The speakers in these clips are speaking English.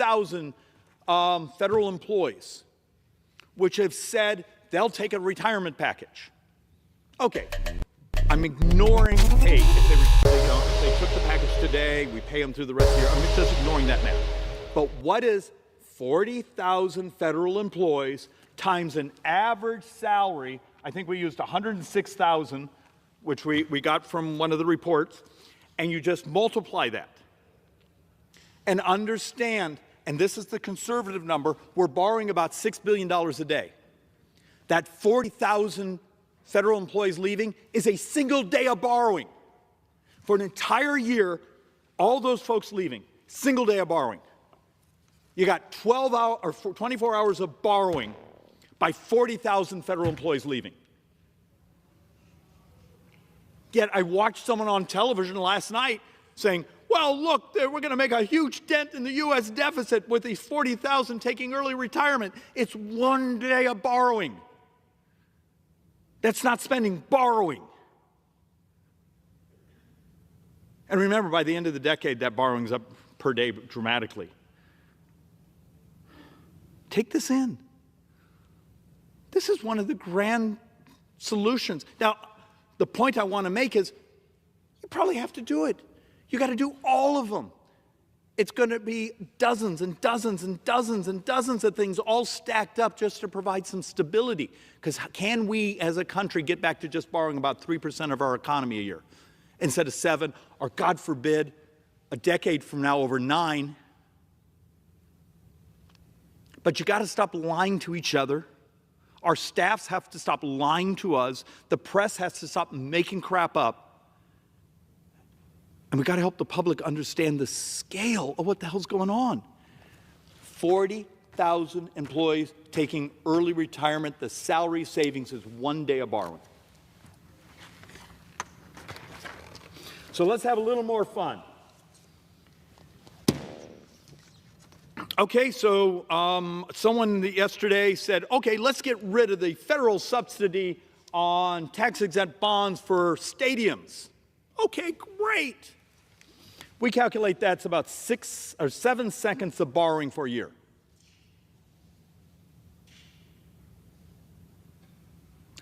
40,000 federal employees, which have said they'll take a retirement package. Okay, I'm ignoring, hey, if they took the package today, we pay them through the rest of the year. I'm just ignoring that math. But what is 40,000 federal employees times an average salary? I think we used 106,000, which we got from one of the reports, and you just multiply that. And understand, and this is the conservative number, we're borrowing about $6 billion a day. That 40,000 federal employees leaving is a single day of borrowing. For an entire year, all those folks leaving, single day of borrowing. You got 12 hours or 24 hours of borrowing by 40,000 federal employees leaving. Yet I watched someone on television last night saying, well, look, we're going to make a huge dent in the U.S. deficit with these 40,000 taking early retirement. It's one day of borrowing. That's not spending, borrowing. And remember, by the end of the decade, that borrowing's up per day dramatically. Take this in. This is one of the grand solutions. Now, the point I want to make is you probably have to do it. You got to do all of them. It's going to be dozens and dozens and dozens and dozens of things all stacked up just to provide some stability. Because can we as a country get back to just borrowing about 3% of our economy a year instead of 7, or God forbid, a decade from now over 9? But you got to stop lying to each other. Our staffs have to stop lying to us. The press has to stop making crap up. And we got to help the public understand the scale of what the hell's going on. 40,000 employees taking early retirement. The salary savings is one day of borrowing. So let's have a little more fun. Okay, so someone yesterday said, okay, let's get rid of the federal subsidy on tax-exempt bonds for stadiums. Okay, great. We calculate that's about 6 or 7 seconds of borrowing for a year.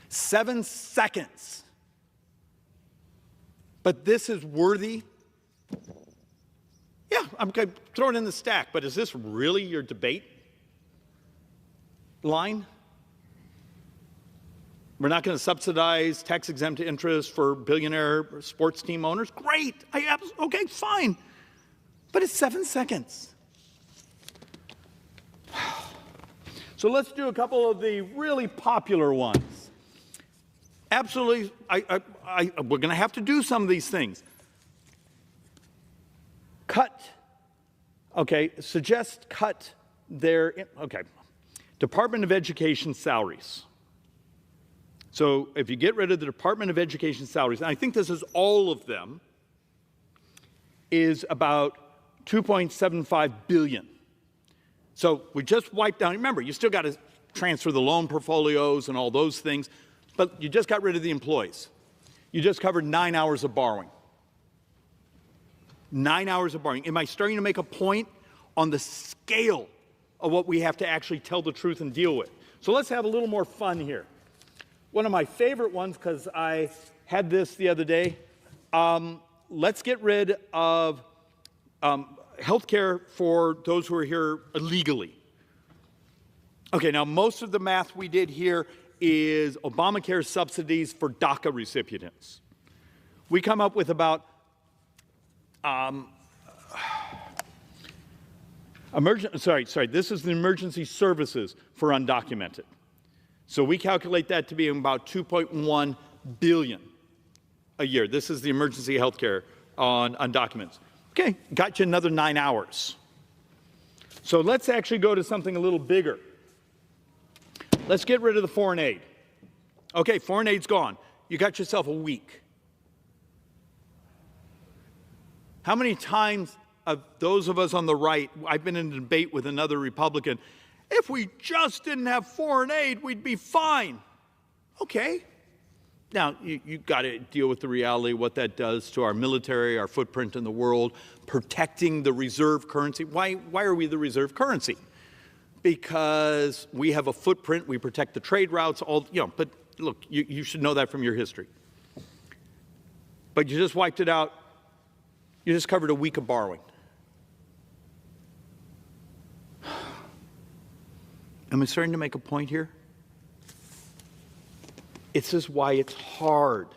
Seven seconds. But this is worthy. Yeah, I'm going to throw it in the stack, but is this really your debate line? We're not going to subsidize tax-exempt interest for billionaire sports team owners? Great. Okay, fine. But it's 7 seconds. So let's do a couple of the really popular ones. Absolutely, we're going to have to do some of these things. Suggest cut their, Department of Education salaries. So if you get rid of the Department of Education salaries, and I think this is all of them, is about $2.75 billion. So we just wiped down, remember, you still got to transfer the loan portfolios and all those things, but you just got rid of the employees. You just covered 9 hours of borrowing. 9 hours of borrowing. Am I starting to make a point on the scale of what we have to actually tell the truth and deal with? So let's have a little more fun here. One of my favorite ones, because I had this the other day, let's get rid of health care for those who are here illegally. Okay, now most of the math we did here is Obamacare subsidies for DACA recipients. We come up with about this is the emergency services for undocumented. So we calculate that to be about $2.1 billion a year. This is the emergency health care on undocumented. Okay, got you another 9 hours. So let's actually go to something a little bigger. Let's get rid of the foreign aid. Okay, foreign aid's gone. You got yourself a week. How many times of those of us on the right, I've been in a debate with another Republican, if we just didn't have foreign aid, we'd be fine. Okay, Now, you got to deal with the reality of what that does to our military, our footprint in the world, protecting the reserve currency. Why are we the reserve currency? Because we have a footprint, we protect the trade routes, but look, you should know that from your history. But you just wiped it out. You just covered a week of borrowing. Am I starting to make a point here? This is why it's hard.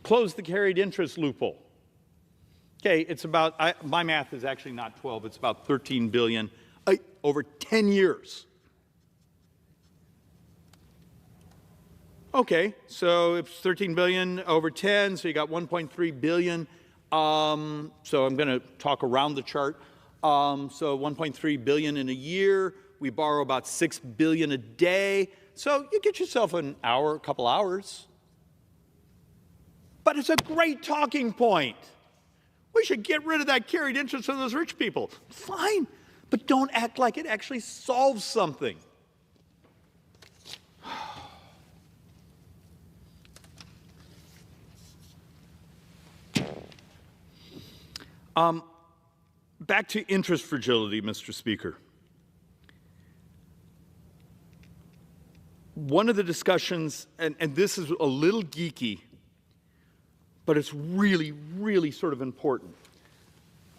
Close the carried interest loophole. Okay, it's about, my math is actually not 12, it's about 13 billion over 10 years. Okay, so it's 13 billion over 10, so you got 1.3 billion. So I'm going to talk around the chart. So 1.3 billion in a year. We borrow about 6 billion a day. So you get yourself an hour, a couple hours. But it's a great talking point. We should get rid of that carried interest from those rich people. Fine, but don't act like it actually solves something. Back to interest fragility, Mr. Speaker. One of the discussions, and this is a little geeky, but it's really, really sort of important.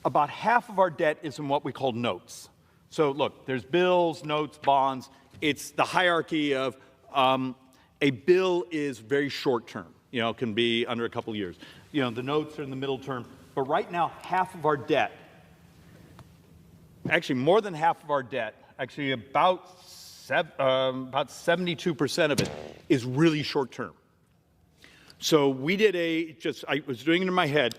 About half of our debt is in what we call notes. So look, there's bills, notes, bonds. It's the hierarchy of a bill is very short term, can be under a couple years. The notes are in the middle term. But right now, half of our debt, actually more than half of our debt, actually about 72% of it is really short term. So we did I was doing it in my head,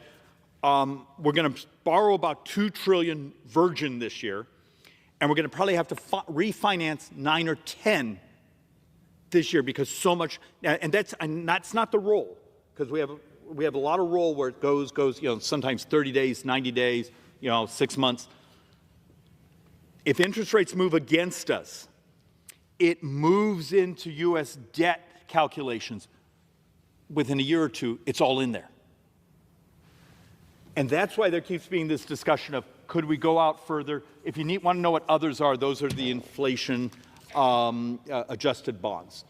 we're going to borrow about 2 trillion virgin this year, and we're going to probably have to refinance 9 or 10 this year because so much, and that's not the roll, because we have a lot of roll where it goes, sometimes 30 days, 90 days, 6 months. If interest rates move against us, it moves into U.S. debt calculations. Within a year or two, it's all in there. And that's why there keeps being this discussion of, could we go out further? If you want to know what others are, those are the inflation adjusted bonds.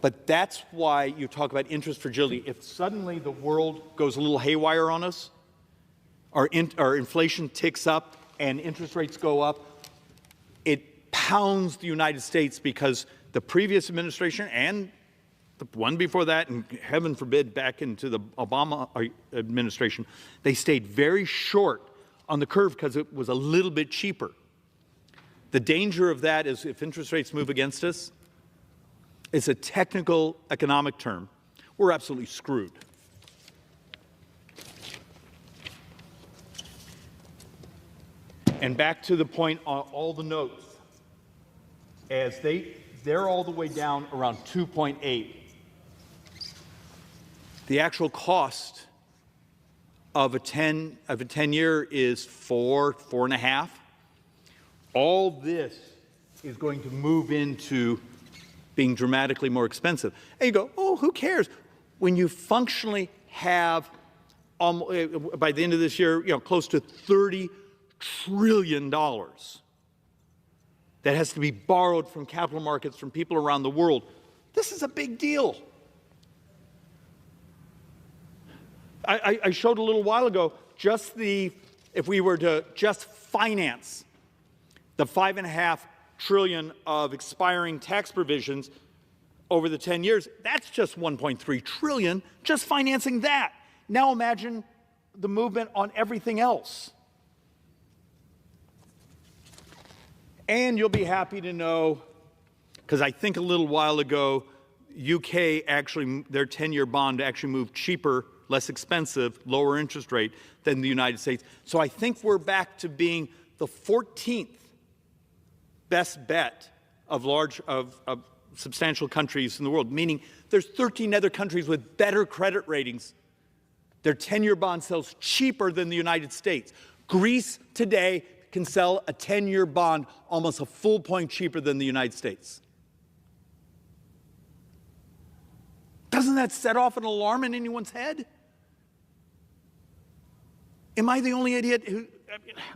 But that's why you talk about interest fragility. If suddenly the world goes a little haywire on us, our inflation ticks up and interest rates go up, it pounds the United States, because the previous administration and the one before that, and heaven forbid back into the Obama administration, they stayed very short on the curve because it was a little bit cheaper. The danger of that is if interest rates move against us, it's a technical economic term, we're absolutely screwed. And back to the point on all the notes, as they're all the way down around 2.8. The actual cost of a 10-year is 4.5. All this is going to move into being dramatically more expensive. And you go, oh, who cares? When you functionally have, by the end of this year, close to $30 trillion that has to be borrowed from capital markets, from people around the world, this is a big deal. I showed a little while ago if we were to just finance the $5.5 trillion of expiring tax provisions over the 10 years, that's just $1.3 trillion, just financing that. Now imagine the movement on everything else. And you'll be happy to know, because I think a little while ago, UK actually, their 10-year bond actually moved cheaper, less expensive, lower interest rate than the United States. So I think we're back to being the 14th best bet of substantial countries in the world, meaning there's 13 other countries with better credit ratings. Their 10-year bond sells cheaper than the United States. Greece today can sell a 10-year bond almost a full point cheaper than the United States. Doesn't that set off an alarm in anyone's head? Am I the only idiot who,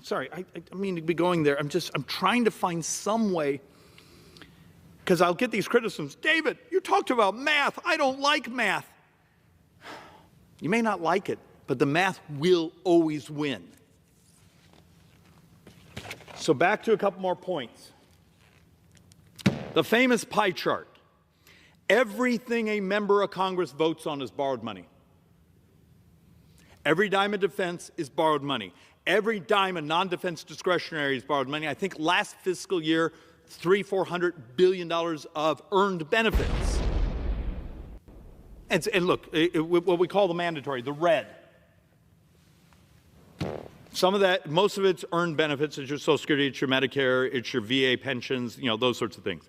sorry, I mean to be going there. I'm trying to find some way, because I'll get these criticisms. David, you talked about math. I don't like math. You may not like it, but the math will always win. So back to a couple more points. The famous pie chart. Everything a member of Congress votes on is borrowed money. Every dime of defense is borrowed money. Every dime of non-defense discretionary is borrowed money. I think last fiscal year, $400 billion of earned benefits. And look, what we call the mandatory, the red. Some of that, most of it's earned benefits. It's your Social Security, it's your Medicare, it's your VA pensions, those sorts of things.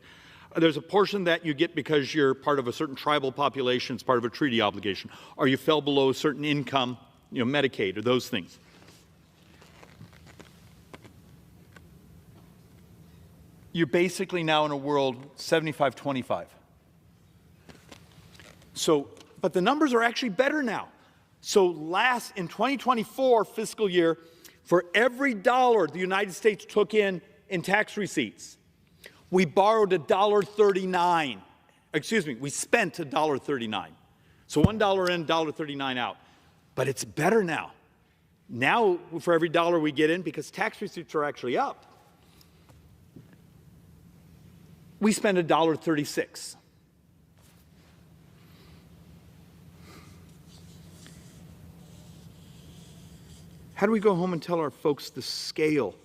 There's a portion that you get because you're part of a certain tribal population, it's part of a treaty obligation, or you fell below a certain income, Medicaid, or those things. You're basically now in a world 75-25. So, but the numbers are actually better now. So in 2024 fiscal year, for every dollar the United States took in tax receipts, we borrowed $1.39. Excuse me, we spent $1.39. So $1 in, $1.39 out. But it's better now. Now, for every dollar we get in, because tax receipts are actually up, we spend $1.36. How do we go home and tell our folks the scale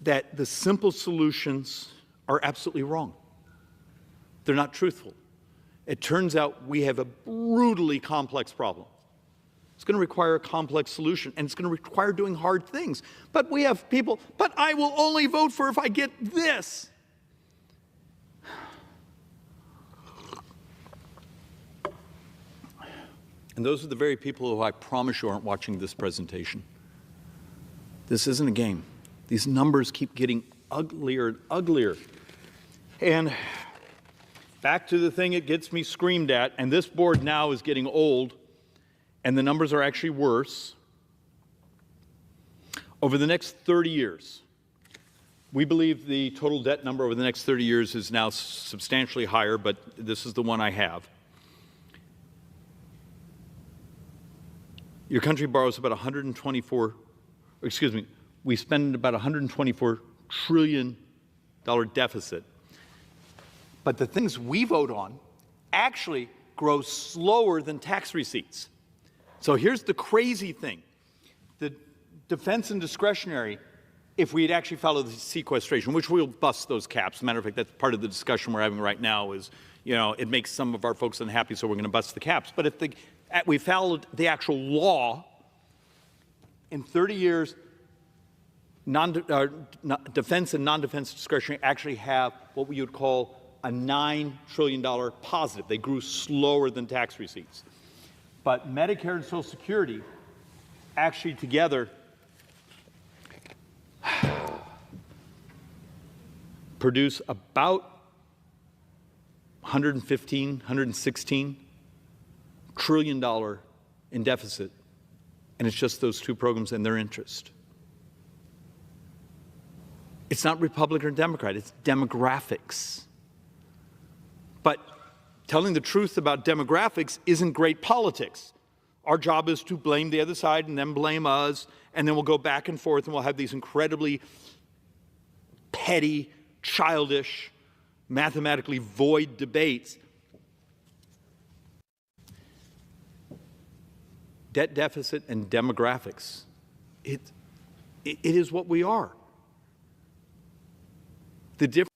that the simple solutions are absolutely wrong? They're not truthful. It turns out we have a brutally complex problem. It's going to require a complex solution, and it's going to require doing hard things. But we have people, but I will only vote for if I get this. And those are the very people who I promise you aren't watching this presentation. This isn't a game. These numbers keep getting uglier and uglier. And back to the thing it gets me screamed at, and this board now is getting old, and the numbers are actually worse. Over the next 30 years, we believe the total debt number over the next 30 years is now substantially higher, but this is the one I have. Your country borrows about we spend about $124 trillion deficit. But the things we vote on actually grow slower than tax receipts. So here's the crazy thing. The defense and discretionary, if we had actually followed the sequestration, which we'll bust those caps. As a matter of fact, that's part of the discussion we're having right now is, it makes some of our folks unhappy, so we're going to bust the caps. But if we followed the actual law, in 30 years, defense and non-defense discretionary actually have what we would call a $9 trillion positive. They grew slower than tax receipts. But Medicare and Social Security actually together produce about $116 trillion in deficit, and it's just those two programs and their interest. It's not Republican or Democrat, it's demographics. But telling the truth about demographics isn't great politics. Our job is to blame the other side and then blame us, and then we'll go back and forth and we'll have these incredibly petty, childish, mathematically void debates. Debt deficit and demographics, it is what we are. The difference.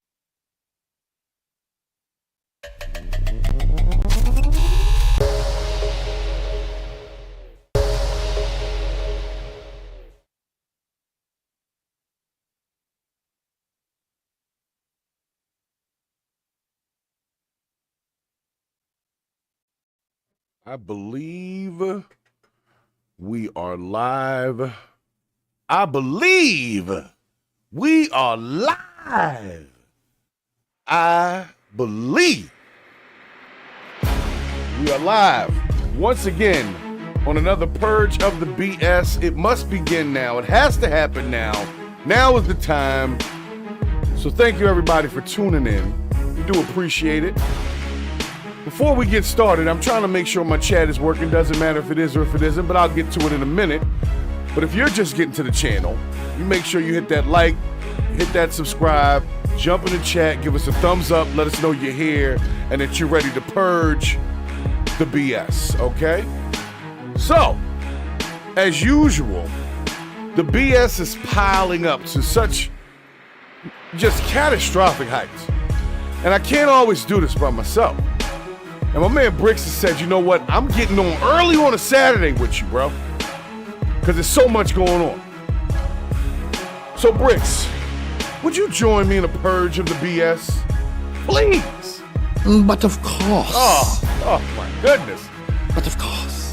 I believe we are live. I believe we are live. I believe we are live once again on another Purge of the BS. It must begin now. It has to happen now. Now is the time. So thank you everybody for tuning in. We do appreciate it. Before we get started, I'm trying to make sure my chat is working. Doesn't matter if it is or if it isn't, but I'll get to it in a minute. But if you're just getting to the channel, you make sure you hit that like, hit that subscribe, jump in the chat, give us a thumbs up, let us know you're here and that you're ready to purge the BS, okay? So, as usual, the BS is piling up to such just catastrophic heights. And I can't always do this by myself. And my man Bricks has said, you know what, I'm getting on early on a Saturday with you, bro. Because there's so much going on. So, Bricks, would you join me in a purge of the BS? Please. But of course. Oh my goodness. But of course.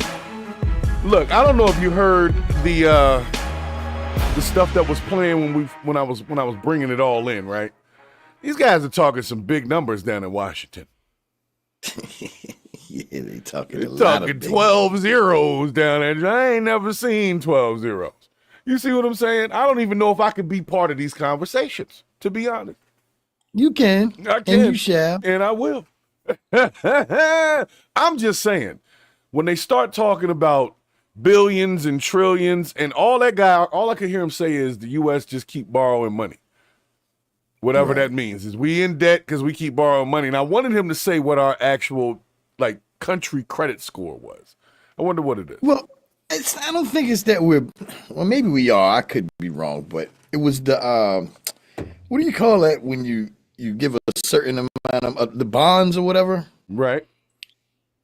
Look, I don't know if you heard the stuff that was playing when I was bringing it all in, right? These guys are talking some big numbers down in Washington. Yeah, they talking They're talking 12 zeros down there. I ain't never seen 12 zeros. You see what I'm saying? I don't even know if I could be part of these conversations, to be honest. You can. I can. And you shall. And I will. I'm just saying, when they start talking about billions and trillions and all that guy, all I can hear him say is the U.S. just keep borrowing money. Whatever that means. Is we in debt because we keep borrowing money. And I wanted him to say what our actual, like, country credit score was. I wonder what it is. Well, I don't think it's that well, maybe we are. I could be wrong, but it was the, what do you call that when you give a certain amount of the bonds or whatever? Right.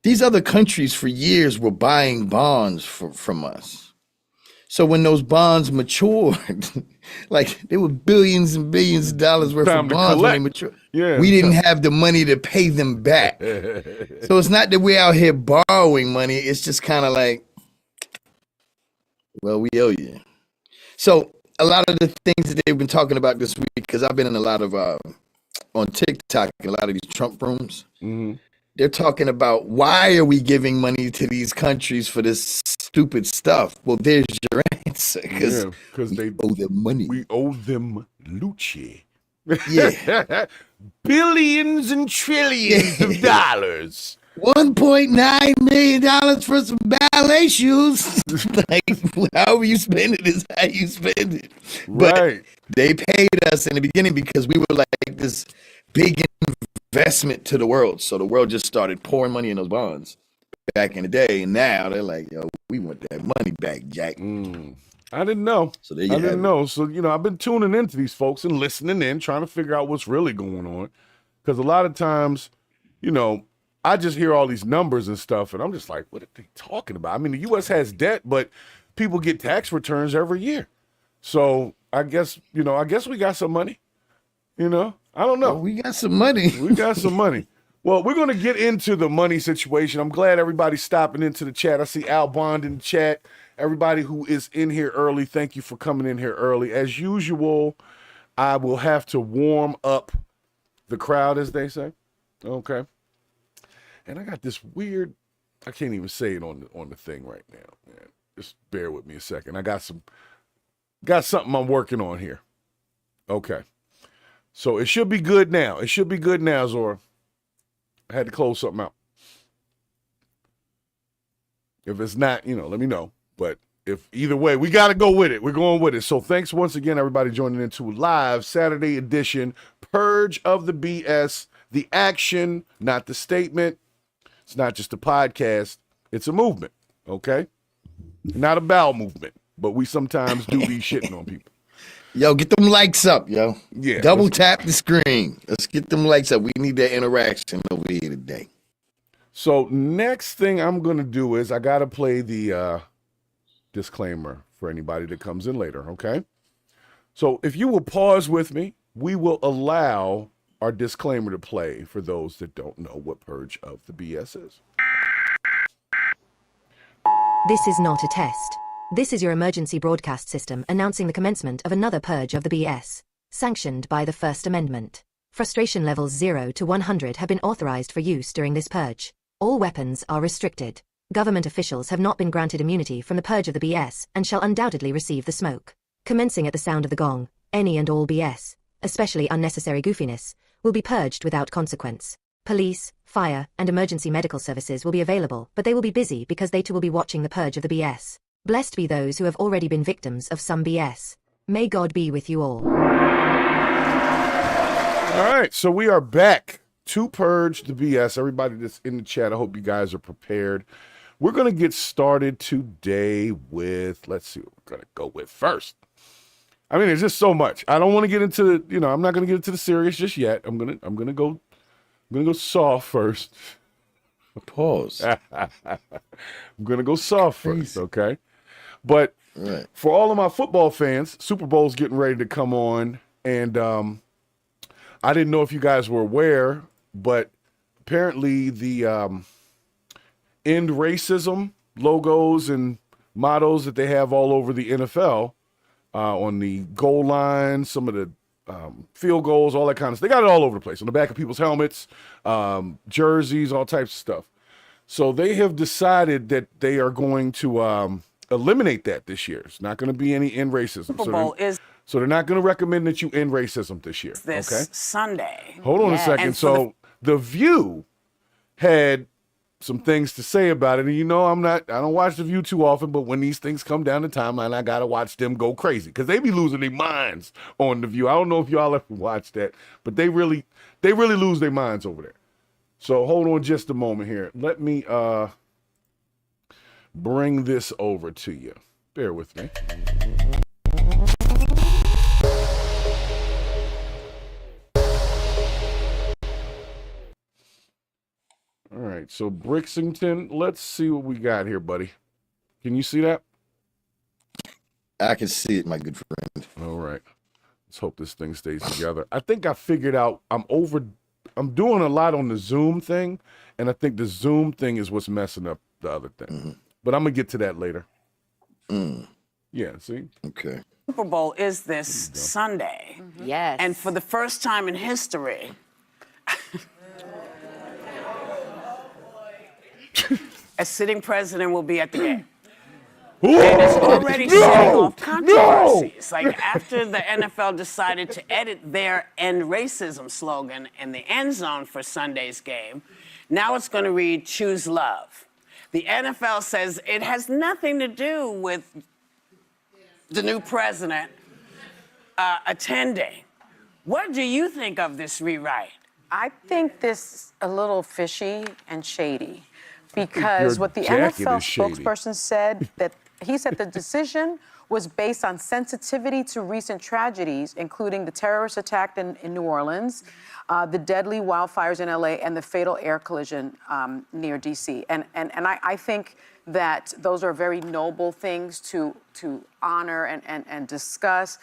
These other countries for years were buying bonds from us. So when those bonds matured, like they were billions and billions of dollars worth of bonds when they matured. Yeah, we didn't have the money to pay them back. So it's not that we're out here borrowing money. It's just kind of like, well, we owe you. So a lot of the things that they've been talking about this week, because I've been in a lot of, on TikTok, in a lot of these Trump rooms, they're talking about why are we giving money to these countries for this stupid stuff? Well, there's your answer, because they owe them money. We owe them Lucci. Yeah. Billions and trillions of dollars. $1.9 million for some ballet shoes. Like, however you spend it is how you spend it. But Right. they paid us in the beginning because we were like this big investment to the world. So the world just started pouring money in those bonds back in the day. And now they're like, yo, we want that money back, Jack. I didn't know. So there you I didn't have know. So, you know, I've been tuning into these folks and listening in, trying to figure out what's really going on. Because a lot of times, you know, I just hear all these numbers and stuff, and I'm just like, what are they talking about? I mean, the U.S. has debt, but people get tax returns every year. So I guess we got some money. You know, I don't know. Oh, we got some money. We got some money. Well, we're going to get into the money situation. I'm glad everybody's stopping into the chat. I see Al Bond in the chat. Everybody who is in here early, thank you for coming in here early. As usual, I will have to warm up the crowd, as they say. Okay. And I got this weird, I can't even say it on the thing right now, man. Just bear with me a second. I got something I'm working on here. Okay. So it should be good now. It should be good now, Zora. I had to close something out. If it's not, you know, let me know. But if either way, we got to go with it. We're going with it. So thanks once again, everybody joining into live Saturday edition, Purge of the BS, the action, not the statement. It's not just a podcast. It's a movement, okay? Not a bowel movement, but we sometimes do be shitting on people. Yo, get them likes up, yo. Yeah. Double tap the screen. Let's get them likes up. We need that interaction over here today. So next thing I'm going to do is I got to play the disclaimer for anybody that comes in later, okay? So if you will pause with me, we will allow our disclaimer to play for those that don't know what Purge of the BS is. This is not a test. This is your emergency broadcast system announcing the commencement of another purge of the BS, sanctioned by the First Amendment. Frustration levels 0 to 100 have been authorized for use during this purge. All weapons are restricted. Government officials have not been granted immunity from the purge of the BS and shall undoubtedly receive the smoke. Commencing at the sound of the gong, any and all BS, especially unnecessary goofiness, will be purged without consequence. Police, fire, and emergency medical services will be available, but they will be busy because they too will be watching the purge of the BS. Blessed be those who have already been victims of some BS. May God be with you all. All right, so we are back to Purge the BS. Everybody that's in the chat, I hope you guys are prepared. We're going to get started today with, let's see what we're going to go with first. I mean, there's just so much. I don't want to get into the, I'm not going to get into the serious just yet. I'm going to go soft first. Pause. I'm going to go soft first, okay? But for all of my football fans, Super Bowl's getting ready to come on, and I didn't know if you guys were aware, but apparently the end racism logos and mottos that they have all over the NFL on the goal line, some of the field goals, all that kind of stuff. They got it all over the place, on the back of people's helmets, jerseys, all types of stuff. So they have decided that they are going to eliminate that this year. It's not going to be any end racism. Super Bowl So they're not going to recommend that you end racism this year. This Sunday. Hold on a second. And So The View had some things to say about it. And I don't watch The View too often, but when these things come down the timeline, I got to watch them go crazy because they be losing their minds on The View. I don't know if y'all ever watched that, but they really lose their minds over there. So hold on just a moment here. Let me bring this over to you. Bear with me. All right, so Brixington, let's see what we got here, buddy. Can you see that? I can see it, my good friend. All right. Let's hope this thing stays together. I think I figured out I'm doing a lot on the Zoom thing, and I think the Zoom thing is what's messing up the other thing. Mm-hmm. But I'm going to get to that later. Yeah, see? Okay. Super Bowl is this Sunday. Mm-hmm. Yes. And for the first time in history, a sitting president will be at the game. And it's already setting off controversies. Like after the NFL decided to edit their end racism slogan in the end zone for Sunday's game, now it's going to read choose love. The NFL says it has nothing to do with the new president attending. What do you think of this rewrite? I think this a little fishy and shady because what the NFL spokesperson said, that he said the decision was based on sensitivity to recent tragedies, including the terrorist attack in New Orleans, the deadly wildfires in LA, and the fatal air collision near DC. And I think that those are very noble things to honor and discuss.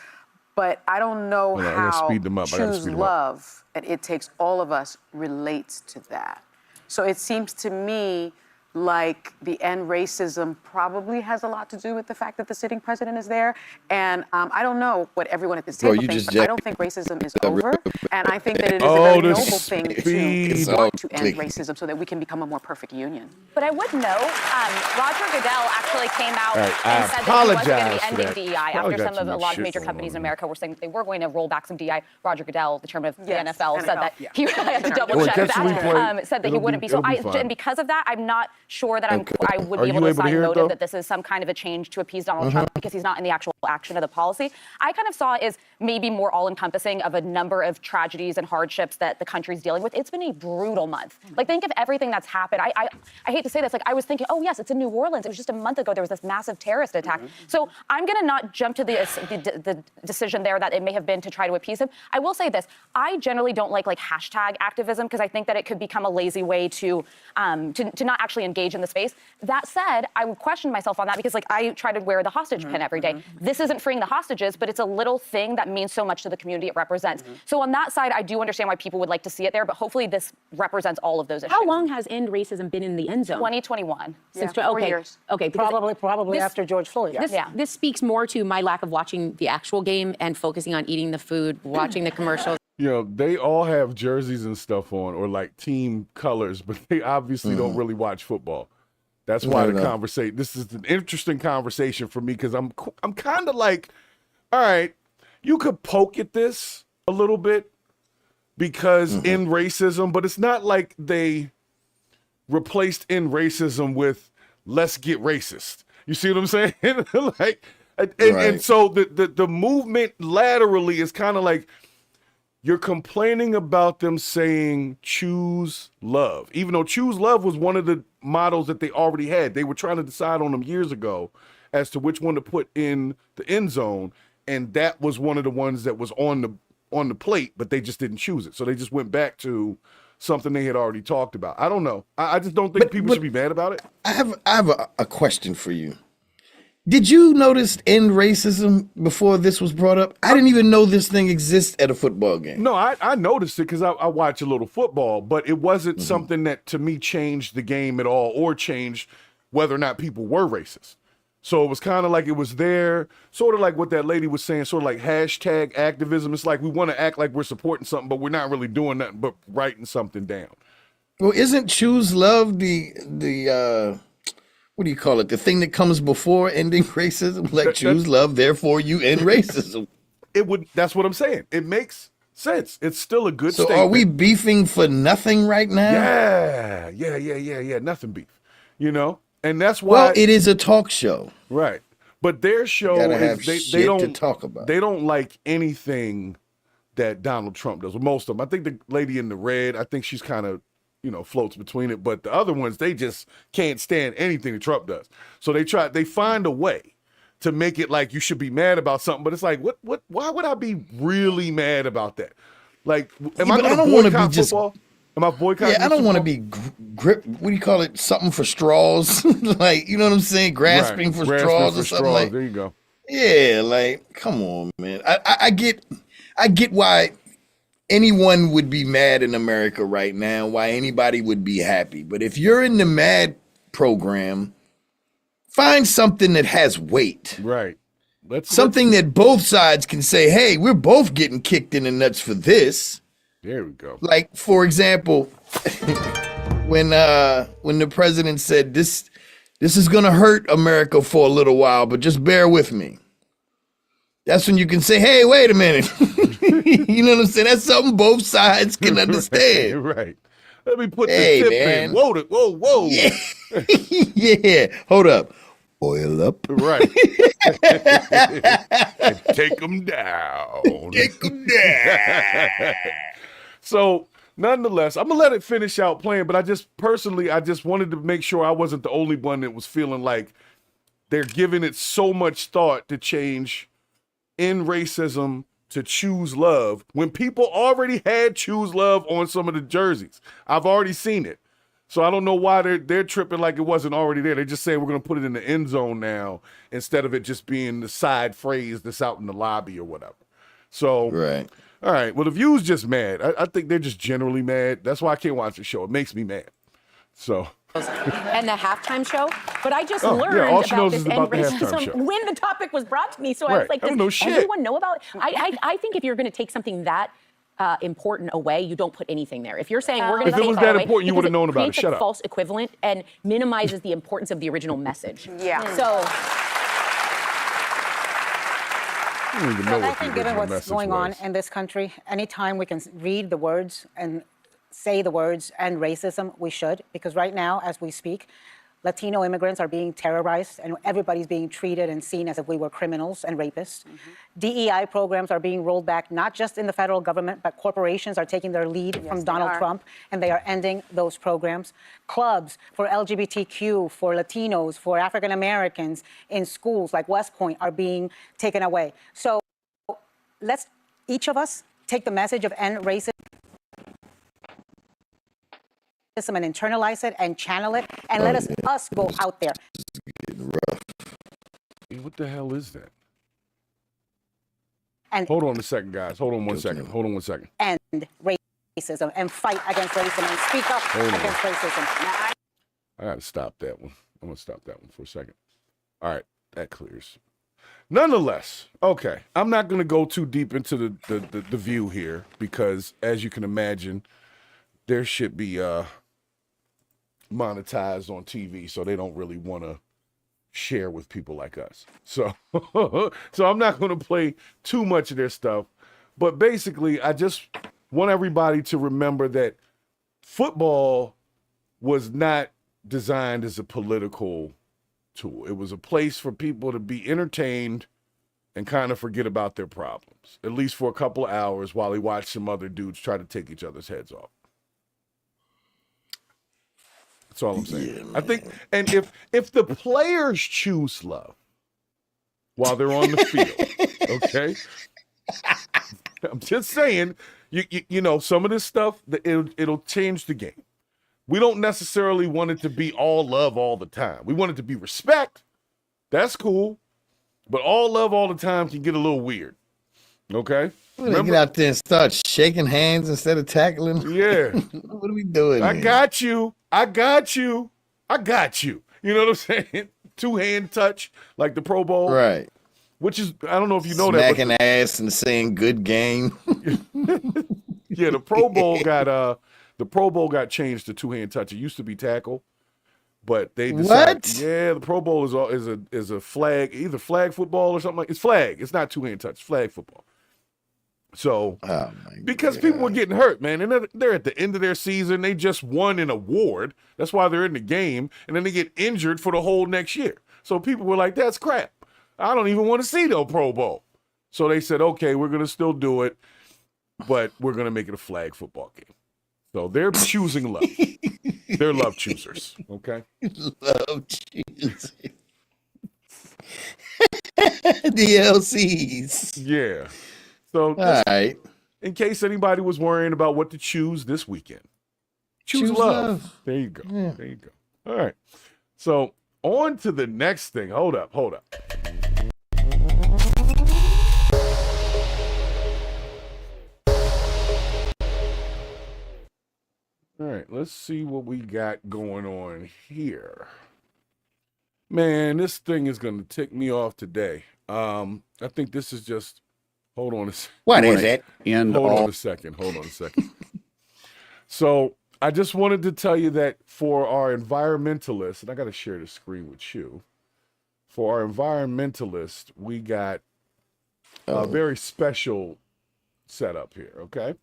But I don't know how choose love, and it takes all of us, relates to that. So it seems to me like the end racism probably has a lot to do with the fact that the sitting president is there. And I don't know what everyone at this table thinks, but I don't think racism is over. And I think that it is a very noble thing to want to end racism so that we can become a more perfect union. But I would note, Roger Goodell actually came out and said that he wasn't going to be ending DEI after a lot of major companies in America were saying that they were going to roll back some DEI. Roger Goodell, the chairman of the NFL, said that he had to double check that, said that he wouldn't be. So and because of that, I'm not sure that I would be able to sign motive that this is some kind of a change to appease Donald Trump because he's not in the actual action of the policy. I kind of saw it as maybe more all-encompassing of a number of tragedies and hardships that the country's dealing with. It's been a brutal month. Like, think of everything that's happened. I hate to say this. Like, I was thinking, oh, yes, it's in New Orleans. It was just a month ago. There was this massive terrorist attack. So I'm going to not jump to the decision there that it may have been to try to appease him. I will say this. I generally don't like hashtag activism because I think that it could become a lazy way to not actually engage engage in the space. That said, I would question myself on that because like I try to wear the hostage pin every day. This isn't freeing the hostages, but it's a little thing that means so much to the community it represents. So on that side, I do understand why people would like to see it there, but hopefully this represents all of those issues. How long has end racism been in the end zone? 2021. Since 4 years. Okay. Probably after George Floyd. This speaks more to my lack of watching the actual game and focusing on eating the food, watching the commercials. You know, they all have jerseys and stuff on, or like team colors, but they obviously don't really watch football. That's why the conversation. This is an interesting conversation for me because I'm kind of like, all right, you could poke at this a little bit because in racism, but it's not like they replaced in racism with let's get racist. You see what I'm saying? Like, and so the movement laterally is kind of like you're complaining about them saying choose love, even though choose love was one of the models that they already had. They were trying to decide on them years ago as to which one to put in the end zone, and that was one of the ones that was on the plate, but they just didn't choose it. So they just went back to something they had already talked about. I don't know. I just don't think people should be mad about it. I have a question for you. Did you notice end racism before this was brought up? I didn't even know this thing exists at a football game. No, I noticed it because I watch a little football, but it wasn't something that to me changed the game at all or changed whether or not people were racist. So it was kind of like it was there, sort of like what that lady was saying, sort of like hashtag activism. It's like we want to act like we're supporting something, but we're not really doing nothing but writing something down. Well, isn't choose love the what do you call it? The thing that comes before ending racism? Like choose love, therefore you end racism. That's what I'm saying. It makes sense. It's still a good statement. So are we beefing for nothing right now? Yeah. Nothing beef. You know? And that's why. Well, it is a talk show. Right. But their show is they don't to talk about. They don't like anything that Donald Trump does. Well, most of them. I think the lady in the red, I think she's kind of, floats between it. But the other ones, they just can't stand anything that Trump does. So they find a way to make it like you should be mad about something. But it's like, why would I be really mad about that? Like, am I going to boycott football? Am I boycotting? Yeah, I don't want to be what do you call it? Something for straws, like you know what I'm saying? Grasping for straws or something like. There you go. Yeah, like come on, man. I get why anyone would be mad in America right now. Why anybody would be happy, but if you're in the mad program, find something that has weight. Right. Something that both sides can say, "Hey, we're both getting kicked in the nuts for this." There we go. Like, for example, when the president said this is gonna hurt America for a little while, but just bear with me. That's when you can say, hey, wait a minute. You know what I'm saying? That's something both sides can understand. Right. Let me put the tip in. Whoa. Yeah. Yeah. Hold up. Oil up. Right. Take them down. Take them down. So, nonetheless, I'm going to let it finish out playing, but I just wanted to make sure I wasn't the only one that was feeling like they're giving it so much thought to change in racism to choose love when people already had choose love on some of the jerseys. I've already seen it. So I don't know why they're tripping like it wasn't already there. They're just saying we're going to put it in the end zone now instead of it just being the side phrase that's out in the lobby or whatever. So, right. All right. Well, the View's just mad. I think they're just generally mad. That's why I can't watch the show. It makes me mad. So. And the halftime show. But I just learned all she about knows this is about end the halftime racism show. when the topic was brought to me. So I was like, does everyone know about it? I think if you're going to take something that important away, you don't put anything there. If you're saying we're going to if it take was that that away, important, you would have known about it. creates Shut a up. false equivalent and minimizes the importance of the original message. Yeah. So. I think given what's going on in this country, anytime we can read the words and say the words and racism, we should. Because right now, as we speak, Latino immigrants are being terrorized and everybody's being treated and seen as if we were criminals and rapists. DEI programs are being rolled back, not just in the federal government, but corporations are taking their lead from Donald Trump, and they are ending those programs. Clubs for LGBTQ, for Latinos, for African Americans in schools like West Point are being taken away. So let's, each of us, take the message of end racism and internalize it and channel it and let us go out there. What the hell is that? And hold on a second, guys. Hold on one second. Hold on one second. And racism and fight against racism and speak up against racism. Now, I got to stop that one. I'm going to stop that one for a second. All right, that clears. Nonetheless, okay, I'm not going to go too deep into the view here because, as you can imagine, there should be monetized on TV, so they don't really want to share with people like us. So, so I'm not going to play too much of their stuff, but basically, I just want everybody to remember that football was not designed as a political tool. It was a place for people to be entertained and kind of forget about their problems, at least for a couple of hours while they watch some other dudes try to take each other's heads off. That's all I'm saying. Yeah, I think, and if the players choose love while they're on the field, okay? I'm just saying, you know, some of this stuff, it'll change the game. We don't necessarily want it to be all love all the time. We want it to be respect. That's cool. But all love all the time can get a little weird. Okay? Get out there and start shaking hands instead of tackling. Yeah. What are we doing? I got you. I got you. I got you. You know what I'm saying? Two-hand touch like the Pro Bowl. Right. Which is, I don't know if you know Smacking that. Smacking ass and saying good game. Yeah, the Pro Bowl got changed to two-hand touch. It used to be tackle, but they decided, what? Yeah, the Pro Bowl is a flag, either flag football or something like. It's flag. It's not two-hand touch. It's flag football. So, because people were getting hurt, man, and they're at the end of their season. They just won an award. That's why they're in the game, and then they get injured for the whole next year. So people were like, "That's crap. I don't even want to see no Pro Bowl." So they said, "Okay, we're gonna still do it, but we're gonna make it a flag football game." So they're choosing love. They're love choosers. Okay. Love choosers. DLCs. Yeah. So, all right. In case anybody was worrying about what to choose this weekend, choose love. There you go. Yeah. There you go. All right. So on to the next thing. Hold up. All right. Let's see what we got going on here. Man, this thing is going to tick me off today. I think this is just. Hold on a second. What is it? Hold on a second. So I just wanted to tell you that for our environmentalists, and I got to share the screen with you. For our environmentalists, we got a very special setup here, okay?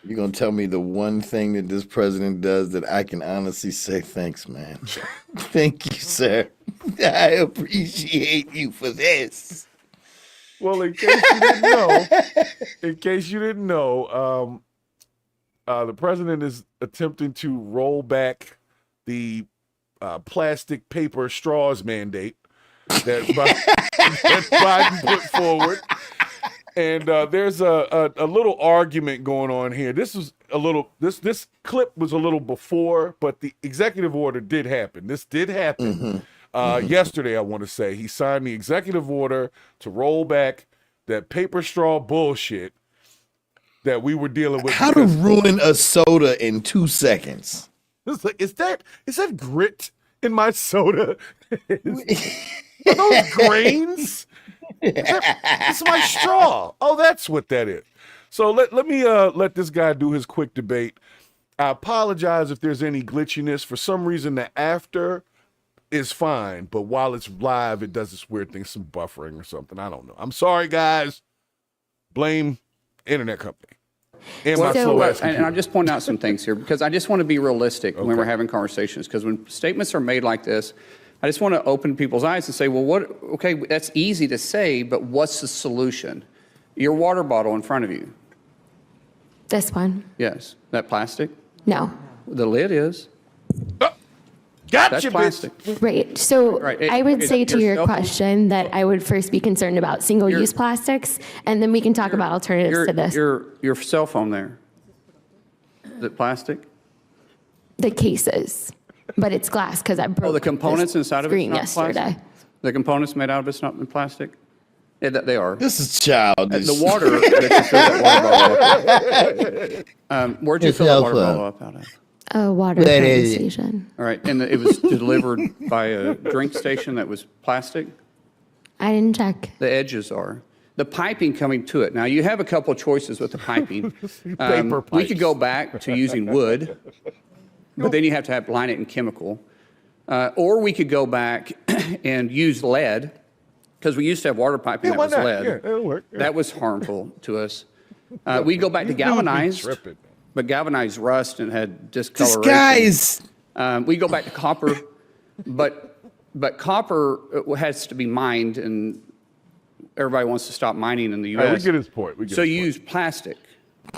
You're going to tell me the one thing that this president does that I can honestly say thanks, man. Thank you, sir. I appreciate you for this. Well, in case you didn't know, the president is attempting to roll back the plastic paper straws mandate that Biden put forward. And there's a little argument going on here. This clip was a little before, but the executive order did happen. This did happen. Yesterday, I want to say. He signed the executive order to roll back that paper straw bullshit that we were dealing with. How to ruin a soda in 2 seconds. It's like, is that grit in my soda? Are those grains? It's my straw. Oh, that's what that is. So let me let this guy do his quick debate. I apologize if there's any glitchiness. For some reason, the after is fine, but while it's live, it does this weird thing, some buffering or something. I don't know. I'm sorry, guys. Blame internet company. And my slow ass computer. And I'm just pointing out some things here because I just want to be realistic when we're having conversations. Because when statements are made like this, I just want to open people's eyes and say, well, okay, that's easy to say, but what's the solution? Your water bottle in front of you. This one? Yes. That plastic? No. The lid is. Gotcha, that's plastic. Right. So I would say to your question that I would first be concerned about single-use plastics, and then we can talk about alternatives to this. Your cell phone there. Is it plastic? the cases, but it's glass because I broke the components inside of it's screen not yesterday. plastic? The components made out of it's not in plastic? Yeah, they are. This is childish. The water that you fill that water bottle up. Where'd you fill that water bottle up out of? A water That filling is- station. All right, and it was delivered by a drink station that was plastic? I didn't check. The edges are. The piping coming to it. Now, you have a couple of choices with the piping. Paper We could pipes. go back to using wood, but then you have to line it in chemical. Or we could go back and use lead, because we used to have water piping that why was not? lead. Yeah, it'll work. Yeah. That was harmful to us. We go back to galvanized, tripping. but galvanized rust and had This discoloration. guy's We go back to copper, but copper has to be mined, and everybody wants to stop mining in the All right, U.S. we get his point. We get So his you point. use plastic.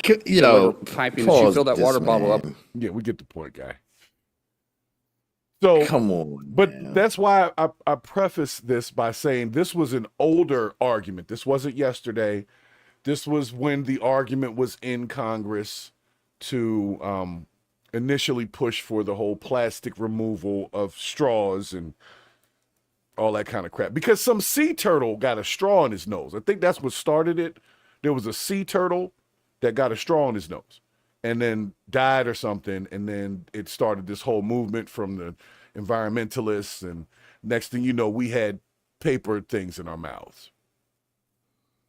Piping that you pause fill that this, water bottle up. man. Yeah, we get the point, guy. So Come on, But man. that's why I preface this by saying this was an older argument. This wasn't yesterday. This was when the argument was in Congress to initially push for the whole plastic removal of straws and all that kind of crap. Because some sea turtle got a straw in his nose. I think that's what started it. There was a sea turtle that got a straw in his nose and then died or something. And then it started this whole movement from the environmentalists. And next thing you know, we had paper things in our mouths.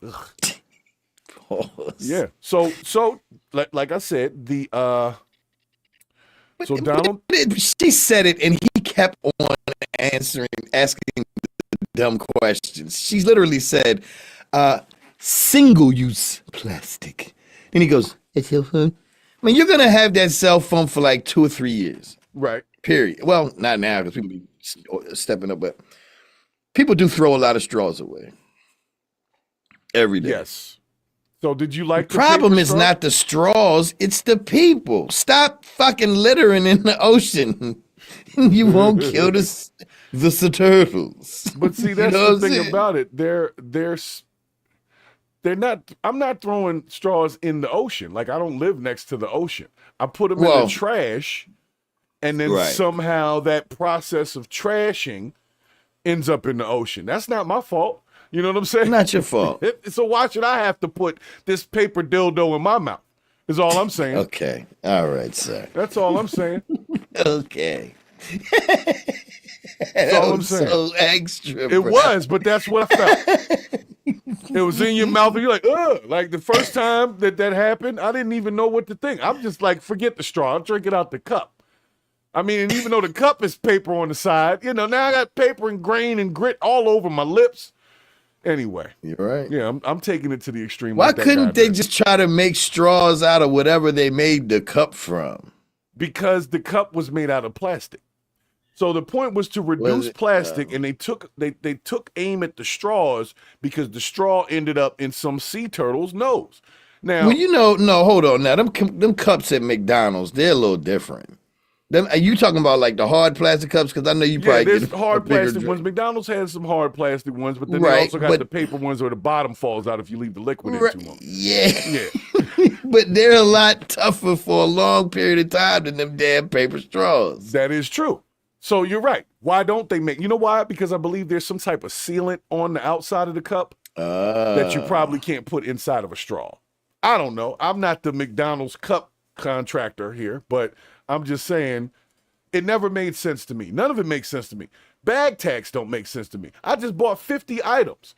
Ugh. Pause. Yeah. So like I said, the so Donald, She said it, and he kept on asking the dumb questions. She literally said, "Single-use plastic," and he goes, "A cell phone." I mean, you're gonna have that cell phone for like 2 or 3 years. right? Period. Well, not now because people be stepping up, but people do throw a lot of straws away every day. Yes. So did you like The problem paper is straw? not the straws, it's the people. Stop fucking littering in the ocean. You won't kill the turtles. But see, You that's know the what I'm thing saying? about it. They're not. I'm not throwing straws in the ocean. Like I don't live next to the ocean. I put them in Well, the trash, and then right. somehow that process of trashing ends up in the ocean. That's not my fault. You know what I'm saying? Not your fault. So why should I have to put this paper dildo in my mouth? Is all I'm saying. Okay. All right, sir. That's all I'm saying. Okay. That's all I'm saying. So extra. It bro. was, but that's what I felt. It was in your mouth, and you're like, ugh. Like the first time that happened, I didn't even know what to think. I'm just like, forget the straw. I'll drink it out the cup. I mean, and even though the cup is paper on the side, now I got paper and grain and grit all over my lips. Anyway, You're right. yeah, I'm taking it to the extreme. Why like that guy couldn't they did. just try to make straws out of whatever they made the cup from? Because the cup was made out of plastic. So the point was to reduce it? plastic, and they took aim at the straws because the straw ended up in some sea turtle's nose. Now, Well, no, hold on. Now, them cups at McDonald's, they're a little different. Are you talking about like the hard plastic cups? Because I know you yeah, probably there's get hard a bigger plastic drink. ones. McDonald's has some hard plastic ones, but then Right, they also got but- the paper ones where the bottom falls out if you leave the liquid in Right, too long. yeah, Yeah, but they're a lot tougher for a long period of time than them damn paper straws. that is true. So you're right. Why don't they make? You know why? Because I believe there's some type of sealant on the outside of the cup that you probably can't put inside of a straw. I don't know. I'm not the McDonald's cup contractor here, but I'm just saying it never made sense to me. None of it makes sense to me. Bag tax don't make sense to me. I just bought 50 items,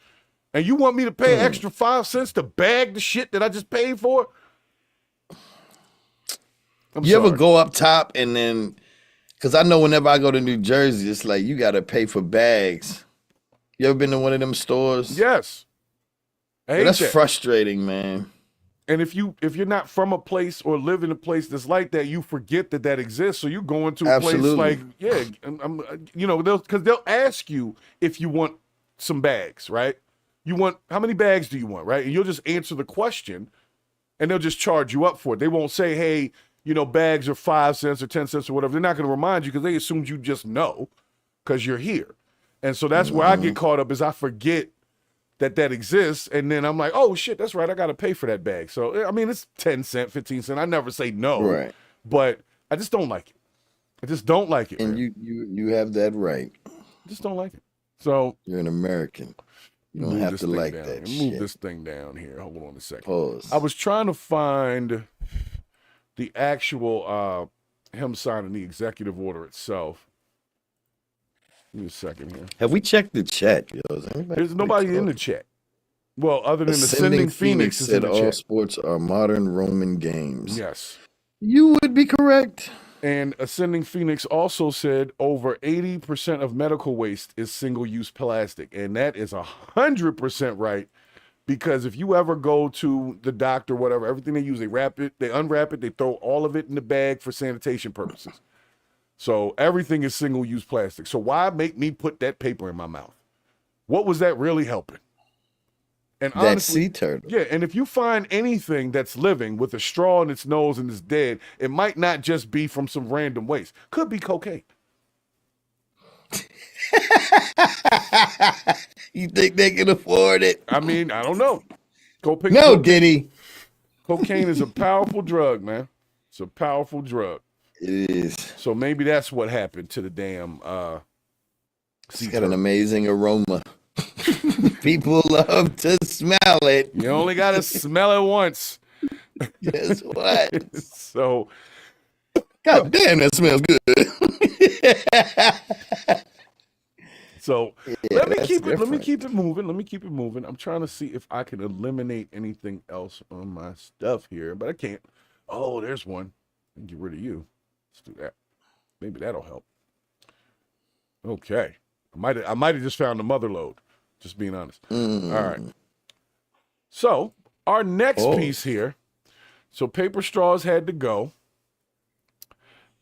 and you want me to pay extra 5 cents to bag the shit that I just paid for? You ever go up top and then, because I know whenever I go to New Jersey, it's like you got to pay for bags. You ever been to one of them stores? Yes. I hate That's that. frustrating, man. And if you're not from a place or live in a place that's like that, you forget that exists. So you go into a place Absolutely. like, because they'll ask you if you want some bags, right? How many bags do you want, right? And you'll just answer the question, and they'll just charge you up for it. They won't say, hey, bags are 5 cents or 10 cents or whatever. They're not going to remind you because they assumed you just know because you're here. And so that's where I get caught up is I forget that exists, and then I'm like, oh shit, that's right, I gotta pay for that bag. So I mean, it's 10 cents, 15 cents. I never say no, Right. but I just don't like it. I just don't like it. And man. you have that right. I just don't like it. So you're an American. You don't have to like down. that Move shit. this thing down here. Hold on a second. Pause. I was trying to find the actual him signing the executive order itself. Give me a second here. Have we checked the chat, yo? There's nobody in the chat. Well, other than Ascending Phoenix is in said the all chat. sports are modern Roman games. Yes. You would be correct. And Ascending Phoenix also said over 80% of medical waste is single-use plastic. And that is 100% right. Because if you ever go to the doctor, whatever, everything they use, they wrap it, they unwrap it, they throw all of it in the bag for sanitation purposes. So everything is single-use plastic. So why make me put that paper in my mouth? What was that really helping? And that honestly, sea turtle. Yeah, and if you find anything that's living with a straw in its nose and is dead, it might not just be from some random waste. Could be cocaine. You think they can afford it? I mean, I don't know. Go pick. No, Diddy. Cocaine is a powerful drug, man. It's a powerful drug. It is. So maybe that's what happened to the damn it's got an amazing aroma. People love to smell it. You only got to smell it once. Guess what? So, God damn, that smells good. So Yeah, let me that's keep it. Let me different. keep it moving. Let me keep it moving. I'm trying to see if I can eliminate anything else on my stuff here, but I can't. Oh, there's one. Get rid of you. Let's do that. Maybe that'll help. Okay. I might have just found the mother load. Just being honest. All right. So our next piece here. So paper straws had to go.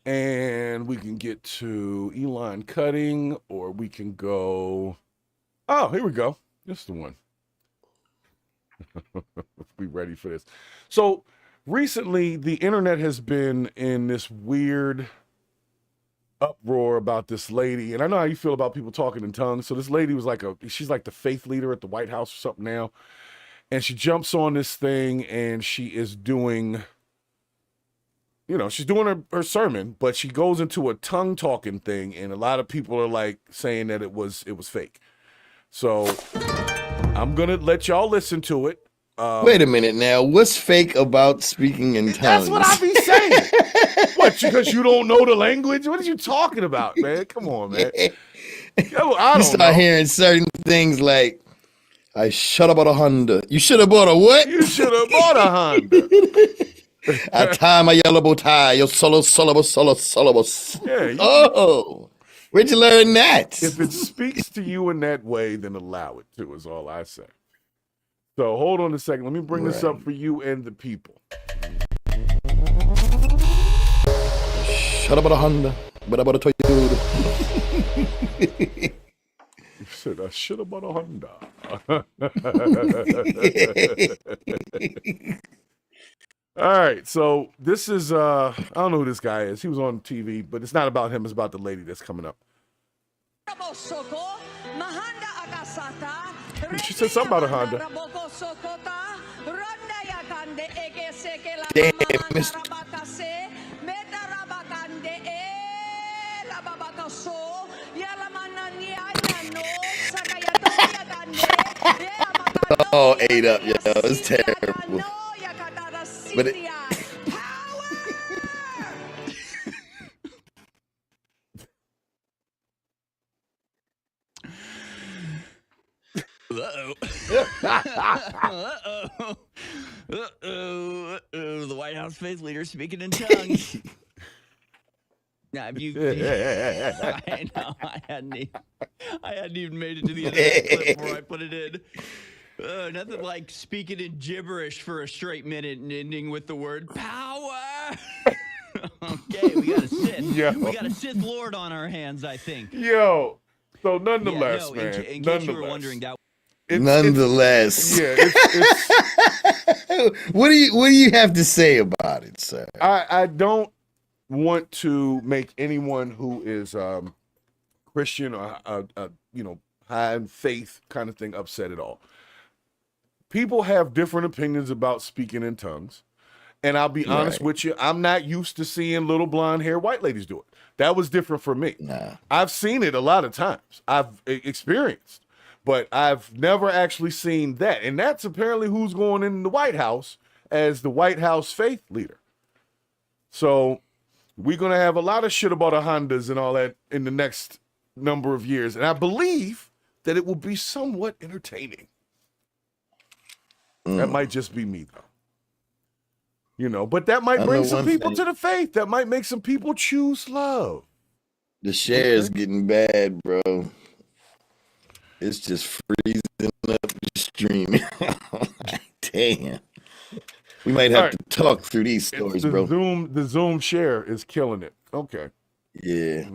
And we can get to Elon cutting, or we can go. Oh, here we go. This is the one. Be ready for this. So recently, the internet has been in this weird uproar about this lady, and I know how you feel about people talking in tongues. So this lady was she's like the faith leader at the White House or something now, and she jumps on this thing and she is doing, she's doing her sermon, but she goes into a tongue talking thing, and a lot of people are like saying that it was fake. So I'm gonna let y'all listen to it. Wait a minute now. What's fake about speaking in tongues? That's what I be saying. What, because you don't know the language? What are you talking about, man? Come on, man. Yo, I don't know. Hearing certain things like, I should have bought a Honda. You should have bought a what? You should have bought a Honda. I tie my yellow bow tie. Yo, solo. Yeah, where'd you learn that? If it speaks to you in that way, then allow it to, is all I say. So hold on a second. Let me bring this up for you and the people. Shut up about a Honda, but about a Toyota. You said I should have bought a Honda. All right, so this is I don't know who this guy is. He was on TV, but it's not about him. It's about the lady that's coming up. She said something about a Honda. Damn, Mr. Oh, ate up, yo. It's terrible. But it... Uh-oh. The White House faith leader speaking in tongues. Now, if you, I know, I hadn't even made it to the end of the clip before I put it in. Nothing like speaking in gibberish for a straight minute and ending with the word power. Okay, we got a Sith. We got a Sith Lord on our hands, I think. Yo, so nonetheless, yeah, no, man. in case you were wondering, that. Nonetheless. It's what do you have to say about it, sir? I don't want to make anyone who is Christian or high in faith kind of thing upset at all. People have different opinions about speaking in tongues, And I'll be honest with you, I'm not used to seeing little blonde hair white ladies do it. That was different for me. Nah. I've seen it a lot of times. I've experienced, but I've never actually seen that. And that's apparently who's going in the White House as the White House faith leader. So we're going to have a lot of shit about the Hondas and all that in the next number of years. And I believe that it will be somewhat entertaining. That might just be me, though. You know, but that might bring some people to the faith. That might make some people choose love. The share is getting bad, bro. It's just freezing up the stream. Damn. We might have to talk through these stories, bro. The Zoom share is killing it. Okay. Yeah.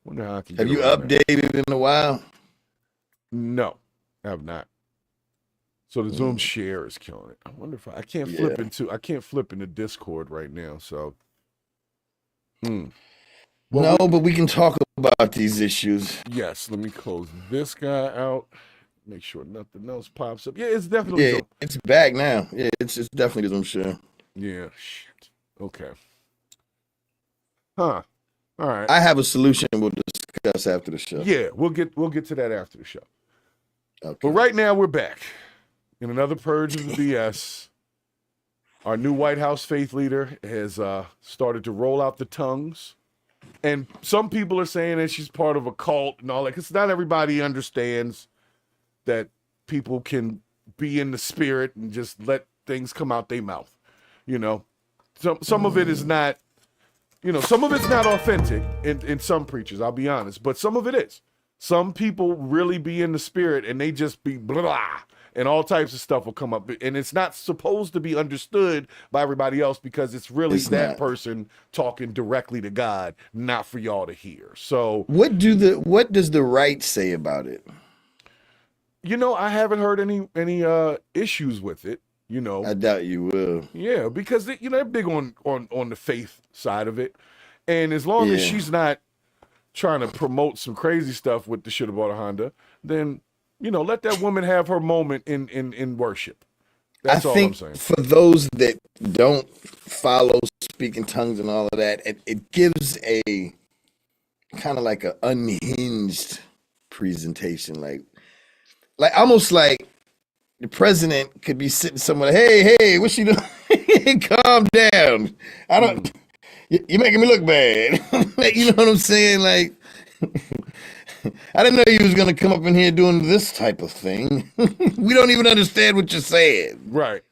Wonder how I can have you updated in a while? No, I have not. So the Zoom share is killing it. I wonder if I can't flip into Discord right now. So, well, no, but we can talk about these issues. Yes, let me close this guy out. Make sure nothing else pops up. Yeah, it's definitely Zoom. It's back now. Yeah, it's definitely Zoom share. Yeah, shit. Okay. Huh. All right. I have a solution we'll discuss after the show. Yeah, we'll get to that after the show. Okay. But right now we're back. In another purge of the BS, our new White House faith leader has started to roll out the tongues. And some people are saying that she's part of a cult and all that, because not everybody understands that people can be in the spirit and just let things come out their mouth. You know, some of it is not, some of it's not authentic in some preachers, I'll be honest, but some of it is. Some people really be in the spirit and they just be blah. And all types of stuff will come up. And it's not supposed to be understood by everybody else because it's really person talking directly to God, not for y'all to hear. So what does the right say about it? I haven't heard any issues with it, I doubt you will. Yeah, because they're big on the faith side of it. And as long as she's not trying to promote some crazy stuff with the shit about a Honda, then let that woman have her moment in worship. That's all I'm saying. For those that don't follow speaking tongues and all of that, it gives a kind of like an unhinged presentation, like almost like the president could be sitting somewhere. Hey, what she doing? Calm down. I don't. You're making me look bad. You know what I'm saying? Like. I didn't know you was going to come up in here doing this type of thing. We don't even understand what you're saying. Right.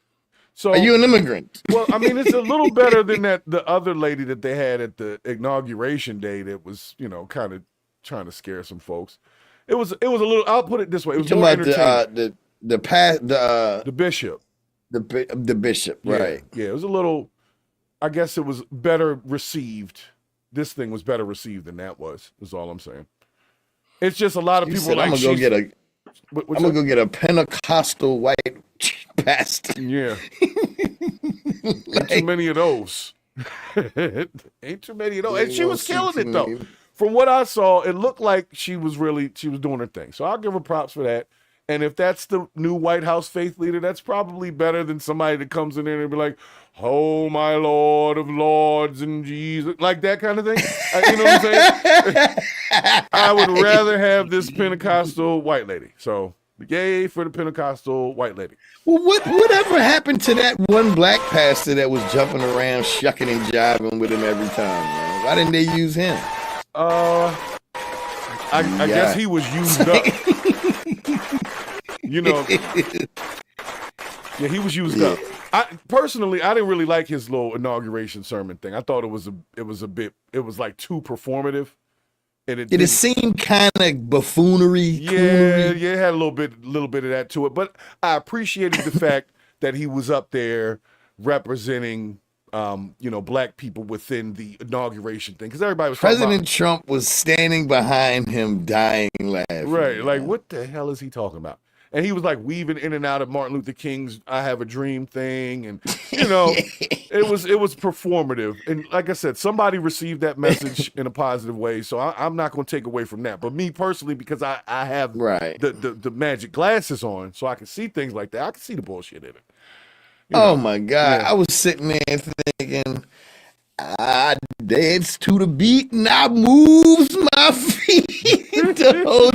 So are you an immigrant? Well, I mean, it's a little better than the other lady that they had at the inauguration day that was, kind of trying to scare some folks. It was a little, I'll put it this way. It was more entertaining. The bishop. The bishop, right. Yeah, it was a little, I guess it was better received. This thing was better received than that was all I'm saying. It's just a lot of people like, I'm gonna go get a Pentecostal white pastor. Yeah. Ain't too many of those. Ain't too many of those. And she was killing it though. From what I saw, it looked like she was doing her thing. So I'll give her props for that. And if that's the new White House faith leader, that's probably better than somebody that comes in there and be like, "Oh, my Lord of Lords and Jesus," like that kind of thing. You know what I'm saying? I would rather have this Pentecostal white lady. So, yay for the Pentecostal white lady. Well, whatever happened to that one black pastor that was jumping around, shucking and jiving with him every time, man? Why didn't they use him? I guess he was used up. Yeah, he was used up. Personally, I didn't really like his little inauguration sermon thing. I thought it was like too performative. And it seemed kind of buffoonery. Yeah, it had a little bit of that to it. But I appreciated the fact that he was up there representing black people within the inauguration thing. Because everybody was President Trump was standing behind him dying laughing. Right, like what the hell is he talking about? And he was like weaving in and out of Martin Luther King's "I Have a Dream" thing, and it was performative. And like I said, somebody received that message in a positive way, so I'm not going to take away from that. But me personally, because I have the magic glasses on, so I can see things like that. I can see the bullshit in it. Oh my God. I was sitting there thinking, I dance to the beat and I moves my feet the whole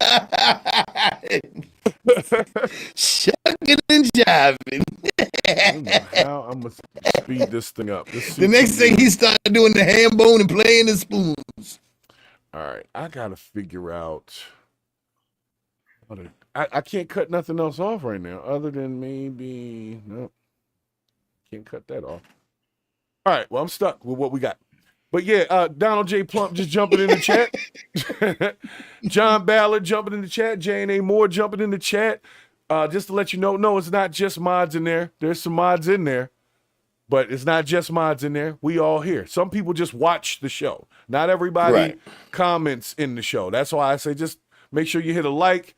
time. Shucking and jiving. How I'm going to speed this thing up. The next thing he started doing the ham bone and playing the spoons. All right. I got to figure out. I can't cut nothing else off right now other than maybe. Nope. Can't cut that off. All right. Well, I'm stuck with what we got. But yeah, Donald J. Plump just jumping in the chat. John Ballard jumping in the chat. J&A Moore jumping in the chat. Just to let you know, no, it's not just mods in there. There's some mods in there. But it's not just mods in there. We all here. Some people just watch the show. Not everybody comments in the show. That's why I say just make sure you hit a like.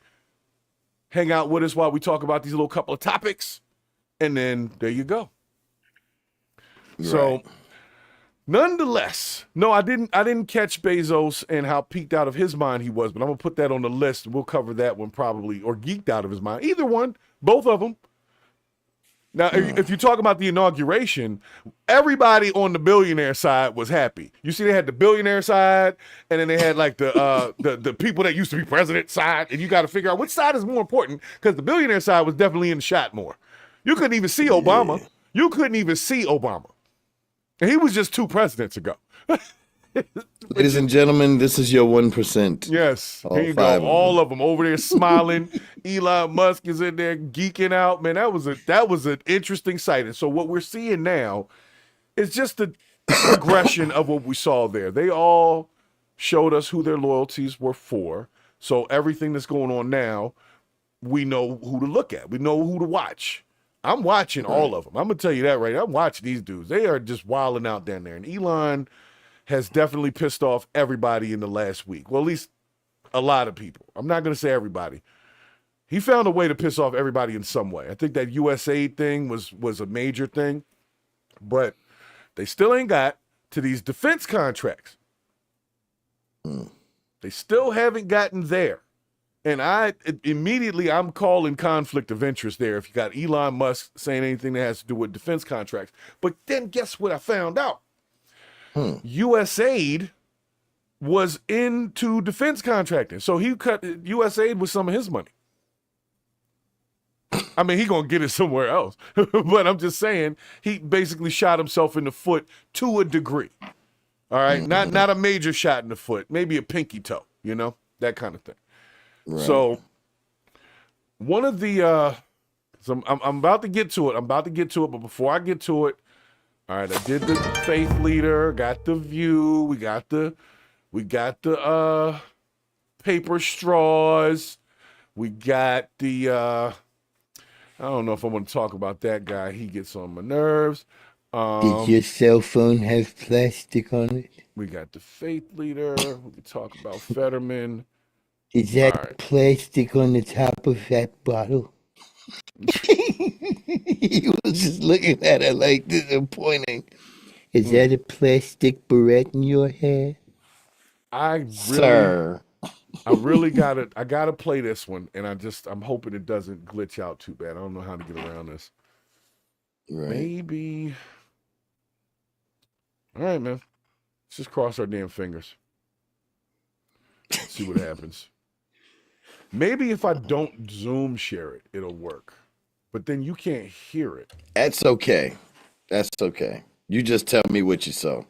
Hang out with us while we talk about these little couple of topics. And then there you go. So, nonetheless, no, I didn't catch Bezos and how peaked out of his mind he was, but I'm going to put that on the list. We'll cover that one probably, or geeked out of his mind. Either one, both of them. Now, if you talk about the inauguration, everybody on the billionaire side was happy. You see, they had the billionaire side, and then they had like the people that used to be president side, and you got to figure out which side is more important because the billionaire side was definitely in the shot more. You couldn't even see Obama. Yeah. You couldn't even see Obama. And he was just 2 presidents ago. Ladies and gentlemen, this is your 1%. Yes, here you go. All of them over there smiling. Elon Musk is in there geeking out. Man, that was an interesting sight. And so what we're seeing now is just the progression of what we saw there. They all showed us who their loyalties were for. So everything that's going on now, we know who to look at. We know who to watch. I'm watching all of them. I'm going to tell you that right now. I'm watching these dudes. They are just wilding out down there. And Elon has definitely pissed off everybody in the last week. Well, at least a lot of people. I'm not going to say everybody. He found a way to piss off everybody in some way. I think that USAID thing was a major thing. But they still ain't got to these defense contracts. They still haven't gotten there. And I'm calling conflict of interest there if you got Elon Musk saying anything that has to do with defense contracts. But then guess what I found out? USAID was into defense contracting. So he cut USAID with some of his money. I mean, he going to get it somewhere else. But I'm just saying, he basically shot himself in the foot to a degree. All right? Not a major shot in the foot. Maybe a pinky toe, that kind of thing. Right. So one of the I'm about to get to it. But before I get to it, all right, I did the faith leader, got the view, we got the paper straws, we got the I don't know if I want to talk about that guy. He gets on my nerves. Did your cell phone have plastic on it? We got the faith leader. We can talk about Fetterman. Is that plastic on the top of that bottle? He was just looking at her like this and pointing. Is that a plastic barrette in your hair? I gotta play this one, and I'm hoping it doesn't glitch out too bad. I don't know how to get around this. Right. Maybe. All right, man. Let's just cross our damn fingers. Let's see what happens. Maybe if I don't Zoom share it, it'll work. But then you can't hear it. That's okay. You just tell me what you saw.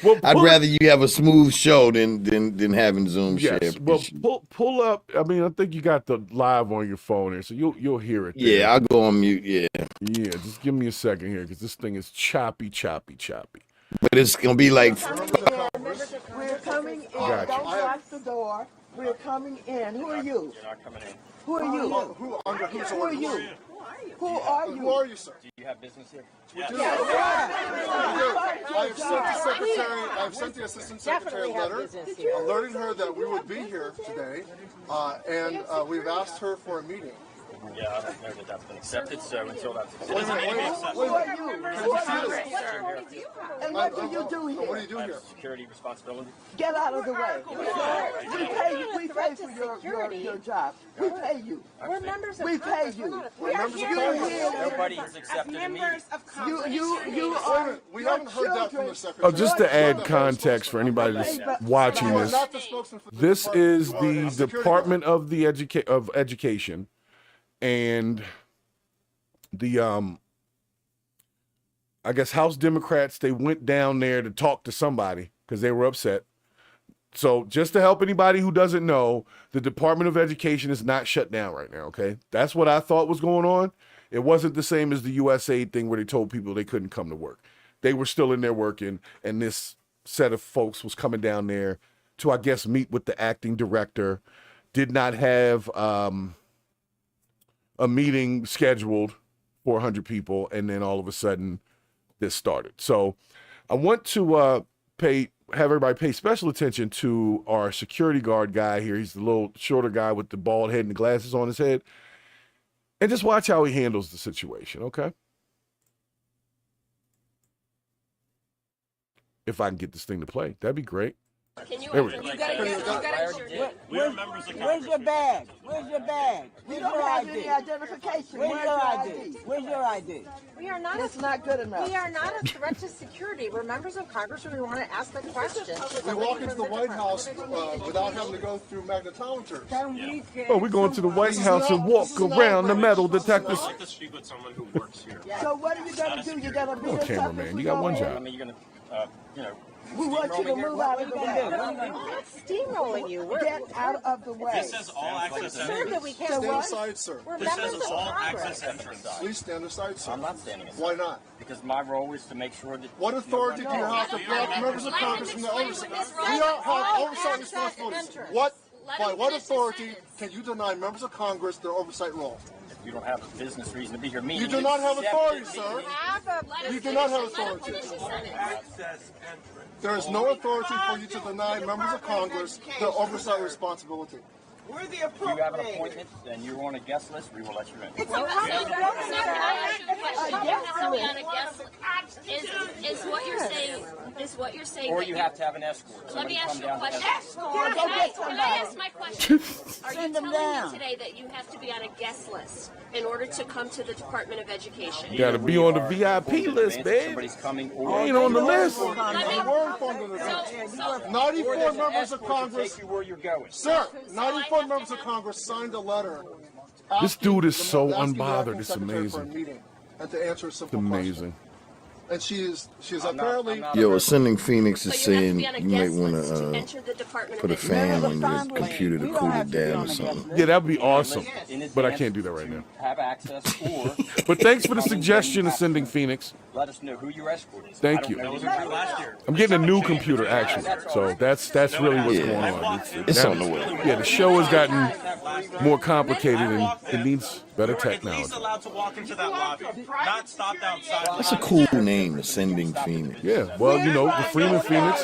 Well, I'd rather you have a smooth show than having Zoom share. Well, pull up. I mean, I think you got the live on your phone here, so you'll hear it. There. Yeah, I'll go on mute. Yeah. Yeah, just give me a second here because this thing is choppy. But it's gonna be like. We're coming in. Don't lock the door. We're coming in. Who are you? You're not coming in. Who are you? Who are you? Who are you? Who are you, sir? Do you have business here? Yes. I've sent the assistant secretary a letter alerting her that we would be here today, and we've asked her for a meeting. Yeah, I don't know that that's been accepted, so until that's accepted. Who are you? And what do you do here? What do you do here? Security responsibility. Get out of the way. We pay you. We pay for your job. We pay you. We're members of We pay Congress. you. We are here Nobody has accepted a meeting. members of Congress. You are. We your haven't heard that from children. the secretary. Oh, just to add context for anybody that's watching You are this, not the spokesman for the this is Department the of Security Department of the Education, and the I guess House Democrats, they went down there to talk to somebody because they were upset. So just to help anybody who doesn't know, the Department of Education is not shut down right now, okay? That's what I thought was going on. It wasn't the same as the USAID thing where they told people they couldn't come to work. They were still in there working, and this set of folks was coming down there to, I guess, meet with the acting director. Did not have a meeting scheduled for 100 people, and then all of a sudden this started. So I want to have everybody pay special attention to our security guard guy here. He's the little shorter guy with the bald head and the glasses on his head. And just watch how he handles the situation, okay? If I can get this thing to play, that'd be great. There we go. Where's your bag? Where's your bag? Where's your ID? Identification. Where's your ID? Where's your ID? We are not. It's not good enough. We are not a threat to security. We're members of Congress, and we want to ask the question. We walk into the White House without having to go through magnetometers. Oh, we're going to the White House and walk around the metal detectors. I like to speak with someone who works here. So what are you gonna do? You're gonna be Oh, cameraman, you got one I job. mean, you're gonna, you know. We want you to move out of the way. We're not steamrolling you. Get out of the way. This says all access Sure entry. that we can't. Stand aside, sir. We're This members says of all Congress. access entry. Please stand aside, sir. I'm not standing aside. Why not? Because my role is to make sure that. What authority do you have to block members of Congress from the oversight? We don't have oversight responsibilities. By what authority can you deny members of Congress their oversight role? You don't have a business reason to be here. You do not have authority, sir. You do not have authority. There is no authority for you to deny members of Congress their oversight responsibility. We're the If you have an appropriate. appointment and you're on a guest list, we will let you in. It's a public Is what you're saying? Is what you're saying? Or you have to have an escort. Let me Somebody ask come you a down to question. escort. Go get Can I somebody. ask my question? Are you Send them telling down. me today that you have to be on a guest list in order to come to the Department of Education? You gotta be on the VIP list, babe. Somebody's coming You ain't on the list. You were informed of the event. 94 members of Congress, Take you where you're going. sir, 94 members of Congress signed a letter. This dude is so asking the unbothered. acting It's secretary for a amazing. meeting and to answer a It's simple question. amazing. And she is apparently. Yo, Ascending Phoenix is So you have to saying be on a you might guest want list to to enter the Department put a of fan Education. on your computer to cool it down or something. Yeah, that'd be awesome. In But I advance can't do that right now. to have access, or But thanks for the Coming suggestion, in Ascending Phoenix. let us know who your escort is. Thank I don't you. know who last year. I'm getting a new computer actually, so that's really what's Yeah. going on. It's on the way. Yeah, the show has gotten more complicated and it needs better technology. allowed to walk into that lobby, not stopped outside. That's a cool name, Ascending Phoenix. Yeah, well, you know, the Freeman Phoenix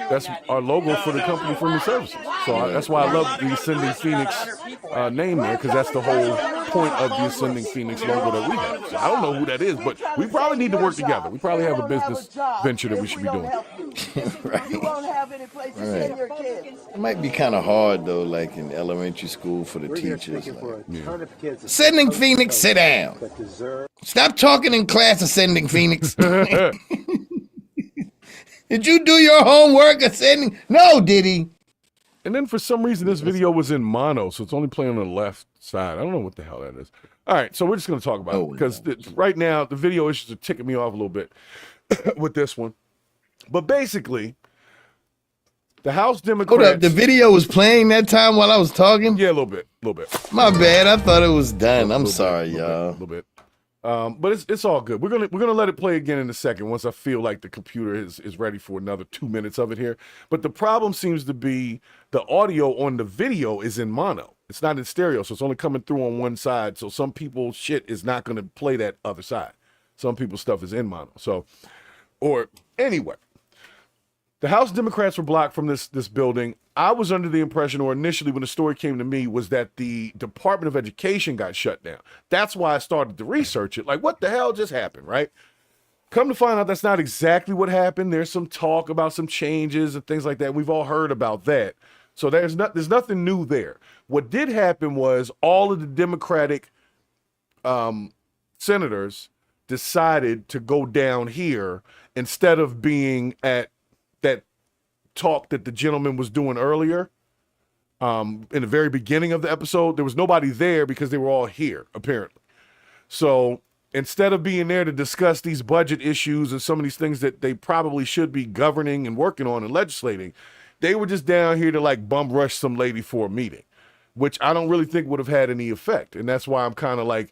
that's our logo for the company Freeman Services. So that's why I love the Ascending Phoenix name there, because that's the whole point of the Ascending Phoenix logo that we have. So I don't know who that is, but we probably need to work together. We probably have a business venture that we should be doing. You won't have any place to send your kids. It might be kind of hard though, like in elementary school for the teachers. Like, Ascending Phoenix, sit down. Stop talking in class, Ascending Phoenix. Did you do your homework, Ascending? No, did he? And then for some reason, this video was in mono, so it's only playing on the left side. I don't know what the hell that is. All right, so we're just going to talk about it because right now the video issues are ticking me off a little bit with this one. But basically, the House Democrats. Hold up, the video was playing that time while I was talking? Yeah, a little bit. My bad, I thought it was done. I'm sorry, y'all. A little bit. But it's all good. We're gonna let it play again in a second once I feel like the computer is ready for another 2 minutes of it here. But the problem seems to be the audio on the video is in mono. It's not in stereo, so it's only coming through on one side. So some people's shit is not gonna play that other side. Some people's stuff is in mono. So, or anyway, the House Democrats were blocked from this building. I was under the impression, or initially when the story came to me, was that the Department of Education got shut down. That's why I started to research it. Like, what the hell just happened, right? Come to find out that's not exactly what happened. There's some talk about some changes and things like that. We've all heard about that. So there's nothing new there. What did happen was all of the Democratic senators decided to go down here instead of being at that talk that the gentleman was doing earlier. In the very beginning of the episode, there was nobody there because they were all here, apparently. So instead of being there to discuss these budget issues and some of these things that they probably should be governing and working on and legislating, they were just down here to like bum rush some lady for a meeting, which I don't really think would have had any effect. And that's why I'm kind of like,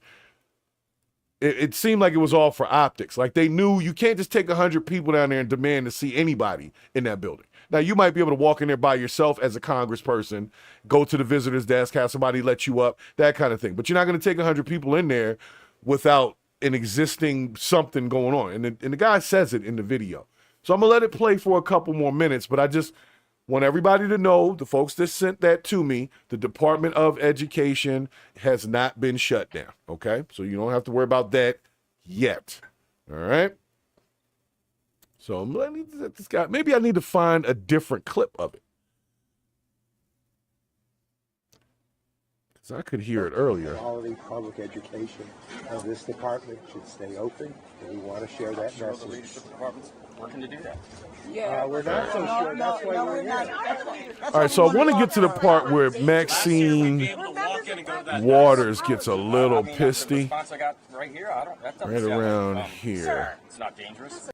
it seemed like it was all for optics. Like they knew you can't just take 100 people down there and demand to see anybody in that building. Now, you might be able to walk in there by yourself as a congressperson, go to the visitor's desk, have somebody let you up, that kind of thing. But you're not going to take 100 people in there without an existing something going on. And the guy says it in the video. So I'm going to let it play for a couple more minutes, but I just want everybody to know, the folks that sent that to me, the Department of Education has not been shut down, okay? So you don't have to worry about that yet, all right? So maybe I need to find a different clip of it. Because I could hear it earlier. Quality public education of this department should stay open, and we want to share that message. The leadership department's working to do that. Yeah, we're not so sure. That's why we're here. All right, so I want to get to the part where Maxine Waters gets a little pissy. Right around here. It's not dangerous.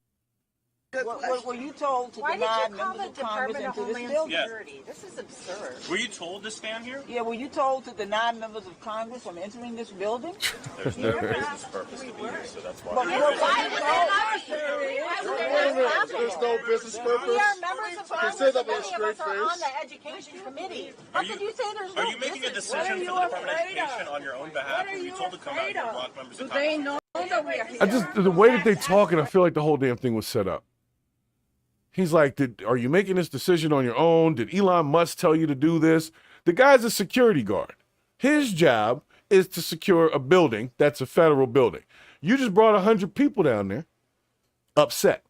Were you told to deny members of Congress into this building? This is absurd. Were you told to stand here? Yeah, were you told to deny members of Congress from entering this building? There's no business purpose to be here, so that's why. There's no business purpose. We are members of Congress. Say that with a Many of straight us are on face. the Education Committee. How could you say there's no Are you making a decision for the Department of Education on your own behalf? Were you told to come out here and block members of Congress? They know that we are here. The way that they talk, and I feel like the whole damn thing was set up. He's like, are you making this decision on your own? Did Elon Musk tell you to do this? The guy's a security guard. His job is to secure a building that's a federal building. You just brought 100 people down there upset.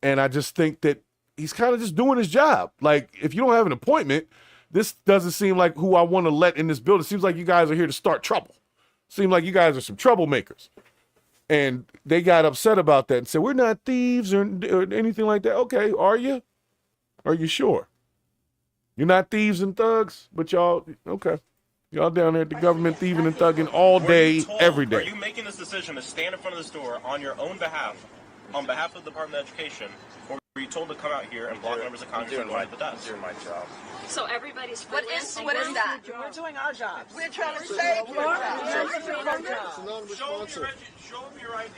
And I just think that he's kind of just doing his job. Like, if you don't have an appointment, this doesn't seem like who I want to let in this building. It seems like you guys are here to start trouble. Seems like you guys are some troublemakers. And they got upset about that and said, we're not thieves or anything like that. Okay, are you? Are you sure? You're not thieves and thugs, but y'all, okay. Y'all down there at the government thieving and thugging all day, every day. Are you making this decision to stand in front of the store on your own behalf, on behalf of the Department of Education, or were you told to come out here and block members of Congress and go at the desk? Doing my job. So everybody's What is that? We're doing our jobs. We're trying to save your job. Show them your ID.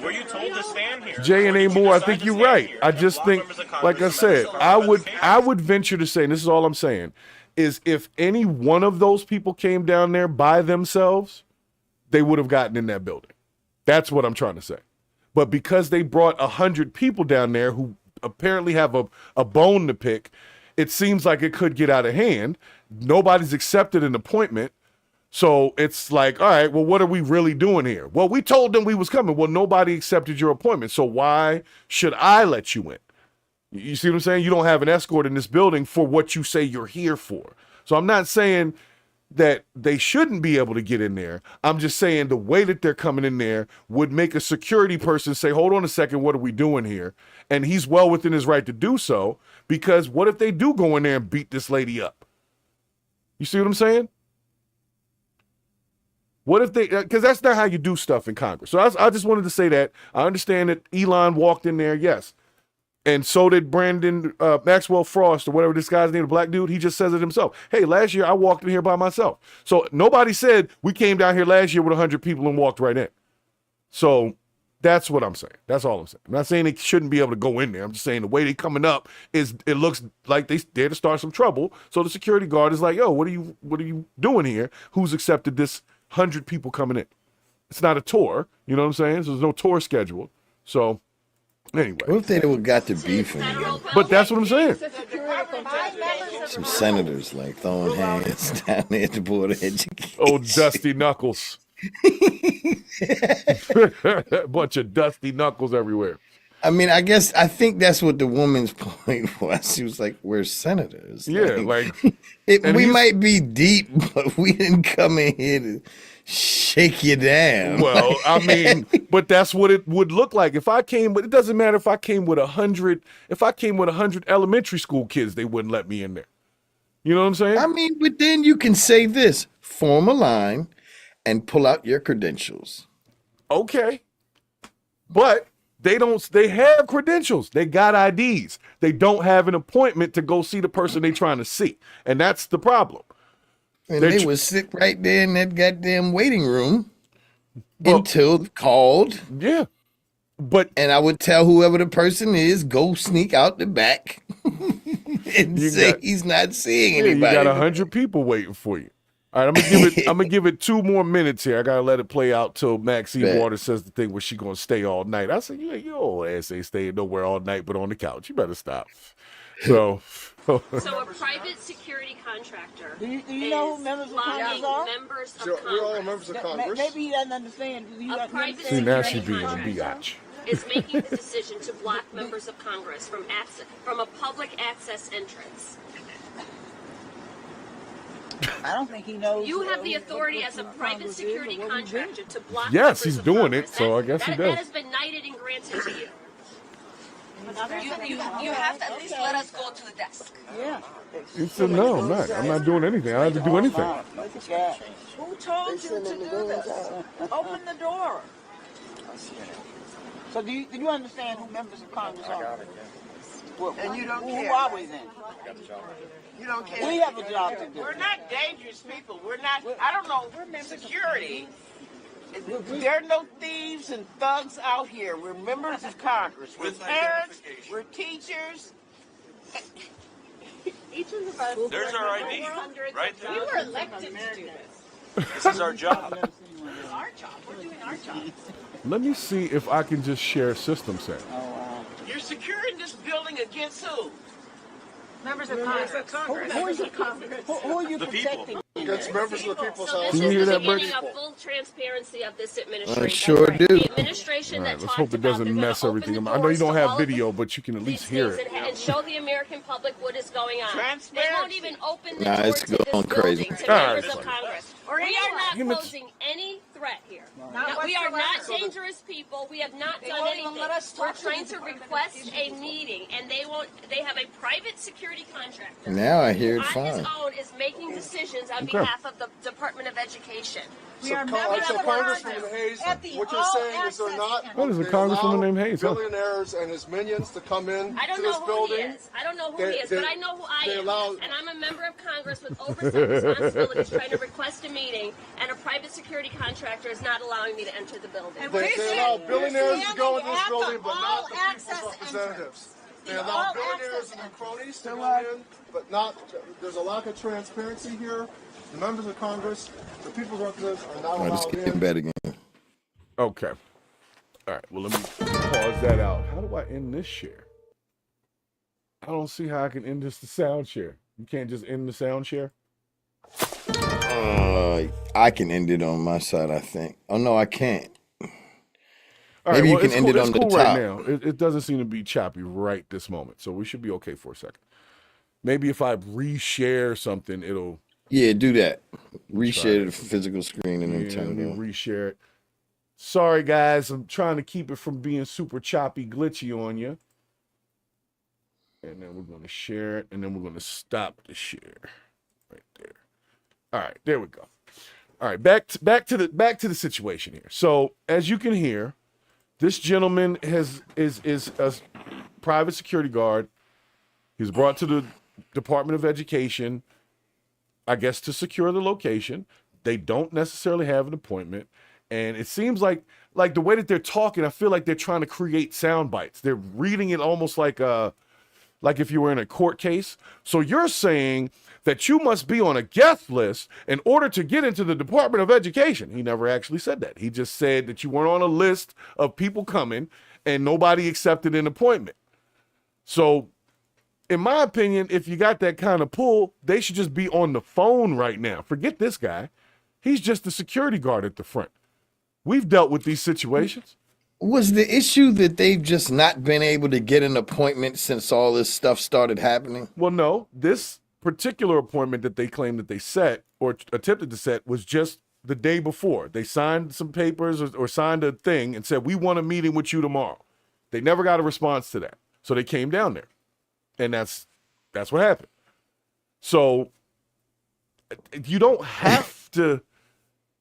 Were you told to stand here? J&A Moore, I think you're right. I just think, like I said, I would venture to say, and this is all I'm saying, is if any one of those people came down there by themselves, they would have gotten in that building. That's what I'm trying to say. But because they brought 100 people down there who apparently have a bone to pick, it seems like it could get out of hand. Nobody's accepted an appointment. So it's like, all right, well, what are we really doing here? Well, we told them we was coming. Well, nobody accepted your appointment. So why should I let you in? You see what I'm saying? You don't have an escort in this building for what you say you're here for. So I'm not saying that they shouldn't be able to get in there. I'm just saying the way that they're coming in there would make a security person say, hold on a second, what are we doing here? And he's well within his right to do so, because what if they do go in there and beat this lady up? You see what I'm saying? What if they, because that's not how you do stuff in Congress. So I just wanted to say that. I understand that Elon walked in there, yes. And so did Brandon Maxwell Frost, or whatever this guy's name, the black dude. He just says it himself. Hey, last year I walked in here by myself. So nobody said we came down here last year with 100 people and walked right in. So that's what I'm saying. That's all I'm saying. I'm not saying they shouldn't be able to go in there. I'm just saying the way they coming up is, it looks like they're there to start some trouble. So the security guard is like, yo, what are you doing here? Who's accepted this 100 people coming in? It's not a tour. You know what I'm saying? So there's no tour scheduled. So Anyway. What if they got to beefing again? But that's what I'm saying. Some senators like throwing hands down there at the Board of Education. Oh, Dusty Knuckles. Bunch of Dusty Knuckles everywhere. I mean, I think that's what the woman's point was. She was like, we're senators. Yeah, we might be deep, but we didn't come in here to shake you down. Well, I mean, but that's what it would look like. If I came, but it doesn't matter if I came with 100, if I came with 100 elementary school kids, they wouldn't let me in there. You know what I'm saying? I mean, but then you can say this, form a line and pull out your credentials. Okay. But they have credentials. They got IDs. They don't have an appointment to go see the person they're trying to see. And that's the problem. And they would sit right there in that goddamn waiting room until called. Yeah. And I would tell whoever the person is, go sneak out the back and say he's not seeing anybody. You got 100 people waiting for you. All right, I'm gonna give it 2 more minutes here. I gotta let it play out till Maxine Waters says the thing where she gonna stay all night. I said, your old ass ain't staying nowhere all night but on the couch. You better stop. So a private security contractor. Do you know who members of Congress are? Members of We're all Congress. members of Congress. Maybe he doesn't understand. A private see, now she security being a contractor biatch. is making the decision to block members of Congress from a public access entrance. I don't think he knows. You have the authority as a private security contractor to block. Yes, members he's of doing Congress. it, so I guess he That does. has been knighted and granted to you. You have to at least let us go to the desk. Yeah. He said, no, I'm not. I'm not doing anything. I don't have to do anything. Who told you to do this? Open the door. So do you understand who members of Congress are? And you don't care. Who are we then? You don't care. We have a job to do. We're not dangerous people. We're not, I don't know, security. There are no thieves and thugs out here. We're members of Congress. We're parents. We're teachers. Each of us. There's our ID, right there. We were elected to do this. This is our job. It's our job. We're doing our job. Let me see if I can just share system set. You're securing this building against who? Members of Congress. Who is it? Who are you protecting? Against members of the people's house. Can you hear that, Beginning of full transparency of this administration. I sure do. The administration All right, that let's hope it doesn't mess everything up. I know you don't have video, but you can at least hear it. And show the American public what is going on. They won't even open the Nah, door it's to this going crazy. building to All members right. of Congress. We are not posing any threat here. We are not dangerous people. We have not done anything. We're trying to request a meeting, and they have a private security contractor. Now I hear it On his fine. own is making decisions on behalf of the Department of Education. So Congressman Hayes, what you're saying is they're not. What is a they congresswoman allow named Hayes, huh? Billionaires and his minions to come in I don't to know this who building. he is. I don't know who he is, They- but I know who I they am. allow- And I'm a member of Congress with oversight responsibilities trying to request a meeting, and a private security contractor is not allowing me to enter the building. They allow billionaires to go into this building, but not the people's representatives. They allow billionaires and their cronies to go in, but not. There's a lack of transparency here. The members of Congress, the people's representatives, are not Oh, this allowed getting in. better again. Okay. All right. Well, let me pause that out. How do I end this share? I don't see how I can end this the sound share. You can't just end the sound share? I can end it on my side, I think. Oh, no, I can't. All right, Maybe well, you can end it on the cool top. right now. It doesn't seem to be choppy right this moment, so we should be okay for a second. Maybe if I reshare something, it'll... Yeah, do that. Reshare the physical screen and then Yeah, turn let it me on. reshare it. Sorry, guys. I'm trying to keep it from being super choppy, glitchy on you. And then we're going to share it, and then we're going to stop the share right there. All right, there we go. All right, back to the situation here. So, as you can hear, this gentleman is a private security guard. He was brought to the Department of Education, I guess, to secure the location. They don't necessarily have an appointment. And it seems like the way that they're talking, I feel like they're trying to create sound bites. They're reading it almost like if you were in a court case. So you're saying that you must be on a guest list in order to get into the Department of Education. He never actually said that. He just said that you weren't on a list of people coming and nobody accepted an appointment. So, in my opinion, if you got that kind of pull, they should just be on the phone right now. Forget this guy. He's just the security guard at the front. We've dealt with these situations. Was the issue that they've just not been able to get an appointment since all this stuff started happening? Well, no. This particular appointment that they claimed that they set or attempted to set was just the day before. They signed some papers or signed a thing and said, we want a meeting with you tomorrow. They never got a response to that. So they came down there. And that's what happened. So you don't have to.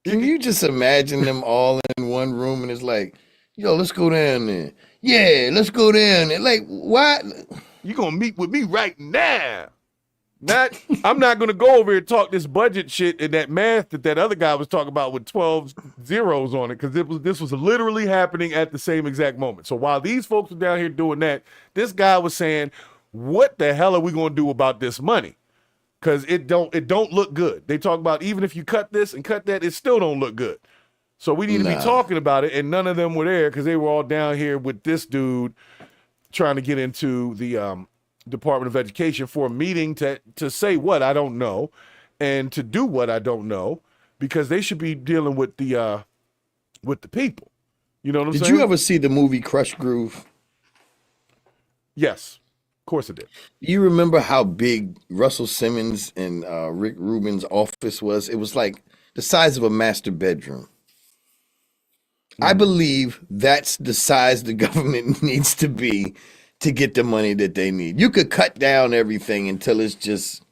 Can you just imagine them all in one room and it's like, yo, let's go down there. Yeah, let's go down there. Like, what? You gonna meet with me right now? I'm not gonna go over here and talk this budget shit and that math that other guy was talking about with 12 zeros on it, because this was literally happening at the same exact moment. So while these folks were down here doing that, this guy was saying, what the hell are we gonna do about this money? Because it don't look good. They talk about even if you cut this and cut that, it still don't look good. So we need to be talking about it, and none of them were there because they were all down here with this dude trying to get into the Department of Education for a meeting to say what I don't know and to do what I don't know, because they should be dealing with the people. You know what I'm saying? Did you ever see the movie Crush Groove? Yes, of course I did. You remember how big Russell Simmons and Rick Rubin's office was? It was like the size of a master bedroom. I believe that's the size the government needs to be to get the money that they need. You could cut down everything until it's just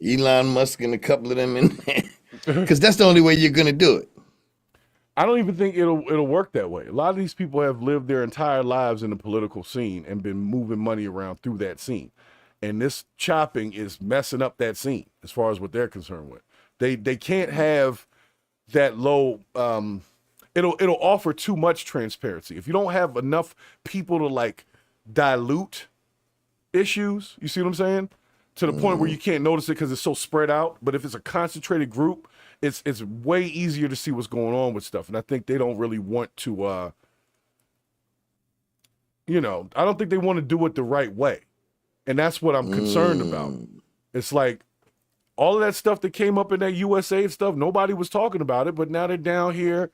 Elon Musk and a couple of them in there, because that's the only way you're going to do it. I don't even think it'll work that way. A lot of these people have lived their entire lives in the political scene and been moving money around through that scene. And this chopping is messing up that scene as far as what they're concerned with. They can't have that low it'll offer too much transparency. If you don't have enough people to like dilute issues, you see what I'm saying? To the point where you can't notice it because it's so spread out. But if it's a concentrated group, it's way easier to see what's going on with stuff. And I think they don't really want to, I don't think they want to do it the right way. And that's what I'm concerned about. It's like all of that stuff that came up in that USAID stuff, nobody was talking about it, but now they're down here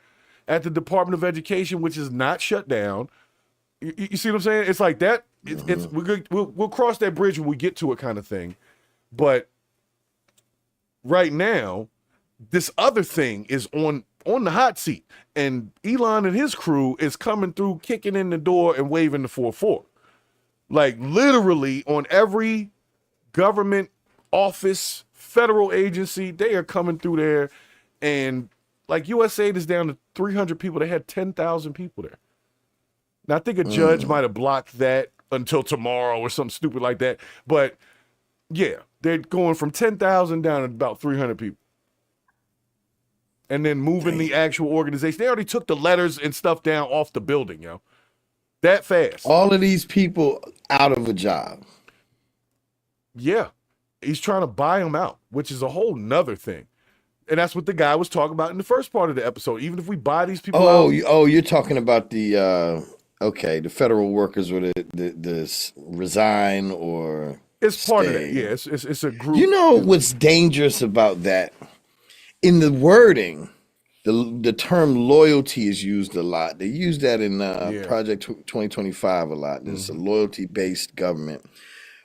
at the Department of Education, which is not shut down. You see what I'm saying? It's like that. We'll cross that bridge when we get to it, kind of thing. But right now, this other thing is on the hot seat, and Elon and his crew is coming through, kicking in the door and waving the 4-4. Like literally on every government office, federal agency, they are coming through there, and like USAID is down to 300 people. They had 10,000 people there. Now, I think a judge might have blocked that until tomorrow or something stupid like that. But, yeah, they're going from 10,000 down to about 300 people. And then moving the actual organization. They already took the letters and stuff down off the building, yo. That fast. All of these people out of a job. Yeah. He's trying to buy them out, which is a whole nother thing. And that's what the guy was talking about in the first part of the episode. Even if we buy these people out. You're talking about the federal workers or the resign or it's part of it. Yeah, it's a group. You know what's dangerous about that? In the wording, the term loyalty is used a lot. They use that in Project 2025 a lot. There's a loyalty-based government.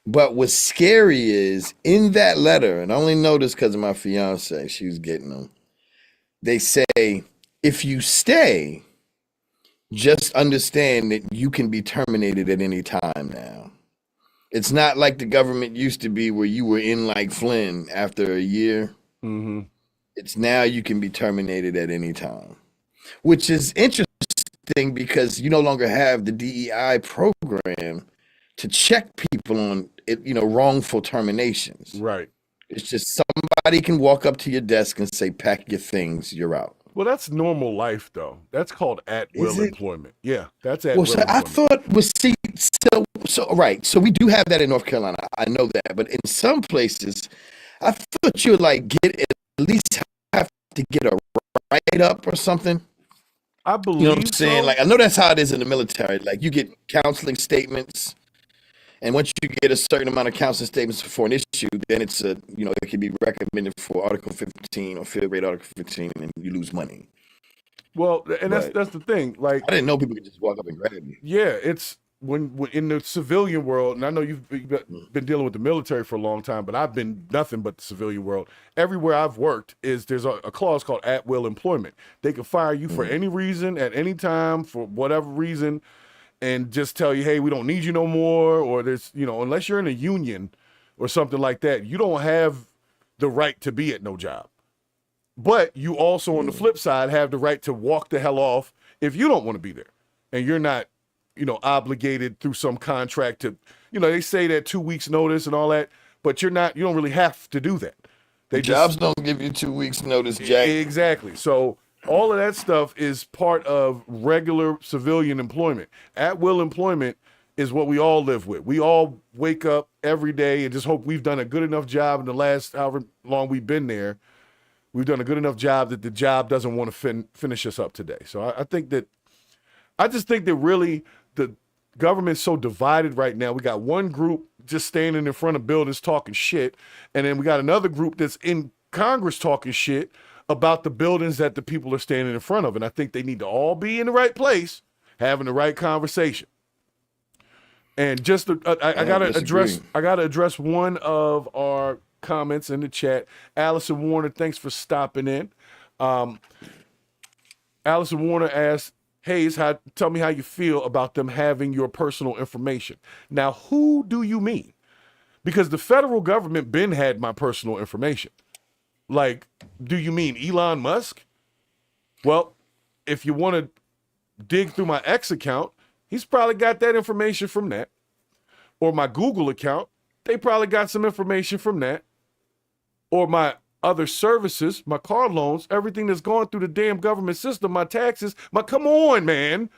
But what's scary is in that letter, and I only know this because of my fiance, she was getting them. They say, if you stay, just understand that you can be terminated at any time now. It's not like the government used to be where you were in like Flynn after a year. Mm-hmm. It's now you can be terminated at any time, which is interesting because you no longer have the DEI program to check people on wrongful terminations. Right. It's just somebody can walk up to your desk and say, pack your things, you're out. Well, that's normal life, though. That's called at-will employment. Yeah, that's at-will employment. I thought, right. So we do have that in North Carolina. I know that. But in some places, I thought you would at least have to get a write-up or something I believe. You know what I'm saying? So. Like, I know that's how it is in the military. Like, you get counseling statements, and once you get a certain amount of counseling statements for an issue, then it's it can be recommended for Article 15 or field rate Article 15, and you lose money. Well, and that's the thing. Like, I didn't know people could just walk up and grab me. Yeah, it's when in the civilian world, and I know you've been dealing with the military for a long time, but I've been nothing but the civilian world. Everywhere I've worked there's a clause called at-will employment. They can fire you for any reason, at any time, for whatever reason, and just tell you, hey, we don't need you no more, or there's, unless you're in a union or something like that, you don't have the right to be at no job. But you also, on the flip side, have the right to walk the hell off if you don't want to be there. And you're not, obligated through some contract to, they say that 2 weeks notice and all that, but you don't really have to do that. Jobs don't give you 2 weeks notice, Jack. Exactly. So all of that stuff is part of regular civilian employment. At-will employment is what we all live with. We all wake up every day and just hope we've done a good enough job in the last however long we've been there. We've done a good enough job that the job doesn't want to finish us up today. So I just think that really the government's so divided right now. We got one group just standing in front of buildings talking shit, and then we got another group that's in Congress talking shit about the buildings that the people are standing in front of. And I think they need to all be in the right place, having the right conversation. And just I gotta address one of our comments in the chat. Allison Warner, thanks for stopping in. Allison Warner asked, Hayes, tell me how you feel about them having your personal information. Now, who do you mean? Because the federal government been had my personal information. Like, do you mean Elon Musk? Well, if you want to dig through my X account, he's probably got that information from that. Or my Google account, they probably got some information from that. Or my other services, my car loans, everything that's going through the damn government system, my taxes, come on, man.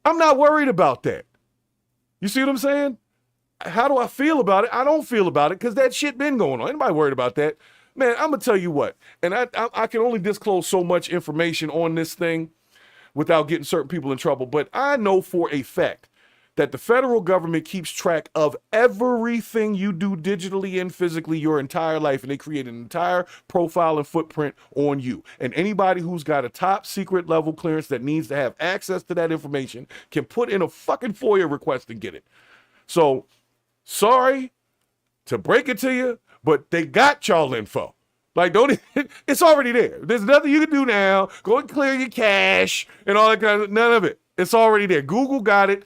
I'm not worried about that. You see what I'm saying? How do I feel about it? I don't feel about it because that shit been going on. Anybody worried about that? Man, I'm going to tell you what, and I can only disclose so much information on this thing without getting certain people in trouble, but I know for a fact that the federal government keeps track of everything you do digitally and physically your entire life, and they create an entire profile and footprint on you. And anybody who's got a top secret level clearance that needs to have access to that information can put in a fucking FOIA request and get it. So, sorry to break it to you, but they got y'all info. Like, it's already there. There's nothing you can do now. Go and clear your cache and all that kind of, none of it. It's already there. Google got it.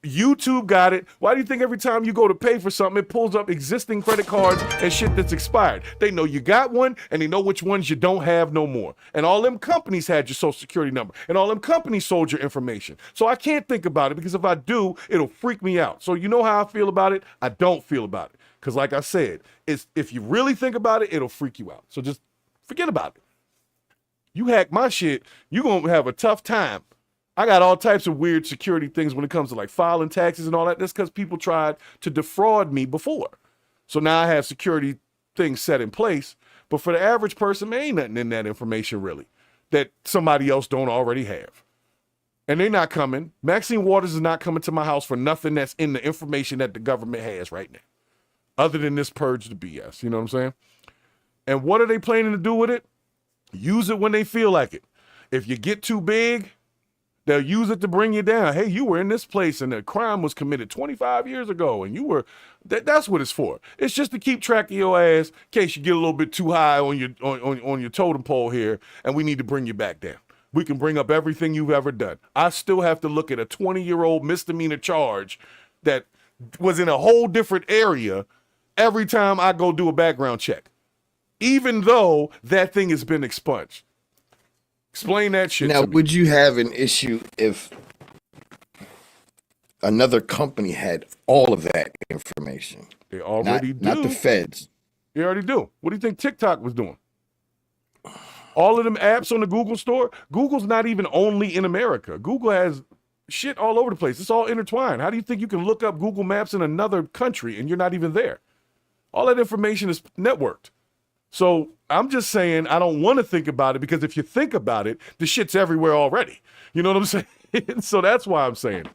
YouTube got it. Why do you think every time you go to pay for something, it pulls up existing credit cards and shit that's expired? They know you got one, and they know which ones you don't have no more. And all them companies had your social security number, and all them companies sold your information. So I can't think about it, because if I do, it'll freak me out. So you know how I feel about it? I don't feel about it. Because like I said, if you really think about it, it'll freak you out. So just forget about it. You hack my shit, you're going to have a tough time. I got all types of weird security things when it comes to like filing taxes and all that. That's because people tried to defraud me before. So now I have security things set in place. But for the average person, there ain't nothing in that information really that somebody else don't already have. And they're not coming. Maxine Waters is not coming to my house for nothing that's in the information that the government has right now, other than this Purge the BS. You know what I'm saying? And what are they planning to do with it? Use it when they feel like it. If you get too big, they'll use it to bring you down. Hey, you were in this place and the crime was committed 25 years ago, and you were, that's what it's for. It's just to keep track of your ass in case you get a little bit too high on your totem pole here, and we need to bring you back down. We can bring up everything you've ever done. I still have to look at a 20-year-old misdemeanor charge that was in a whole different area every time I go do a background check, even though that thing has been expunged. Explain that shit now, to me. Would you have an issue if another company had all of that information? They already do. Not the feds. They already do. What do you think TikTok was doing? All of them apps on the Google store, Google's not even only in America. Google has shit all over the place. It's all intertwined. How do you think you can look up Google Maps in another country and you're not even there? All that information is networked. So I'm just saying I don't want to think about it because if you think about it, the shit's everywhere already. You know what I'm saying? So that's why I'm saying it.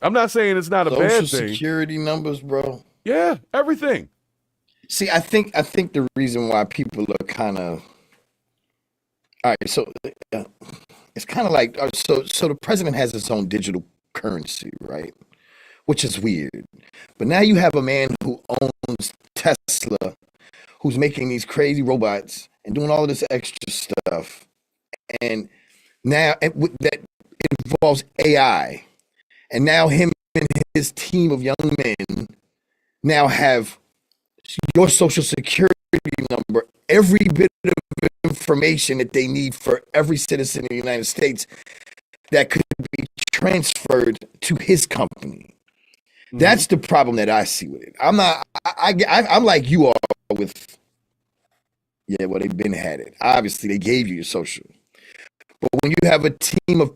I'm not saying it's not a bad thing. Social security numbers, bro. Yeah, everything. See, I think the reason why people are kind of all right. So it's kind of like so the president has his own digital currency, right? Which is weird. But now you have a man who owns Tesla, who's making these crazy robots and doing all of this extra stuff, and now that involves AI, and now him and his team of young men now have your social security number, every bit of information that they need for every citizen in the United States that could be transferred to his company. That's the problem that I see with it. I'm like you are with, yeah, well, they've been had it. Obviously, they gave you your social. But when you have a team of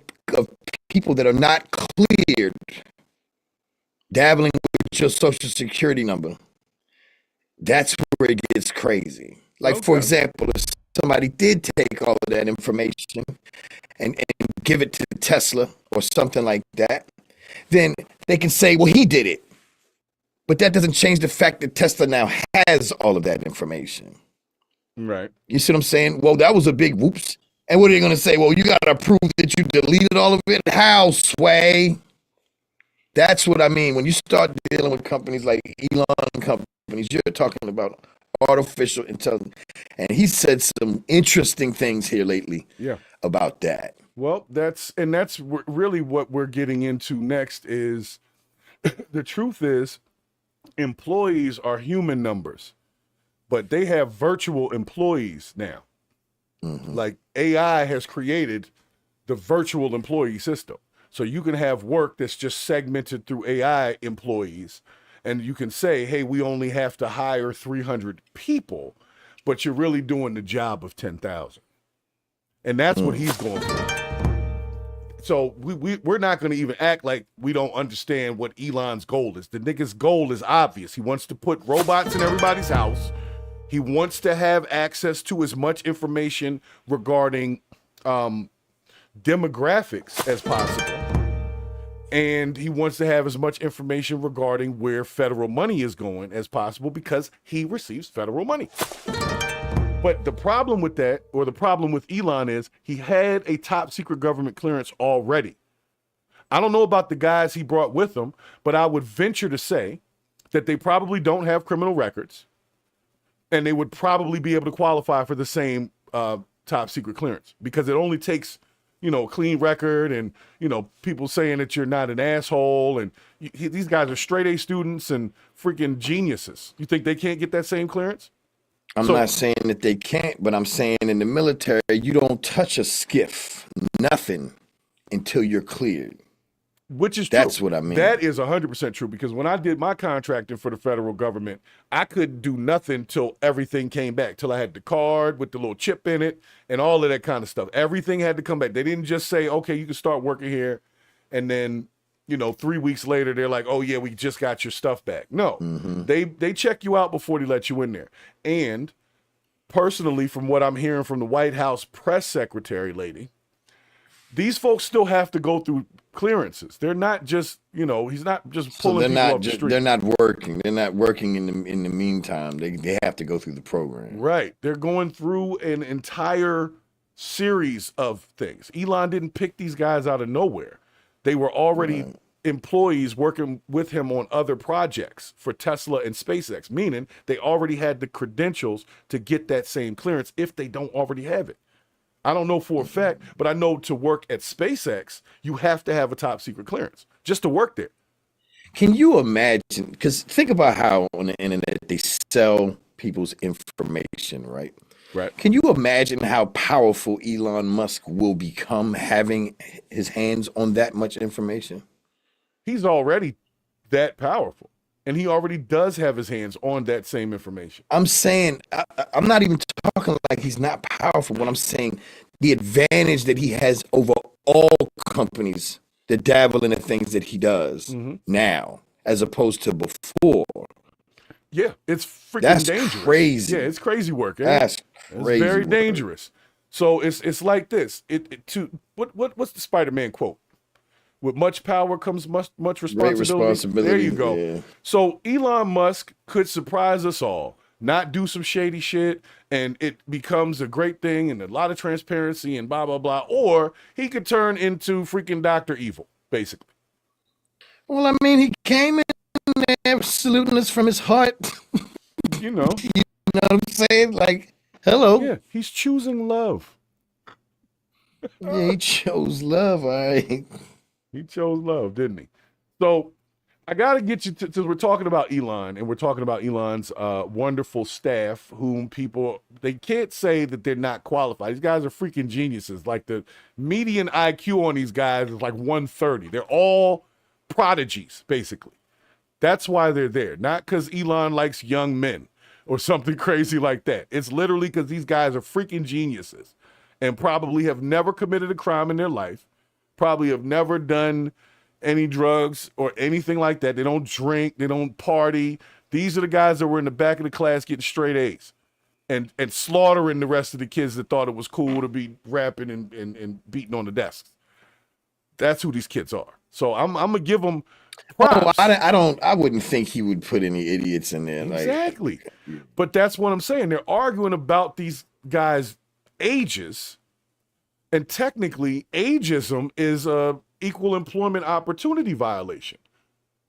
people that are not cleared, dabbling with your social security number, that's where it gets crazy. Like, for example, if somebody did take all of that information and give it to Tesla or something like that, then they can say, well, he did it. But that doesn't change the fact that Tesla now has all of that information. Right. You see what I'm saying? Well, that was a big whoops. And what are they going to say? Well, you got to prove that you deleted all of it. How, Sway? That's what I mean. When you start dealing with companies like Elon companies, you're talking about artificial intelligence. And he said some interesting things here lately about that. Well, that's really what we're getting into next is the truth is employees are human numbers, but they have virtual employees now. Like AI has created the virtual employee system. So you can have work that's just segmented through AI employees, and you can say, hey, we only have to hire 300 people, but you're really doing the job of 10,000. And that's what he's going for. So we're not going to even act like we don't understand what Elon's goal is. The nigga's goal is obvious. He wants to put robots in everybody's house. He wants to have access to as much information regarding demographics as possible. And he wants to have as much information regarding where federal money is going as possible because he receives federal money. But the problem with that, or the problem with Elon, is he had a top secret government clearance already. I don't know about the guys he brought with him, but I would venture to say that they probably don't have criminal records, and they would probably be able to qualify for the same top secret clearance because it only takes, a clean record and, people saying that you're not an asshole. And these guys are straight A students and freaking geniuses. You think they can't get that same clearance? I'm not saying that they can't, but I'm saying in the military, you don't touch a skiff, nothing, until you're cleared. Which is true. That's what I mean. That is 100% true because when I did my contracting for the federal government, I couldn't do nothing till everything came back, till I had the card with the little chip in it and all of that kind of stuff. Everything had to come back. They didn't just say, okay, you can start working here. And then, 3 weeks later, they're like, oh yeah, we just got your stuff back. No, they check you out before they let you in there. And personally, from what I'm hearing from the White House press secretary lady, these folks still have to go through clearances. They're not just, he's not just pulling people off the street. They're not working. They're not working in the meantime. They have to go through the program. Right. They're going through an entire series of things. Elon didn't pick these guys out of nowhere. They were already employees working with him on other projects for Tesla and SpaceX, meaning they already had the credentials to get that same clearance if they don't already have it. I don't know for a fact, but I know to work at SpaceX, you have to have a top secret clearance just to work there. Can you imagine? Because think about how on the internet they sell people's information, right? Right. Can you imagine how powerful Elon Musk will become having his hands on that much information? He's already that powerful. And he already does have his hands on that same information. I'm saying, I'm not even talking like he's not powerful. What I'm saying, the advantage that he has over all companies that dabble in the things that he does now, as opposed to before. Yeah, it's freaking That's dangerous. crazy. Yeah, it's crazy work. That's It's crazy very work. dangerous. So it's like this. What's the Spider-Man quote? With much power comes much responsibility. responsibility, There you go. yeah. So Elon Musk could surprise us all, not do some shady shit, and it becomes a great thing and a lot of transparency and blah, blah, blah. Or he could turn into freaking Dr. Evil, basically. Well, I mean, he came in there saluting us from his heart. You know. You know what I'm saying? Like, hello. Yeah, he's choosing love. Yeah, he chose love, all right. He chose love, didn't he? So I got to get you to we're talking about Elon, and we're talking about Elon's wonderful staff, whom they can't say that they're not qualified. These guys are freaking geniuses. Like the median IQ on these guys is like 130. They're all prodigies, basically. That's why they're there. Not because Elon likes young men or something crazy like that. It's literally because these guys are freaking geniuses and probably have never committed a crime in their life, probably have never done any drugs or anything like that. They don't drink. They don't party. These are the guys that were in the back of the class getting straight A's and slaughtering the rest of the kids that thought it was cool to be rapping and beating on the desks. That's who these kids are. So I'm going to give them props. I wouldn't think he would put any idiots in there. Exactly. But that's what I'm saying. They're arguing about these guys' ages, and technically ageism is a equal employment opportunity violation,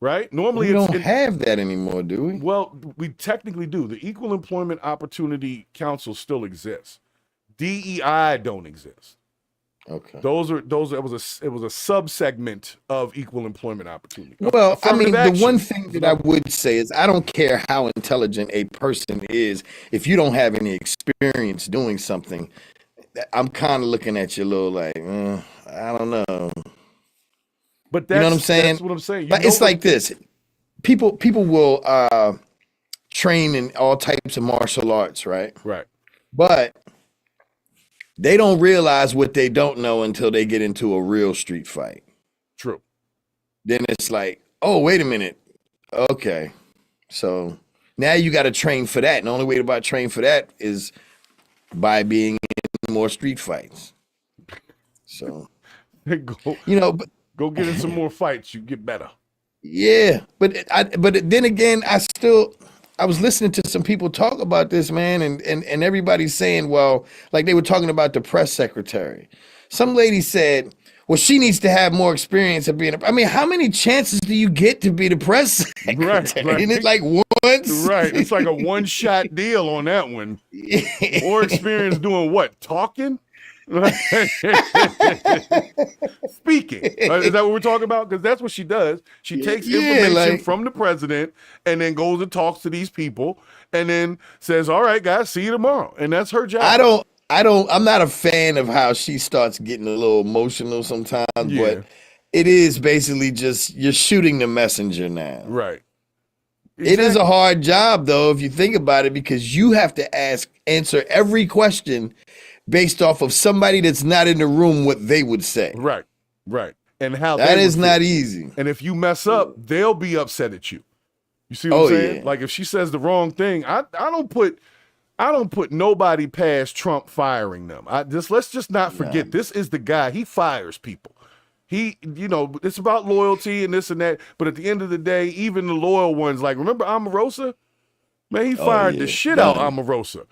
right? Normally we don't have that anymore, do we? Well, we technically do. The Equal Employment Opportunity Council still exists. DEI don't exist. Okay. It was a sub-segment of equal employment opportunity. Well, I mean, the one thing that I would say is I don't care how intelligent a person is. If you don't have any experience doing something, I'm kind of looking at you a little like, I don't know. But you know what I'm saying? That's what I'm saying. But it's like this. People will train in all types of martial arts, right? Right. But they don't realize what they don't know until they get into a real street fight. True. Then it's like, oh, wait a minute. Okay. So now you got to train for that. And the only way to train for that is by being in more street fights. So, go get in some more fights. You get better. Yeah. But then again, I was listening to some people talk about this, man, and everybody's saying, well, like they were talking about the press secretary. Some lady said, well, she needs to have more experience of being I mean, how many chances do you get to be the press secretary? Right. Isn't it like once? Right. It's like a one-shot deal on that one. Or experience doing what? Talking? Speaking. Is that what we're talking about? Because that's what she does. She takes information from the president and then goes and talks to these people and then says, all right, guys, see you tomorrow. And that's her job. I'm not a fan of how she starts getting a little emotional sometimes, but it is basically just you're shooting the messenger now. Right. Exactly. It is a hard job, though, if you think about it, because you have to answer every question based off of somebody that's not in the room, what they would say. Right. And how that is not easy. And if you mess up, they'll be upset at you. You see what I'm saying? Yeah. Like if she says the wrong thing, I don't put nobody past Trump firing them. Let's just not forget, this is the guy. He fires people. It's about loyalty and this and that. But at the end of the day, even the loyal ones, like remember Omarosa? Man, he fired the shit out of Omarosa.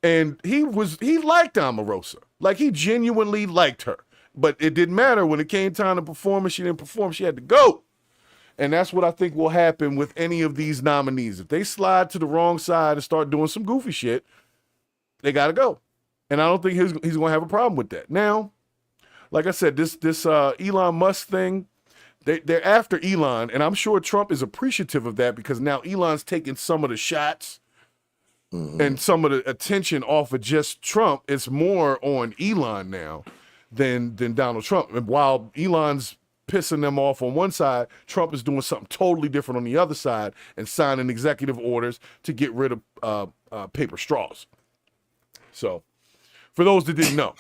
And he liked Omarosa. Like he genuinely liked her. But it didn't matter when it came time to perform and she didn't perform, she had to go. And that's what I think will happen with any of these nominees. If they slide to the wrong side and start doing some goofy shit, they got to go. And I don't think he's going to have a problem with that. Now, like I said, this Elon Musk thing, they're after Elon. And I'm sure Trump is appreciative of that because now Elon's taking some of the shots and some of the attention off of just Trump. It's more on Elon now than Donald Trump. And while Elon's pissing them off on one side, Trump is doing something totally different on the other side and signing executive orders to get rid of paper straws. So for those that didn't know,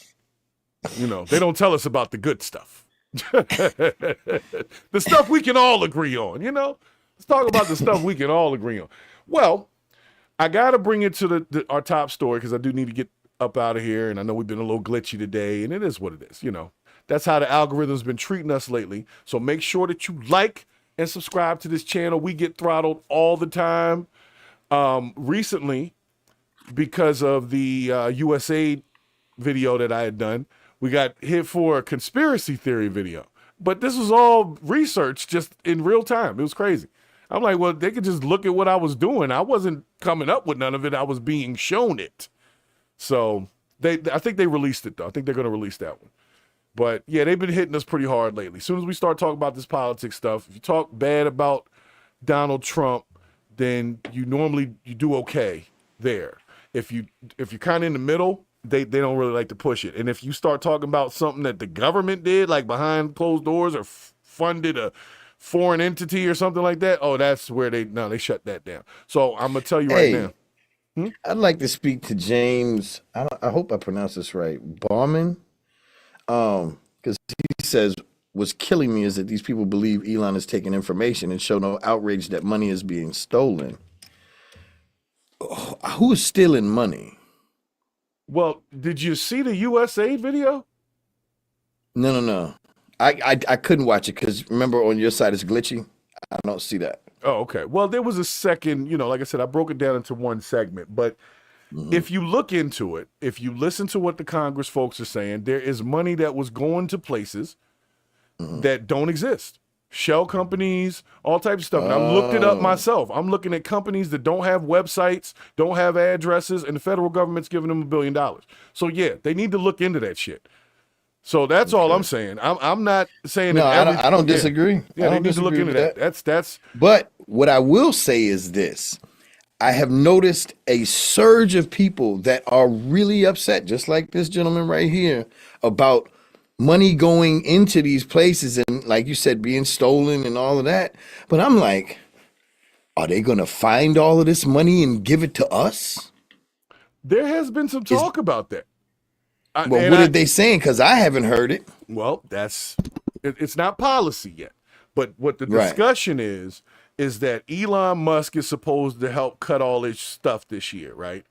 they don't tell us about the good stuff. The stuff we can all agree on, Let's talk about the stuff we can all agree on. Well, I got to bring it to our top story because I do need to get up out of here. And I know we've been a little glitchy today, and it is what it is. That's how the algorithm's been treating us lately. So make sure that you like and subscribe to this channel. We get throttled all the time. Recently, because of the USAID video that I had done, we got hit for a conspiracy theory video. But this was all research just in real time. It was crazy. I'm like, well, they could just look at what I was doing. I wasn't coming up with none of it. I was being shown it. So I think they released it, though. I think they're going to release that one. But, yeah, they've been hitting us pretty hard lately. As soon as we start talking about this politics stuff, if you talk bad about Donald Trump, then you do okay there. If you're kind of in the middle, they don't really like to push it. And if you start talking about something that the government did, like behind closed doors or funded a foreign entity or something like that, that's where they shut that down. So I'm going to tell you right now. I'd like to speak to James. I hope I pronounce this right. Bauman. Because he says, what's killing me is that these people believe Elon is taking information and show no outrage that money is being stolen. Who is stealing money? Well, did you see the USAID video? No. I couldn't watch it because remember on your side it's glitchy. I don't see that. Oh, okay. Well, there was a second, like I said, I broke it down into one segment, but if you look into it, if you listen to what the Congress folks are saying, there is money that was going to places that don't exist. Shell companies, all types of stuff. And I looked it up myself. I'm looking at companies that don't have websites, don't have addresses, and the federal government's giving them $1 billion. So yeah, they need to look into that shit. So that's all I'm saying. I'm not saying no. I don't disagree. Yeah, they need to look into that. That's. But what I will say is this. I have noticed a surge of people that are really upset, just like this gentleman right here, about money going into these places and, like you said, being stolen and all of that. But I'm like, are they going to find all of this money and give it to us? There has been some talk about that. Well, what are they saying? Because I haven't heard it. Well, it's not policy yet. But what the discussion is that Elon Musk is supposed to help cut all this stuff this year, right?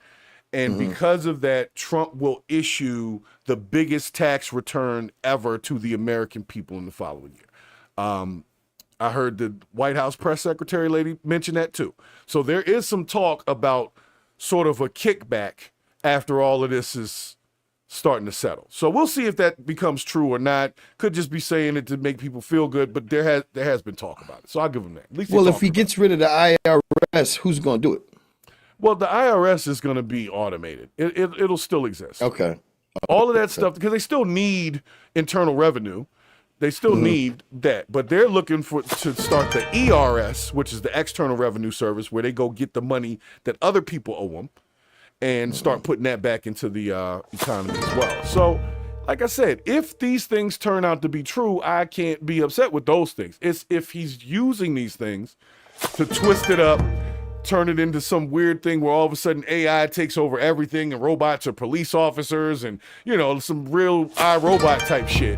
And because of that, Trump will issue the biggest tax return ever to the American people in the following year. I heard the White House press secretary lady mention that too. So there is some talk about sort of a kickback after all of this is starting to settle. So we'll see if that becomes true or not. Could just be saying it to make people feel good, but there has been talk about it. So I'll give him that. At least well, if he gets rid of the IRS, who's going to do it? Well, the IRS is going to be automated. It'll still exist. Okay. All of that stuff, because they still need internal revenue. They still need that. But they're looking to start the ERS, which is the External Revenue Service, where they go get the money that other people owe them and start putting that back into the economy as well. So, like I said, if these things turn out to be true, I can't be upset with those things. It's if he's using these things to twist it up, turn it into some weird thing where all of a sudden AI takes over everything and robots are police officers and, some real iRobot type shit.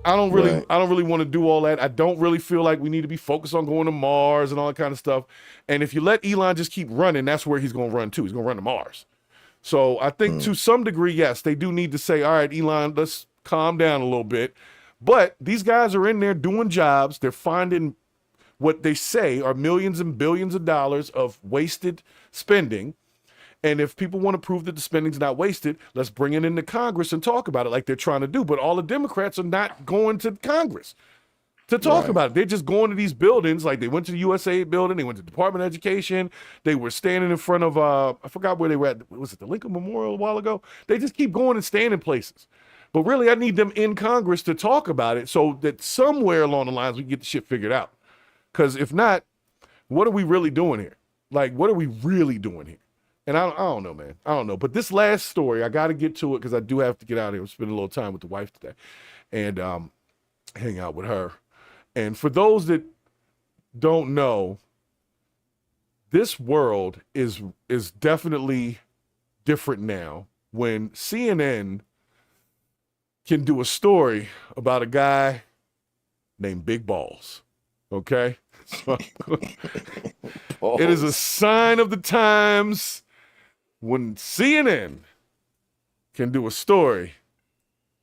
I don't really want to do all that. I don't really feel like we need to be focused on going to Mars and all that kind of stuff. And if you let Elon just keep running, that's where he's going to run to. He's going to run to Mars. So I think to some degree, yes, they do need to say, all right, Elon, let's calm down a little bit. But these guys are in there doing jobs. They're finding what they say are millions and billions of dollars of wasted spending. And if people want to prove that the spending's not wasted, let's bring it into Congress and talk about it like they're trying to do. But all the Democrats are not going to Congress to talk about it. They're just going to these buildings, like they went to the USAID building, they went to the Department of Education, they were standing in front of, I forgot where they were at, was it the Lincoln Memorial a while ago? They just keep going and standing places. But really, I need them in Congress to talk about it so that somewhere along the lines we can get the shit figured out. Because if not, what are we really doing here? Like, what are we really doing here? And I don't know, man. I don't know. But this last story, I got to get to it because I do have to get out of here. Spend a little time with the wife today and hang out with her. And for those that don't know, this world is definitely different now when CNN can do a story about a guy named Big Balls. Okay? It is a sign of the times when CNN can do a story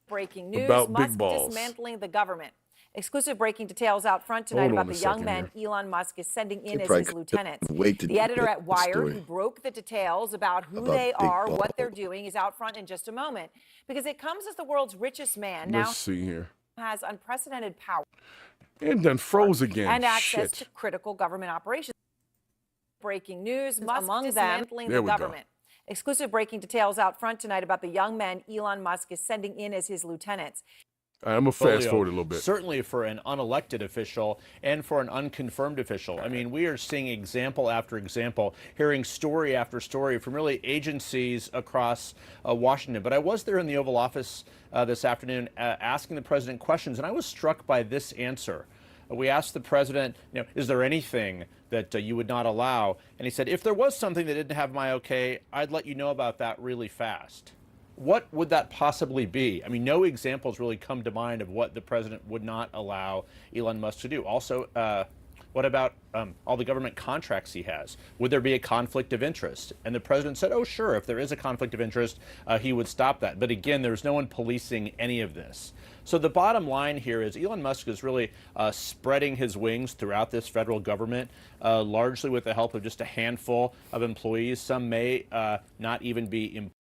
Breaking news, about Musk big balls. dismantling the government. Exclusive breaking details out front tonight about the young men Elon Musk is sending in as his lieutenants. The editor at Wired, who broke the details about who they are, what they're doing, is out front in just a moment. Because it comes as the world's richest man now see here. has unprecedented power. And then froze again. And access Shit. to critical government operations. Breaking news, Musk among them. dismantling There the we go. government. Exclusive breaking details out front tonight about the young men Elon Musk is sending in as his lieutenants. All right, I'm going to fast forward a little bit. Certainly for an unelected official and for an unconfirmed official. I mean, we are seeing example after example, hearing story after story from really agencies across Washington. But I was there in the Oval Office this afternoon asking the president questions, and I was struck by this answer. We asked the president, is there anything that you would not allow? And he said, if there was something that didn't have my okay, I'd let you know about that really fast. What would that possibly be? I mean, no examples really come to mind of what the president would not allow Elon Musk to do. Also, what about all the government contracts he has? Would there be a conflict of interest? And the president said, oh, sure, if there is a conflict of interest, he would stop that. But again, there's no one policing any of this. So the bottom line here is Elon Musk is really spreading his wings throughout this federal government, largely with the help of just a handful of employees. Some may not even be employed.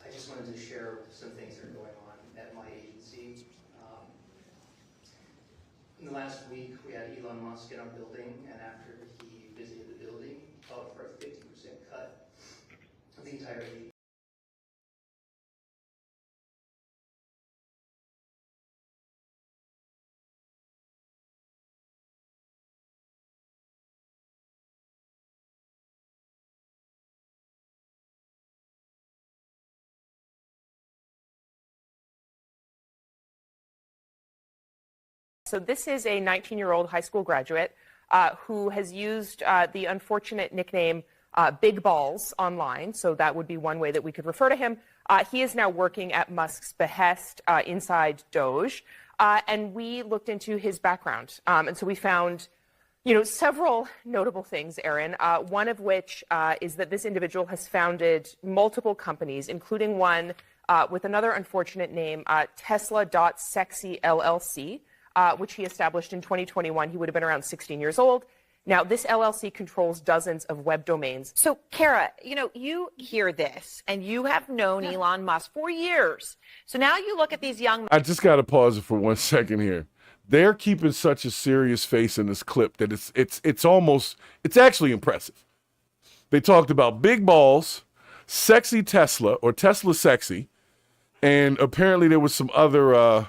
I just wanted to share some things that are going on at my agency. In the last week, we had Elon Musk in our building, and after he visited the building, called for a 50% cut of the entire agency. So this is a 19-year-old high school graduate who has used the unfortunate nickname Big Balls online. So that would be one way that we could refer to him. He is now working at Musk's behest inside DOGE. And we looked into his background. And so we found, several notable things, Aaron, one of which is that this individual has founded multiple companies, including one with another unfortunate name, Tesla.Sexy LLC. Which he established in 2021. He would have been around 16 years old. Now, this LLC controls dozens of web domains. So, Kara, you hear this, and you have known Elon Musk for years. So now you look at these young... I just got to pause it for 1 second here. They're keeping such a serious face in this clip that it's actually impressive. They talked about big balls, sexy Tesla, or Tesla sexy, and apparently there was some other...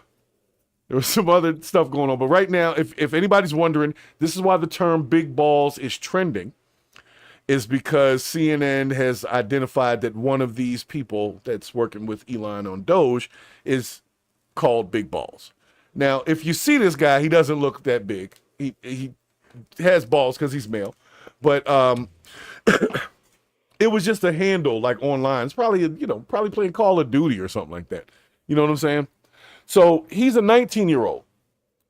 There was some other stuff going on. But right now, if anybody's wondering, this is why the term big balls is trending, is because CNN has identified that one of these people that's working with Elon on DOGE is called Big Balls. Now, if you see this guy, he doesn't look that big. He has balls because he's male. But it was just a handle like online. It's probably, probably playing Call of Duty or something like that. You know what I'm saying? So he's a 19-year-old,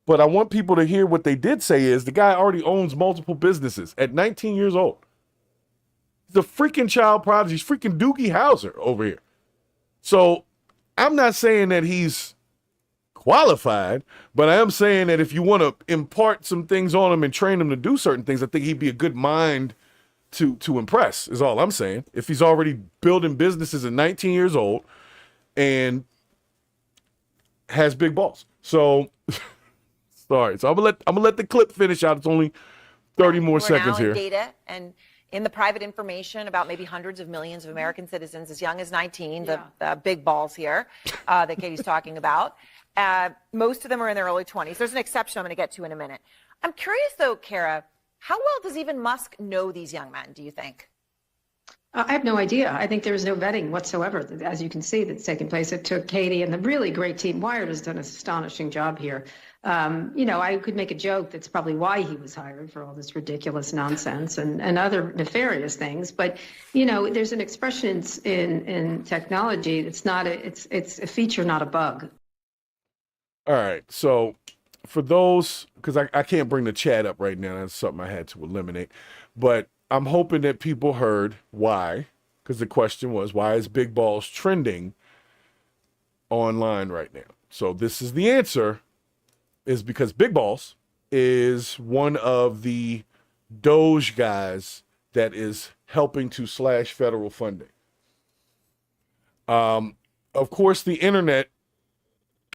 but I want people to hear what they did say is the guy already owns multiple businesses at 19 years old. He's a freaking child prodigy. He's freaking Doogie Howser over here. So I'm not saying that he's qualified, but I am saying that if you want to impart some things on him and train him to do certain things, I think he'd be a good mind to impress is all I'm saying. If he's already building businesses at 19 years old and has big balls. So sorry. So I'm gonna let the clip finish out. It's only 30 more seconds here. Data and in the private information about maybe hundreds of millions of American citizens as young as 19, the big balls here that Katie's talking about. Most of them are in their early 20s. There's an exception I'm going to get to in a minute. I'm curious though, Kara, how well does even Musk know these young men, do you think? I have no idea. I think there is no vetting whatsoever, as you can see, that's taken place. It took Katie and the really great team. Wired has done an astonishing job here. I could make a joke that's probably why he was hired for all this ridiculous nonsense and other nefarious things. But, there's an expression in technology that's it's a feature, not a bug. All right. So for those, because I can't bring the chat up right now. That's something I had to eliminate. But I'm hoping that people heard why, because the question was, why is Big Balls trending online right now? So this is the answer, is because Big Balls is one of the DOGE guys that is helping to slash federal funding. Of course, the internet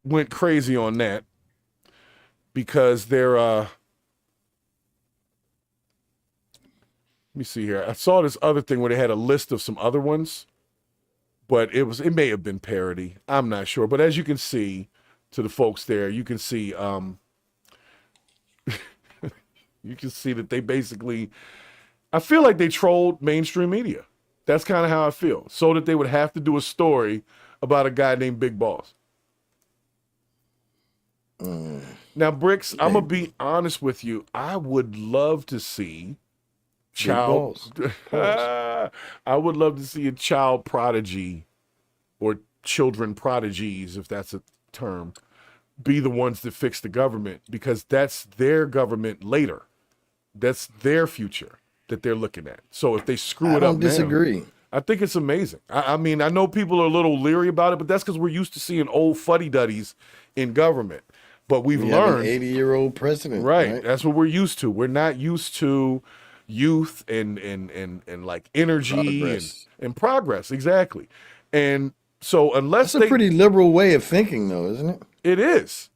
went crazy on that because they're let me see here. I saw this other thing where they had a list of some other ones, but it may have been parody. I'm not sure. But as you can see, to the folks there, you can see you can see that they basically, I feel like they trolled mainstream media. That's kind of how I feel. So that they would have to do a story about a guy named Big Balls. Now, Bricks, I'm gonna be honest with you. I would love to see I would love to see a child prodigy or children prodigies, if that's a term, be the ones that fix the government, because that's their government later. That's their future that they're looking at. So if they screw it up now, I don't disagree. I think it's amazing. I mean, I know people are a little leery about it, but that's because we're used to seeing old fuddy-duddies in government. But we've learned, an 80-year-old president. Right. That's what we're used to. We're not used to youth and like energy and progress. Exactly. And so unless that's a pretty liberal way of thinking, though, isn't it? It is.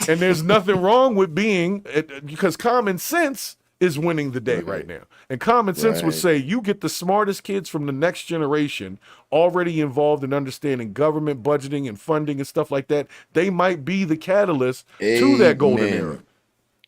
And there's nothing wrong with being, because common sense is winning the day right now. And common sense would say you get the smartest kids from the next generation already involved in understanding government budgeting and funding and stuff like that. They might be the catalyst to that golden era.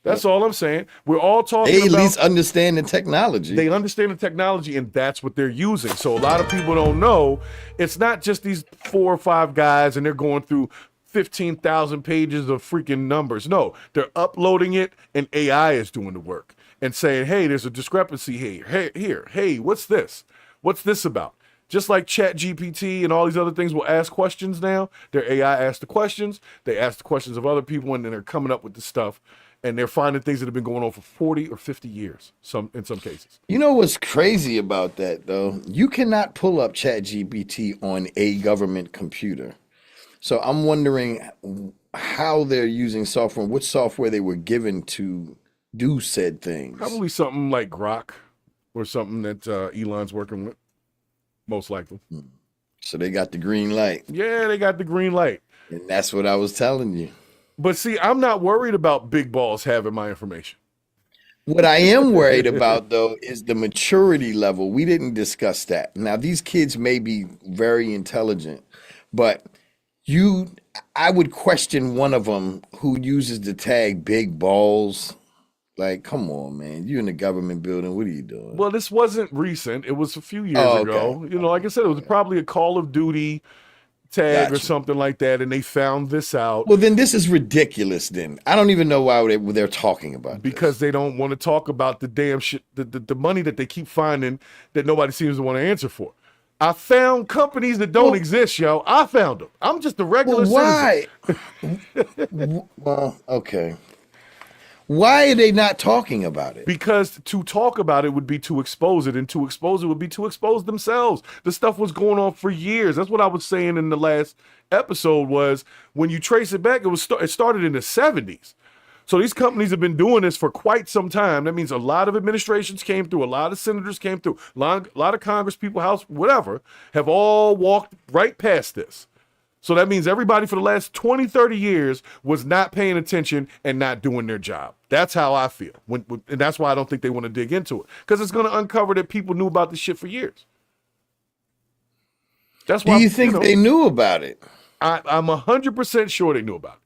That's all I'm saying. We're all talking about, they at least understand the technology. They understand the technology, and that's what they're using. So a lot of people don't know. It's not just these 4 or 5 guys, and they're going through 15,000 pages of freaking numbers. No, they're uploading it, and AI is doing the work and saying, hey, there's a discrepancy here. Hey, what's this? What's this about? Just like ChatGPT and all these other things will ask questions now. Their AI asks the questions. They ask the questions of other people, and then they're coming up with the stuff. And they're finding things that have been going on for 40 or 50 years, in some cases. You know what's crazy about that, though? You cannot pull up ChatGPT on a government computer. So I'm wondering how they're using software, what software they were given to do said things. Probably something like Grok or something that Elon's working with, most likely. So they got the green light. Yeah, they got the green light. And that's what I was telling you. But see, I'm not worried about Big Balls having my information. What I am worried about, though, is the maturity level. We didn't discuss that. Now, these kids may be very intelligent, but I would question one of them who uses the tag Big Balls. Like, come on, man. You're in the government building. What are you doing? Well, this wasn't recent. It was a few years ago. You know, like I said, it was probably a Call of Duty tag or something like that, and they found this out. Well, then this is ridiculous then. I don't even know why they're talking about because they don't want to talk about the damn shit, the money that they keep finding that nobody seems to want to answer for. I found companies that don't exist, yo. I found them. I'm just a regular citizen. Well, okay. Why are they not talking about it? Because to talk about it would be to expose it, and to expose it would be to expose themselves. The stuff was going on for years. That's what I was saying in the last episode was when you trace it back, it started in the 70s. So these companies have been doing this for quite some time. That means a lot of administrations came through, a lot of senators came through, a lot of Congress people, House, whatever, have all walked right past this. So that means everybody for the last 20, 30 years was not paying attention and not doing their job. That's how I feel. And that's why I don't think they want to dig into it. Because it's going to uncover that people knew about this shit for years. That's why. Do you think they knew about it? I'm 100% sure they knew about it.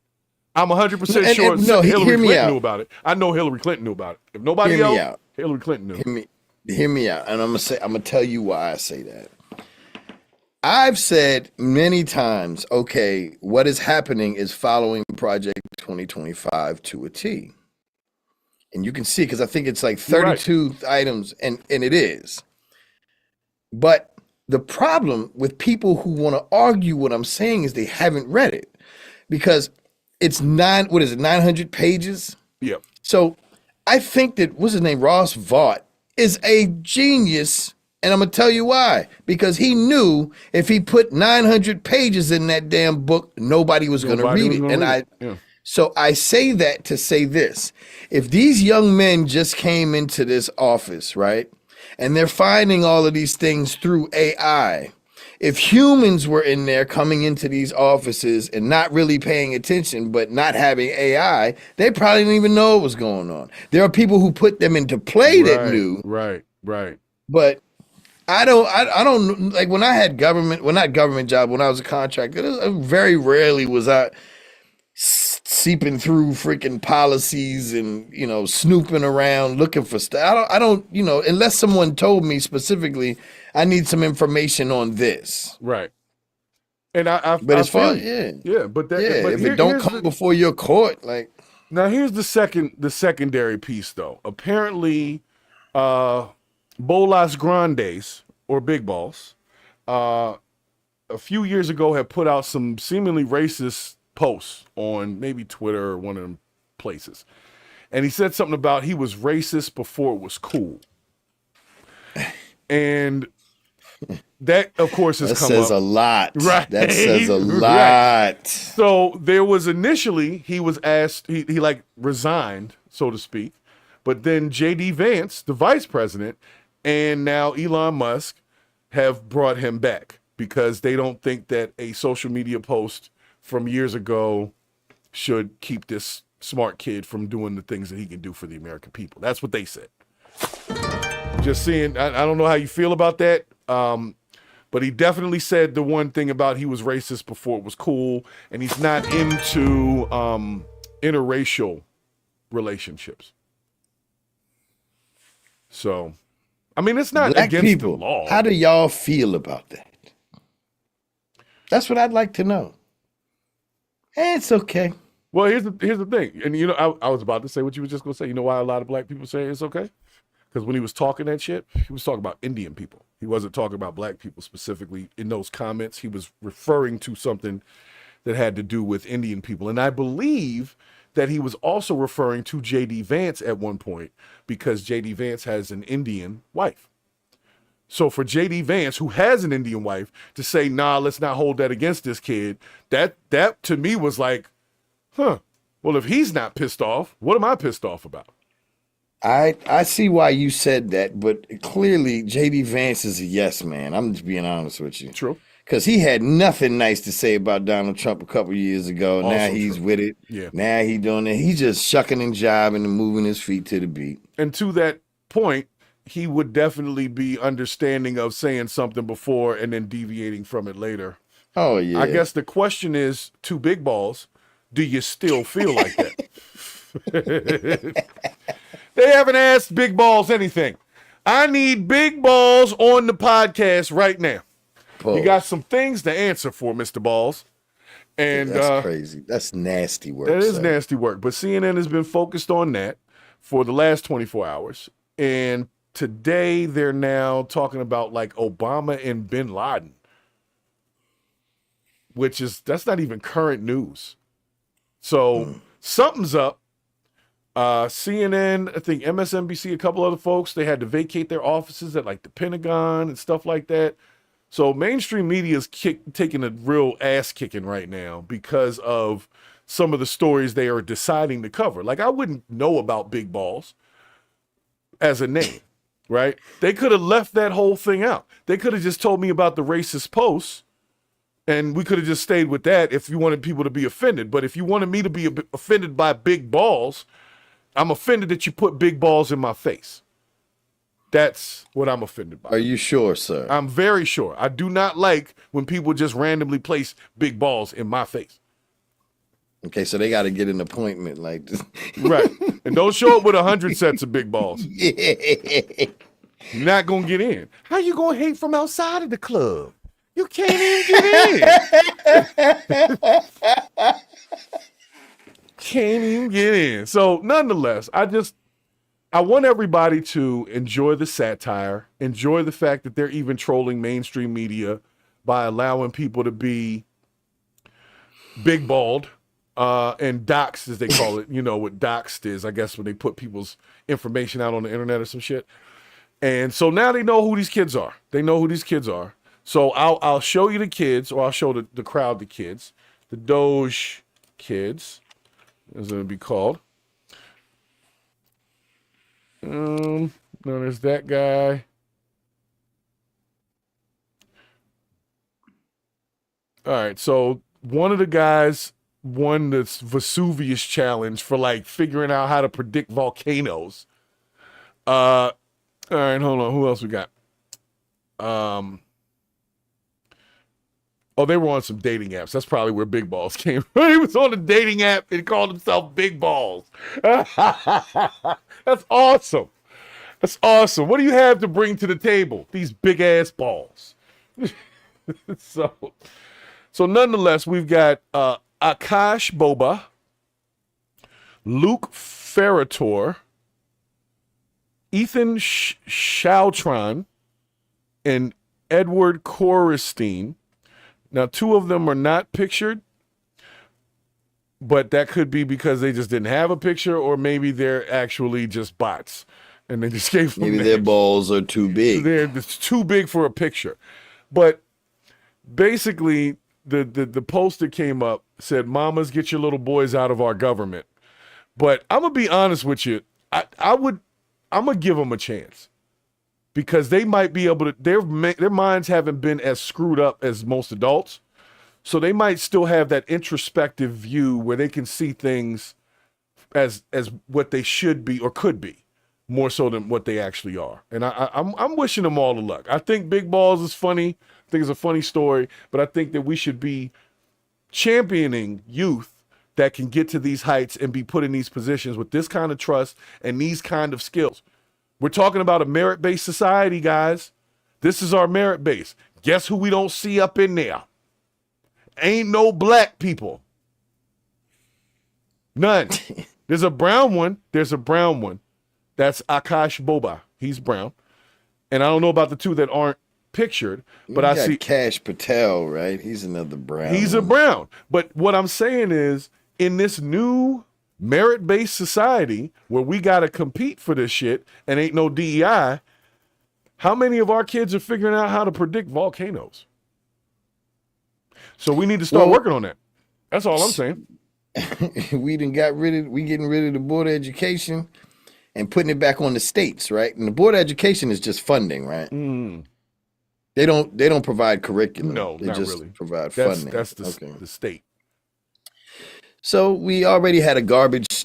I'm 100% sure Hillary Clinton knew about it. I know Hillary Clinton knew about it. If nobody else, Hillary Clinton knew. hear me out, and I'm gonna tell you why I say that. I've said many times, okay, what is happening is following Project 2025 to a T. And you can see, because I think it's like 32 items, and it is. But the problem with people who want to argue what I'm saying is they haven't read it. Because it's 900 pages? Yeah. So I think that, what's his name, Ross Vaught, is a genius. And I'm going to tell you why. Because he knew if he put 900 pages in that damn book, nobody was going to read it. And so I say that to say this. If these young men just came into this office, right, and they're finding all of these things through AI, if humans were in there coming into these offices and not really paying attention, but not having AI, they probably didn't even know what was going on. There are people who put them into play that knew. Right. But I don't like when I had government, well, not government job, when I was a contractor, very rarely was I seeping through freaking policies and, snooping around looking for stuff. I don't, unless someone told me specifically, I need some information on this. Right. And but as far, but if it don't come before your court, like. Now here's the secondary piece though. Apparently, Bolas Grandes, or Big Balls, a few years ago had put out some seemingly racist posts on maybe Twitter or one of them places. And he said something about he was racist before it was cool. And that, of course, has come up. That says a lot. Right. That says a lot. Right. So there was initially, he was asked, he like resigned, so to speak. But then J.D. Vance, the vice president, and now Elon Musk have brought him back because they don't think that a social media post from years ago should keep this smart kid from doing the things that he can do for the American people. That's what they said. Just seeing, I don't know how you feel about that, but he definitely said the one thing about he was racist before it was cool, and he's not into interracial relationships. So, I mean, it's not Black against people, the law. How do y'all feel about that? That's what I'd like to know. It's okay. Well, here's the thing. And, I was about to say what you were just going to say. You know why a lot of black people say it's okay? Because when he was talking that shit, he was talking about Indian people. He wasn't talking about black people specifically. In those comments, he was referring to something that had to do with Indian people. And I believe that he was also referring to J.D. Vance at one point because J.D. Vance has an Indian wife. So for J.D. Vance, who has an Indian wife, to say, nah, let's not hold that against this kid, that to me was like, well, if he's not pissed off, what am I pissed off about? I see why you said that, but clearly J.D. Vance is a yes man. I'm just being honest with you. True. Because he had nothing nice to say about Donald Trump a couple years ago. Also now he's true. with it. Yeah. Now he's doing it. He's just shucking and jiving and moving his feet to the beat. And to that point, he would definitely be understanding of saying something before and then deviating from it later. Oh, yeah. I guess the question is, to Big Balls, do you still feel like that? They haven't asked Big Balls anything. I need Big Balls on the podcast right now. You got some things to answer for, Mr. Balls. And that's crazy. That's nasty work. That is nasty work. But CNN has been focused on that for the last 24 hours. And today they're now talking about like Obama and bin Laden, that's not even current news. So something's up. CNN, I think MSNBC, a couple other folks, they had to vacate their offices at like the Pentagon and stuff like that. So mainstream media is taking a real ass kicking right now because of some of the stories they are deciding to cover. Like I wouldn't know about Big Balls as a name, right? They could have left that whole thing out. They could have just told me about the racist posts and we could have just stayed with that if you wanted people to be offended. But if you wanted me to be offended by Big Balls, I'm offended that you put big balls in my face. That's what I'm offended by. Are you sure, sir? I'm very sure. I do not like when people just randomly place big balls in my face. Okay, so they got to get an appointment like this. Right. And don't show up with 100 sets of big balls. Yeah. You're not gonna get in. How you gonna hate from outside of the club? You can't even get in. Can't even get in. So nonetheless, I want everybody to enjoy the satire, enjoy the fact that they're even trolling mainstream media by allowing people to be big balled and doxed, as they call it. You know what doxed is, I guess, when they put people's information out on the internet or some shit. And so now they know who these kids are. They know who these kids are. So I'll show you the kids, or I'll show the crowd the kids. The Doge kids, as it would be called. No, there's that guy. All right, so one of the guys won this Vesuvius challenge for like figuring out how to predict volcanoes. All right, hold on. Who else we got? Oh, they were on some dating apps. That's probably where Big Balls came from. He was on a dating app and called himself Big Balls. That's awesome. That's awesome. What do you have to bring to the table? These big ass balls. So nonetheless, we've got Akash Boba, Luke Ferrator, Ethan Shautron, and Edward Korestein. Now, two of them are not pictured, but that could be because they just didn't have a picture, or maybe they're actually just bots, and they just gave them maybe names. Their balls are too big. They're too big for a picture. But basically, the post that came up said, "Mamas, get your little boys out of our government." But I'm gonna be honest with you. I'm gonna give them a chance, because they might be able to, their minds haven't been as screwed up as most adults. So they might still have that introspective view where they can see things as what they should be or could be, more so than what they actually are. And I'm wishing them all the luck. I think Big Balls is funny. I think it's a funny story, but I think that we should be championing youth that can get to these heights and be put in these positions with this kind of trust and these kind of skills. We're talking about a merit-based society, guys. This is our merit base. Guess who we don't see up in there? Ain't no black people. None. There's a brown one. That's Akash Boba. He's brown. And I don't know about the two that aren't pictured, but I see Cash Patel, right? He's another brown. He's a brown. But what I'm saying is, in this new merit-based society where we got to compete for this shit and ain't no DEI, how many of our kids are figuring out how to predict volcanoes? So we need to start working on that. That's all I'm saying. We getting rid of the Board of Education and putting it back on the states, right? And the Board of Education is just funding, right? They don't provide curriculum. No, they not just really. Provide funding. That's the state. So we already had a garbage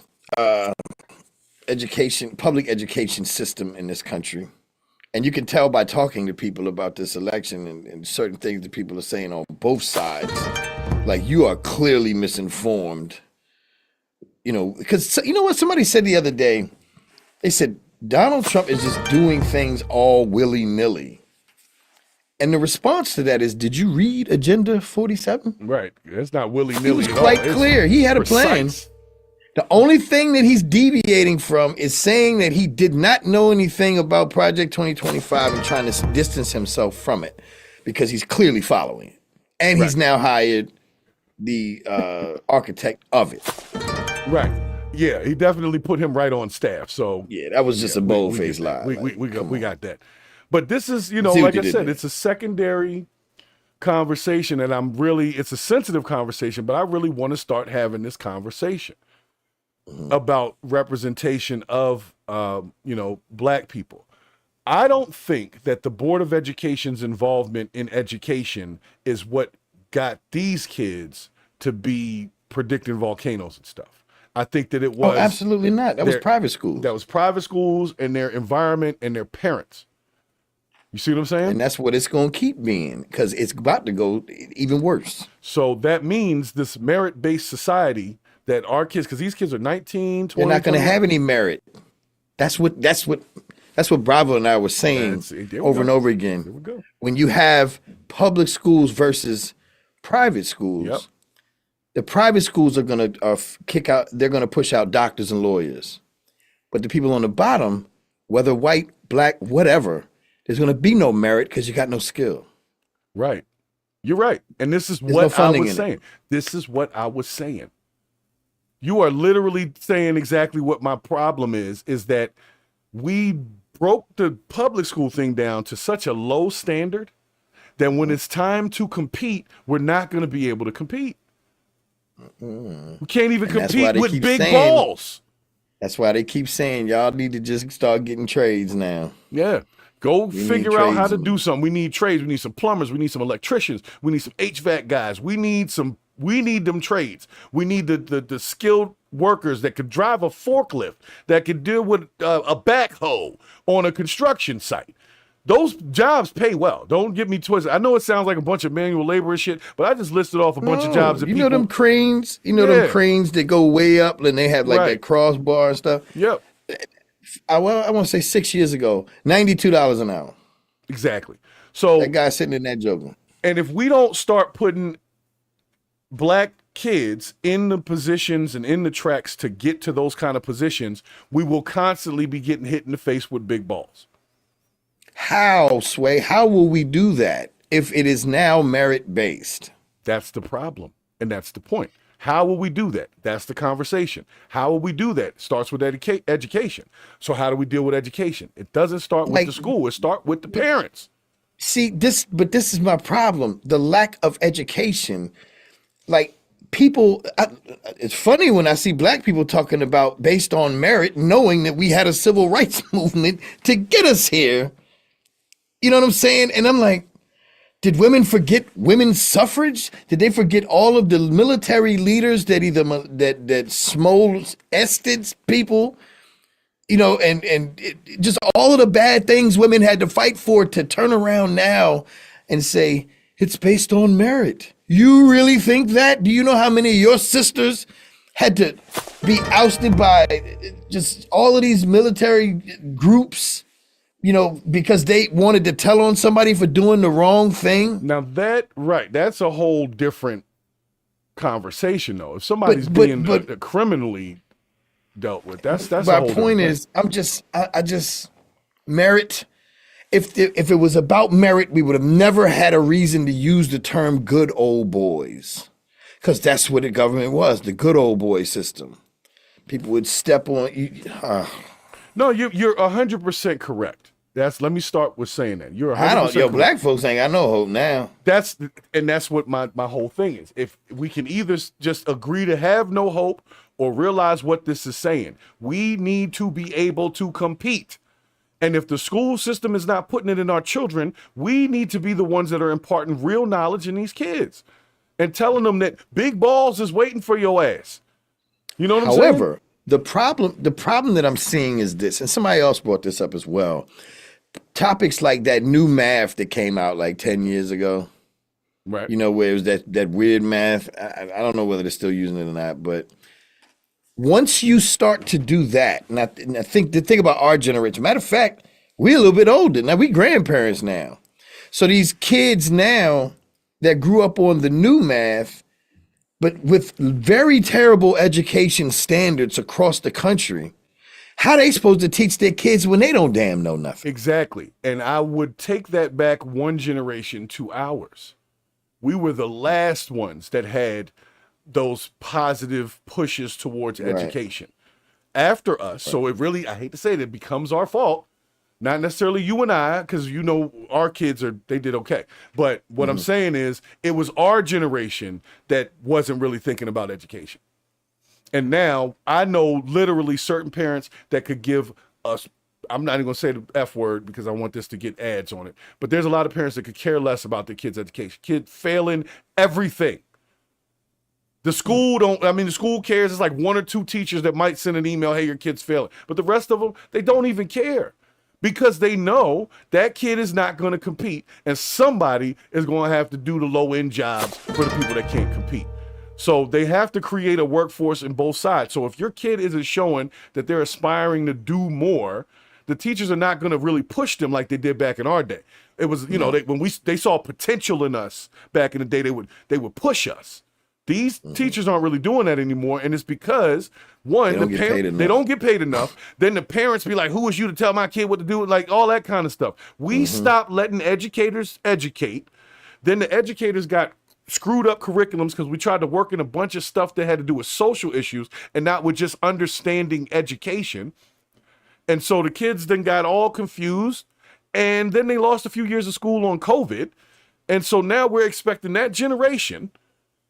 public education system in this country. And you can tell by talking to people about this election and certain things that people are saying on both sides, like, you are clearly misinformed. You know, because you know what somebody said the other day? They said, Donald Trump is just doing things all willy-nilly. And the response to that is, did you read Agenda 47? Right. It's not willy-nilly. It was quite clear. He had a plan. The only thing that he's deviating from is saying that he did not know anything about Project 2025 and trying to distance himself from it, because he's clearly following it. And he's now hired the architect of it. Right. Yeah, he definitely put him right on staff. So yeah, that was just a bold-faced lie. We got that. But this is, you know, like I said, it's a secondary conversation, and it's a sensitive conversation, but I really want to start having this conversation about representation of, black people. I don't think that the Board of Education's involvement in education is what got these kids to be predicting volcanoes and stuff. I think that it was... Oh, absolutely not. That was private schools. That was private schools and their environment and their parents. You see what I'm saying? And that's what it's going to keep being, because it's about to go even worse. So that means this merit-based society that our kids, because these kids are 19, 20. They're not going to have any merit. That's what That's what Bravo and I were saying over and over again. There we go. When you have public schools versus private schools, the private schools are going to they're going to push out doctors and lawyers. But the people on the bottom, whether white, black, whatever, there's going to be no merit because you got no skill. Right. You're right. And this is what I was saying. This is what I was saying. You are literally saying exactly what my problem is that we broke the public school thing down to such a low standard that when it's time to compete, we're not going to be able to compete. We can't even compete with big balls. That's why they keep saying y'all need to just start getting trades now. Yeah. Go figure out how to do something. We need trades. We need some plumbers. We need some electricians. We need some HVAC guys. We need them trades. We need the skilled workers that could drive a forklift, that could deal with a backhoe on a construction site. Those jobs pay well. Don't get me twisted. I know it sounds like a bunch of manual labor and shit, but I just listed off a bunch of jobs that you know them cranes? You know them cranes that go way up and they have like that crossbar and stuff? Yep. I want to say 6 years ago, $92 an hour. Exactly. So that guy sitting in that juggling. And if we don't start putting black kids in the positions and in the tracks to get to those kind of positions, we will constantly be getting hit in the face with big balls. How, Sway? How will we do that if it is now merit-based? That's the problem, and that's the point. How will we do that? That's the conversation. How will we do that? It starts with education. So how do we deal with education? It doesn't start with the school. It starts with the parents. See, this is my problem. The lack of education. Like, people, it's funny when I see black people talking about based on merit, knowing that we had a civil rights movement to get us here. You know what I'm saying? And I'm like, did women forget women's suffrage? Did they forget all of the military leaders that that molested people? You know, and just all of the bad things women had to fight for to turn around now and say, it's based on merit. You really think that? Do you know how many of your sisters had to be ousted by just all of these military groups? You know, because they wanted to tell on somebody for doing the wrong thing. Now that's a whole different conversation, though. If somebody's being criminally dealt with, that's my point is, I just merit. If it was about merit, we would have never had a reason to use the term "good old boys," because that's what the government was, the good old boy system. People would step on you. No, you're 100% correct. Let me start with saying that. You're 100% correct. Black folks ain't got no hope now. That's what my whole thing is. If we can either just agree to have no hope or realize what this is saying, we need to be able to compete. And if the school system is not putting it in our children, we need to be the ones that are imparting real knowledge in these kids and telling them that big balls is waiting for your ass. You know what I'm saying? However, the problem that I'm seeing is this, and somebody else brought this up as well. Topics like that new math that came out like 10 years ago, right? You know, where it was that weird math. I don't know whether they're still using it or not, but once you start to do that, and I think the thing about our generation, matter of fact, we're a little bit older now. We grandparents now, so these kids now that grew up on the new math, but with very terrible education standards across the country. How they supposed to teach their kids when they don't damn know nothing? Exactly. And I would take that back one generation to ours. We were the last ones that had those positive pushes towards education. After us, so it really, I hate to say it becomes our fault. Not necessarily you and I, because you know our kids they did okay. But what I'm saying is it was our generation that wasn't really thinking about education. And now I know literally certain parents that could give us, I'm not even going to say the F word because I want this to get ads on it, but there's a lot of parents that could care less about their kids' education. Kid failing everything. The school the school cares. It's like one or two teachers that might send an email, hey, your kid's failing. But the rest of them, they don't even care because they know that kid is not going to compete and somebody is going to have to do the low-end jobs for the people that can't compete. So they have to create a workforce in both sides. So if your kid isn't showing that they're aspiring to do more, the teachers are not going to really push them like they did back in our day. It was, you know, they saw potential in us back in the day, they would push us. These teachers aren't really doing that anymore, and it's because one, they don't get paid enough. Then the parents be like, "Who is you to tell my kid what to do?" Like all that kind of stuff. We stopped letting educators educate. Then the educators got screwed up curriculums because we tried to work in a bunch of stuff that had to do with social issues and not with just understanding education. And so the kids then got all confused, and then they lost a few years of school on COVID. And so now we're expecting that generation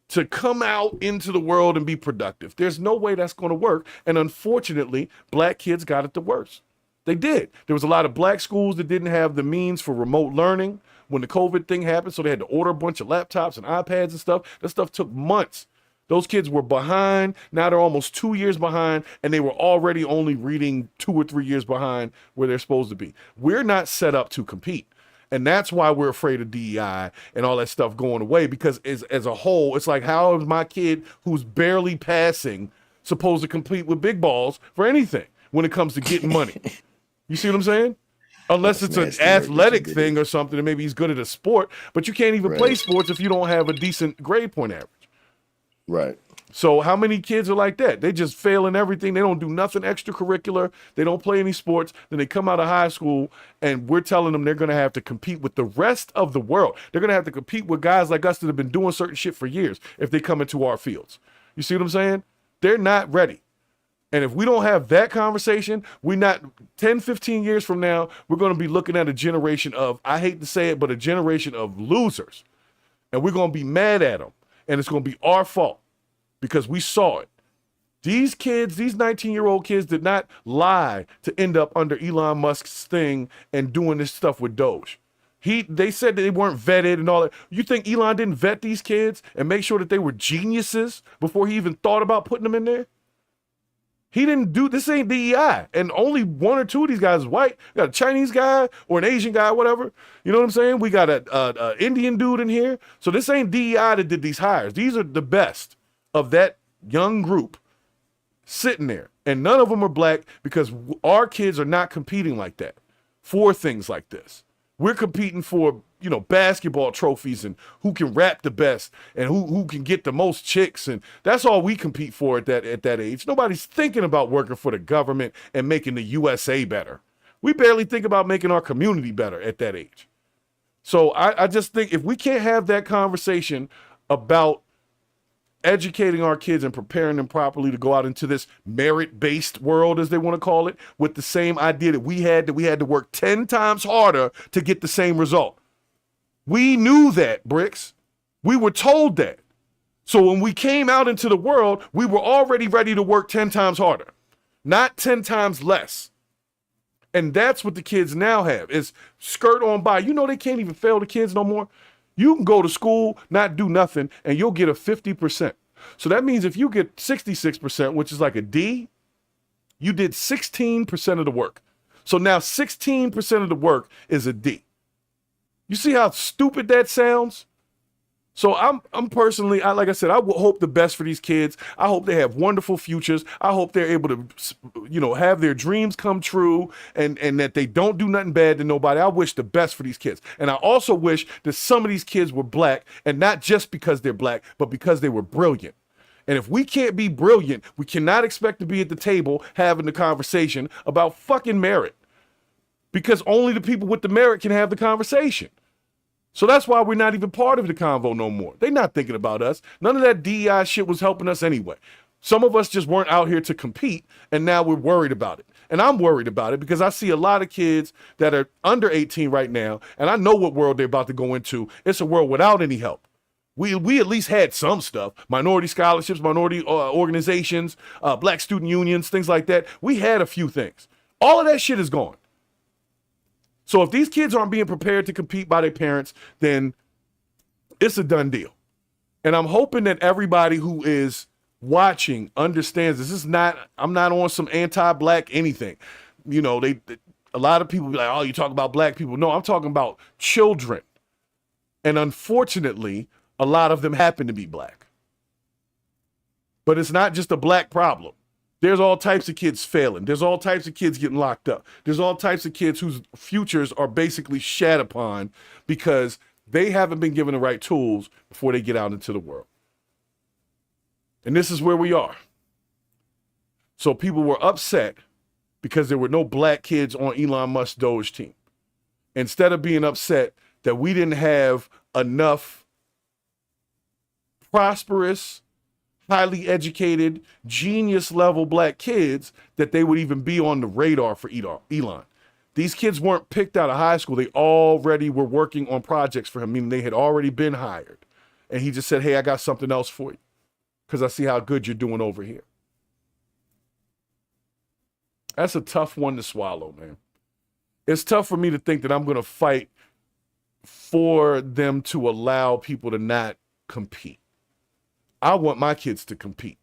to come out into the world and be productive. There's no way that's going to work. And unfortunately, black kids got it the worst. They did. There was a lot of black schools that didn't have the means for remote learning when the COVID thing happened, so they had to order a bunch of laptops and iPads and stuff. That stuff took months. Those kids were behind. Now they're almost 2 years behind, and they were already only reading 2 or 3 years behind where they're supposed to be. We're not set up to compete. And that's why we're afraid of DEI and all that stuff going away, because as a whole, it's like, how is my kid who's barely passing supposed to compete with big balls for anything when it comes to getting money? You see what I'm saying? Unless it's an athletic thing or something, and maybe he's good at a sport, but you can't even play sports if you don't have a decent grade point average. Right. So how many kids are like that? They just fail in everything. They don't do nothing extracurricular. They don't play any sports. Then they come out of high school, and we're telling them they're going to have to compete with the rest of the world. They're going to have to compete with guys like us that have been doing certain shit for years if they come into our fields. You see what I'm saying? They're not ready. And if we don't have that conversation, 10, 15 years from now, we're going to be looking at a generation of, I hate to say it, but a generation of losers. And we're going to be mad at them. And it's going to be our fault because we saw it. These kids, these 19-year-old kids did not lie to end up under Elon Musk's thing and doing this stuff with Doge. They said that they weren't vetted and all that. You think Elon didn't vet these kids and make sure that they were geniuses before he even thought about putting them in there? He didn't do, this ain't DEI. And only 1 or 2 of these guys is white. We got a Chinese guy or an Asian guy, whatever. You know what I'm saying? We got a Indian dude in here. So this ain't DEI that did these hires. These are the best of that young group sitting there. And none of them are black because our kids are not competing like that for things like this. We're competing for, basketball trophies and who can rap the best and who can get the most chicks. And that's all we compete for at that age. Nobody's thinking about working for the government and making the USA better. We barely think about making our community better at that age. So I just think if we can't have that conversation about educating our kids and preparing them properly to go out into this merit-based world, as they want to call it, with the same idea that we had to work 10 times harder to get the same result. We knew that, Bricks. We were told that. So when we came out into the world, we were already ready to work 10 times harder, not 10 times less. And that's what the kids now have, is skirt on by. They can't even fail the kids no more. You can go to school, not do nothing, and you'll get a 50%. So that means if you get 66%, which is like a D, you did 16% of the work. So now 16% of the work is a D. You see how stupid that sounds? So I'm personally, like I said, I hope the best for these kids. I hope they have wonderful futures. I hope they're able to, have their dreams come true and that they don't do nothing bad to nobody. I wish the best for these kids. And I also wish that some of these kids were black, and not just because they're black, but because they were brilliant. And if we can't be brilliant, we cannot expect to be at the table having the conversation about fucking merit, because only the people with the merit can have the conversation. So that's why we're not even part of the convo no more. They're not thinking about us. None of that DEI shit was helping us anyway. Some of us just weren't out here to compete, and now we're worried about it. And I'm worried about it because I see a lot of kids that are under 18 right now, and I know what world they're about to go into. It's a world without any help. We at least had some stuff, minority scholarships, minority organizations, black student unions, things like that. We had a few things. All of that shit is gone. So if these kids aren't being prepared to compete by their parents, then it's a done deal. And I'm hoping that everybody who is watching understands this. I'm not on some anti-black anything. A lot of people be like, oh, you talk about black people. No, I'm talking about children. And unfortunately, a lot of them happen to be black. But it's not just a black problem. There's all types of kids failing. There's all types of kids getting locked up. There's all types of kids whose futures are basically shat upon because they haven't been given the right tools before they get out into the world. And this is where we are. So people were upset because there were no black kids on Elon Musk's D.O.G.E team. Instead of being upset that we didn't have enough prosperous, highly educated, genius level black kids that they would even be on the radar for Elon. These kids weren't picked out of high school. They already were working on projects for him, meaning they had already been hired. And he just said, hey, I got something else for you because I see how good you're doing over here. That's a tough one to swallow, man. It's tough for me to think that I'm going to fight for them to allow people to not compete. I want my kids to compete.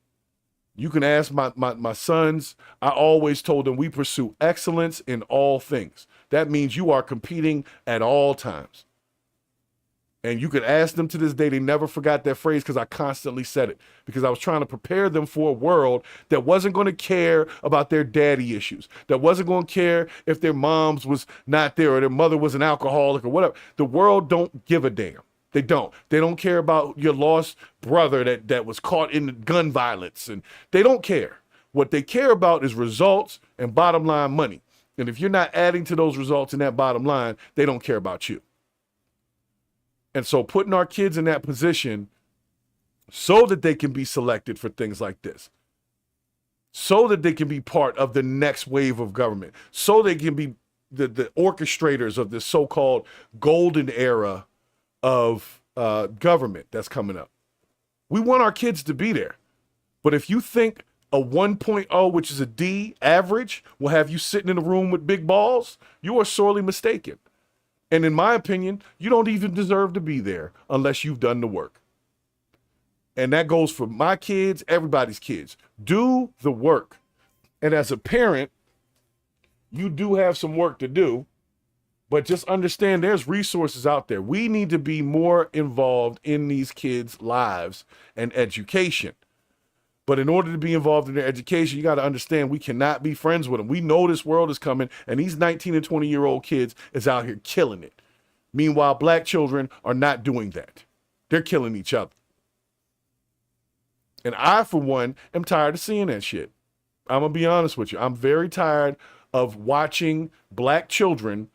You can ask my sons. I always told them we pursue excellence in all things. That means you are competing at all times. And you could ask them to this day, they never forgot that phrase because I constantly said it. Because I was trying to prepare them for a world that wasn't going to care about their daddy issues. That wasn't going to care if their moms was not there or their mother was an alcoholic or whatever. The world don't give a damn. They don't. They don't care about your lost brother that was caught in gun violence. And they don't care. What they care about is results and bottom line money. And if you're not adding to those results in that bottom line, they don't care about you. And so putting our kids in that position so that they can be selected for things like this, so that they can be part of the next wave of government, so they can be the orchestrators of this so-called golden era of government that's coming up. We want our kids to be there. But if you think a 1.0, which is a D average, will have you sitting in a room with big balls, you are sorely mistaken. And in my opinion, you don't even deserve to be there unless you've done the work. And that goes for my kids, everybody's kids. Do the work. And as a parent, you do have some work to do, but just understand there's resources out there. We need to be more involved in these kids' lives and education. But in order to be involved in their education, you got to understand we cannot be friends with them. We know this world is coming, and these 19 and 20-year-old kids is out here killing it. Meanwhile, black children are not doing that. They're killing each other. And I, for one, am tired of seeing that shit. I'm going to be honest with you. I'm very tired of watching black children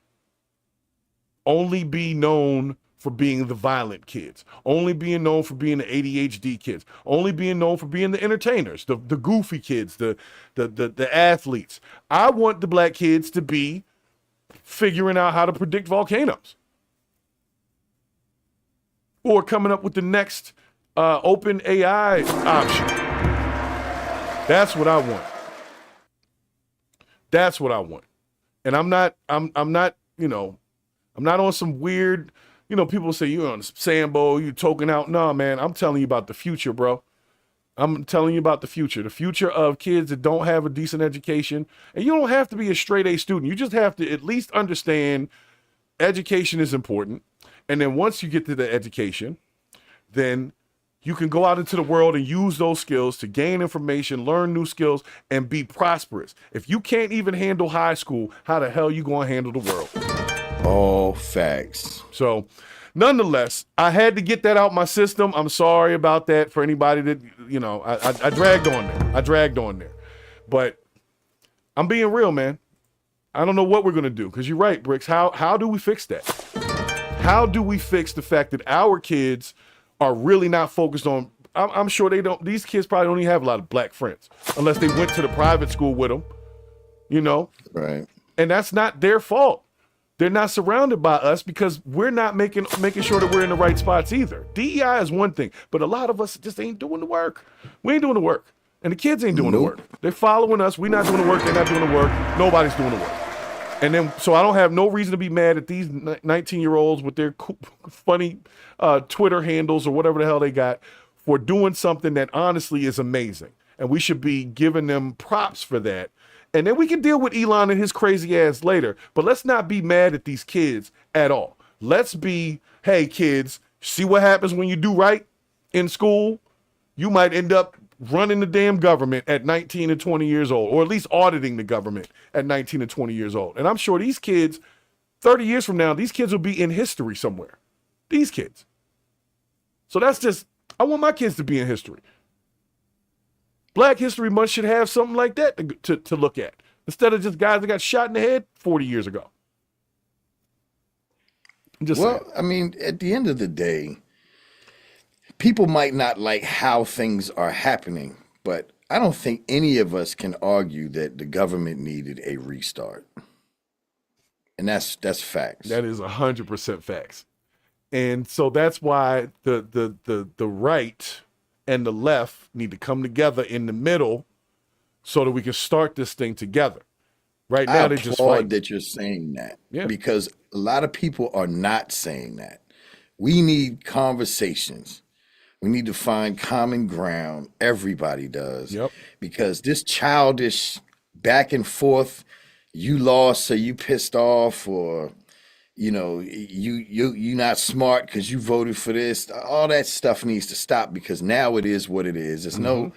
only be known for being the violent kids, only being known for being the ADHD kids, only being known for being the entertainers, the goofy kids, the athletes. I want the black kids to be figuring out how to predict volcanoes or coming up with the next open AI option. That's what I want. That's what I want. And I'm not, you know, I'm not on some weird, you know, people say you're on Sambo, you token out. No, man, I'm telling you about the future, bro. I'm telling you about the future of kids that don't have a decent education. And you don't have to be a straight A student. You just have to at least understand education is important. And then once you get to the education, then you can go out into the world and use those skills to gain information, learn new skills, and be prosperous. If you can't even handle high school, how the hell you going to handle the world? All facts. So nonetheless, I had to get that out my system. I'm sorry about that for anybody that, you know, I dragged on there. But I'm being real, man. I don't know what we're going to do because you're right, Bricks. How do we fix that? How do we fix the fact that our kids are really not focused on, I'm sure these kids probably don't even have a lot of black friends unless they went to the private school with them, you know? Right. And that's not their fault. They're not surrounded by us because we're not making sure that we're in the right spots either. DEI is one thing, but a lot of us just ain't doing the work. We ain't doing the work. And the kids ain't doing the work. They're following us. We're not doing the work. They're not doing the work. Nobody's doing the work. And then, so I don't have no reason to be mad at these 19-year-olds with their funny Twitter handles or whatever the hell they got for doing something that honestly is amazing. And we should be giving them props for that. And then we can deal with Elon and his crazy ass later. But let's not be mad at these kids at all. Let's be, hey, kids, see what happens when you do right in school? You might end up running the damn government at 19 and 20 years old, or at least auditing the government at 19 and 20 years old. And I'm sure these kids, 30 years from now, these kids will be in history somewhere. These kids. So that's just, I want my kids to be in history. Black History Month should have something like that to look at, instead of just guys that got shot in the head 40 years ago. Well, saying. I mean, at the end of the day, people might not like how things are happening, but I don't think any of us can argue that the government needed a restart. And that's facts. That is 100% facts. And so that's why the right and the left need to come together in the middle so that we can start this thing together. Right now, they just fight. That you're saying that, because a lot of people are not saying that. We need conversations. We need to find common ground. Everybody does. Because this childish back and forth, you lost, so you pissed off, or you not smart because you voted for this. All that stuff needs to stop, because now it is what it is. There's you're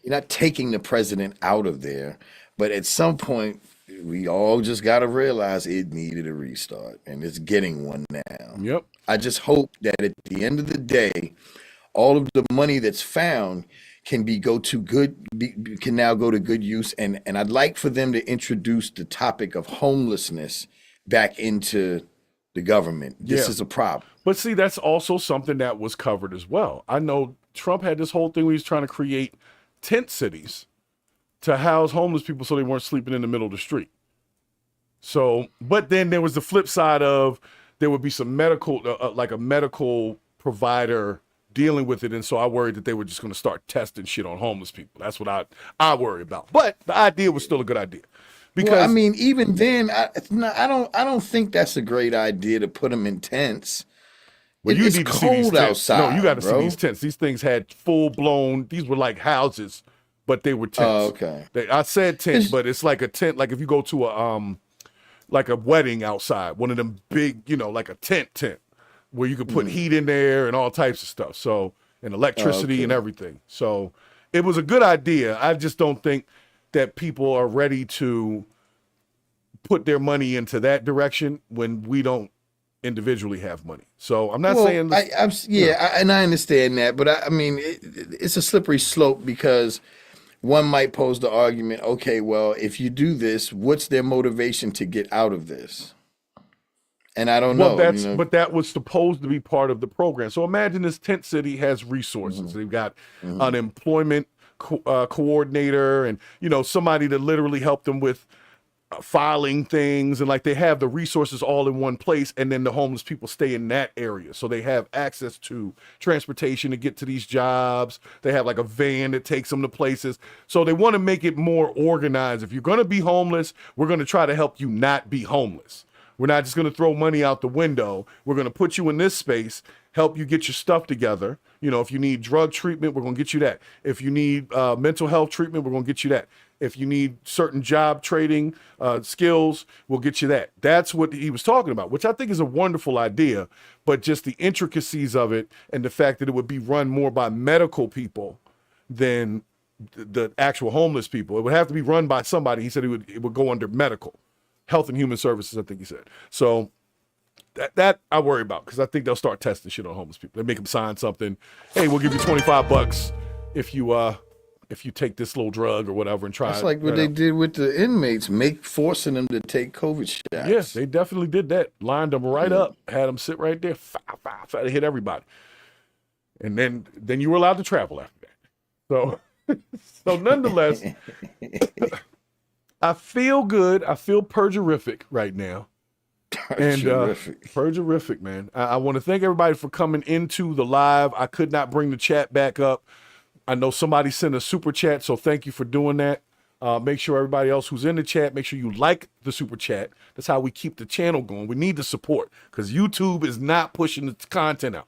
not taking the president out of there, but at some point we all just got to realize it needed a restart, and it's getting one now. I just hope that at the end of the day, all of the money that's found can now go to good use. And I'd like for them to introduce the topic of homelessness back into the government. This is a problem. But see, that's also something that was covered as well. I know Trump had this whole thing where he was trying to create tent cities to house homeless people so they weren't sleeping in the middle of the street. So, but then there was the flip side of, there would be some medical, like a medical provider dealing with it. And so I worried that they were just going to start testing shit on homeless people. That's what I worry about. But the idea was still a good idea. Because I mean, even then, I don't think that's a great idea to put them in tents. Well, you it's need to cold see these tents. outside. No, you got to see bro. these tents. These things had full blown. These were like houses, but they were tents. Oh, okay. I said tent, but it's like a tent. Like if you go to a like a wedding outside, one of them big, like a tent where you could put heat in there and all types of stuff. So, and electricity and everything. So it was a good idea. I just don't think that people are ready to put their money into that direction when we don't individually have money. So I'm not saying. And I understand that, but I mean, it's a slippery slope, because one might pose the argument, okay, well, if you do this, what's their motivation to get out of this? And I don't know. But that was supposed to be part of the program. So imagine this tent city has resources. They've got unemployment coordinator and, somebody to literally help them with filing things, and like they have the resources all in one place, and then the homeless people stay in that area, so they have access to transportation to get to these jobs. They have like a van that takes them to places, so they want to make it more organized. If you're going to be homeless, we're going to try to help you not be homeless. We're not just going to throw money out the window. We're going to put you in this space, help you get your stuff together. If you need drug treatment, we're going to get you that. If you need mental health treatment, we're going to get you that. If you need certain job trading skills, we'll get you that. That's what he was talking about, which I think is a wonderful idea, but just the intricacies of it and the fact that it would be run more by medical people than the actual homeless people. It would have to be run by somebody. He said it would go under medical, health and human services, I think he said. So that I worry about, because I think they'll start testing shit on homeless people. They make them sign something. Hey, we'll give you $25 if you take this little drug or whatever and try. That's like what they did with the inmates, forcing them to take COVID shots. Yes, they definitely did that. Lined them right up, had them sit right there, they hit everybody. And then you were allowed to travel after that. So nonetheless, I feel good. I feel purgerific right now. Purgerific, man. I want to thank everybody for coming into the live. I could not bring the chat back up. I know somebody sent a super chat, so thank you for doing that. Make sure everybody else who's in the chat, make sure you like the super chat. That's how we keep the channel going. We need the support, because YouTube is not pushing the content out.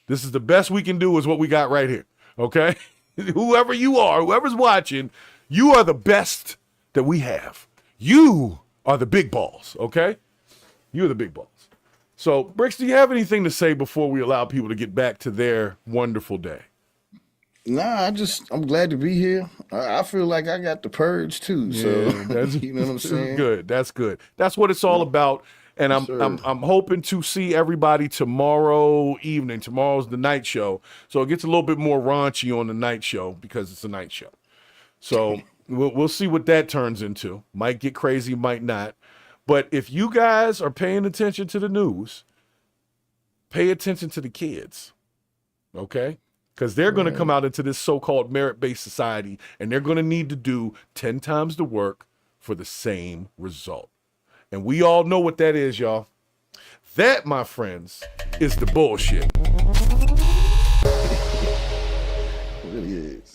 This is the best we can do, is what we got right here, okay? Whoever you are, whoever's watching, you are the best that we have. You are the big balls, okay? You're the big balls. So, Bricks, do you have anything to say before we allow people to get back to their wonderful day? Nah, I'm glad to be here. I feel like I got the purge too. So that's, you know what I'm saying? Good. That's good. That's what it's all about. And I'm hoping to see everybody tomorrow evening. Tomorrow's the night show, so it gets a little bit more raunchy on the night show because it's a night show. So we'll see what that turns into. Might get crazy, might not. But if you guys are paying attention to the news, pay attention to the kids, okay? Because they're going to come out into this so-called merit-based society, and they're going to need to do 10 times the work for the same result. And we all know what that is, y'all. That, my friends, is the bullshit. It really is.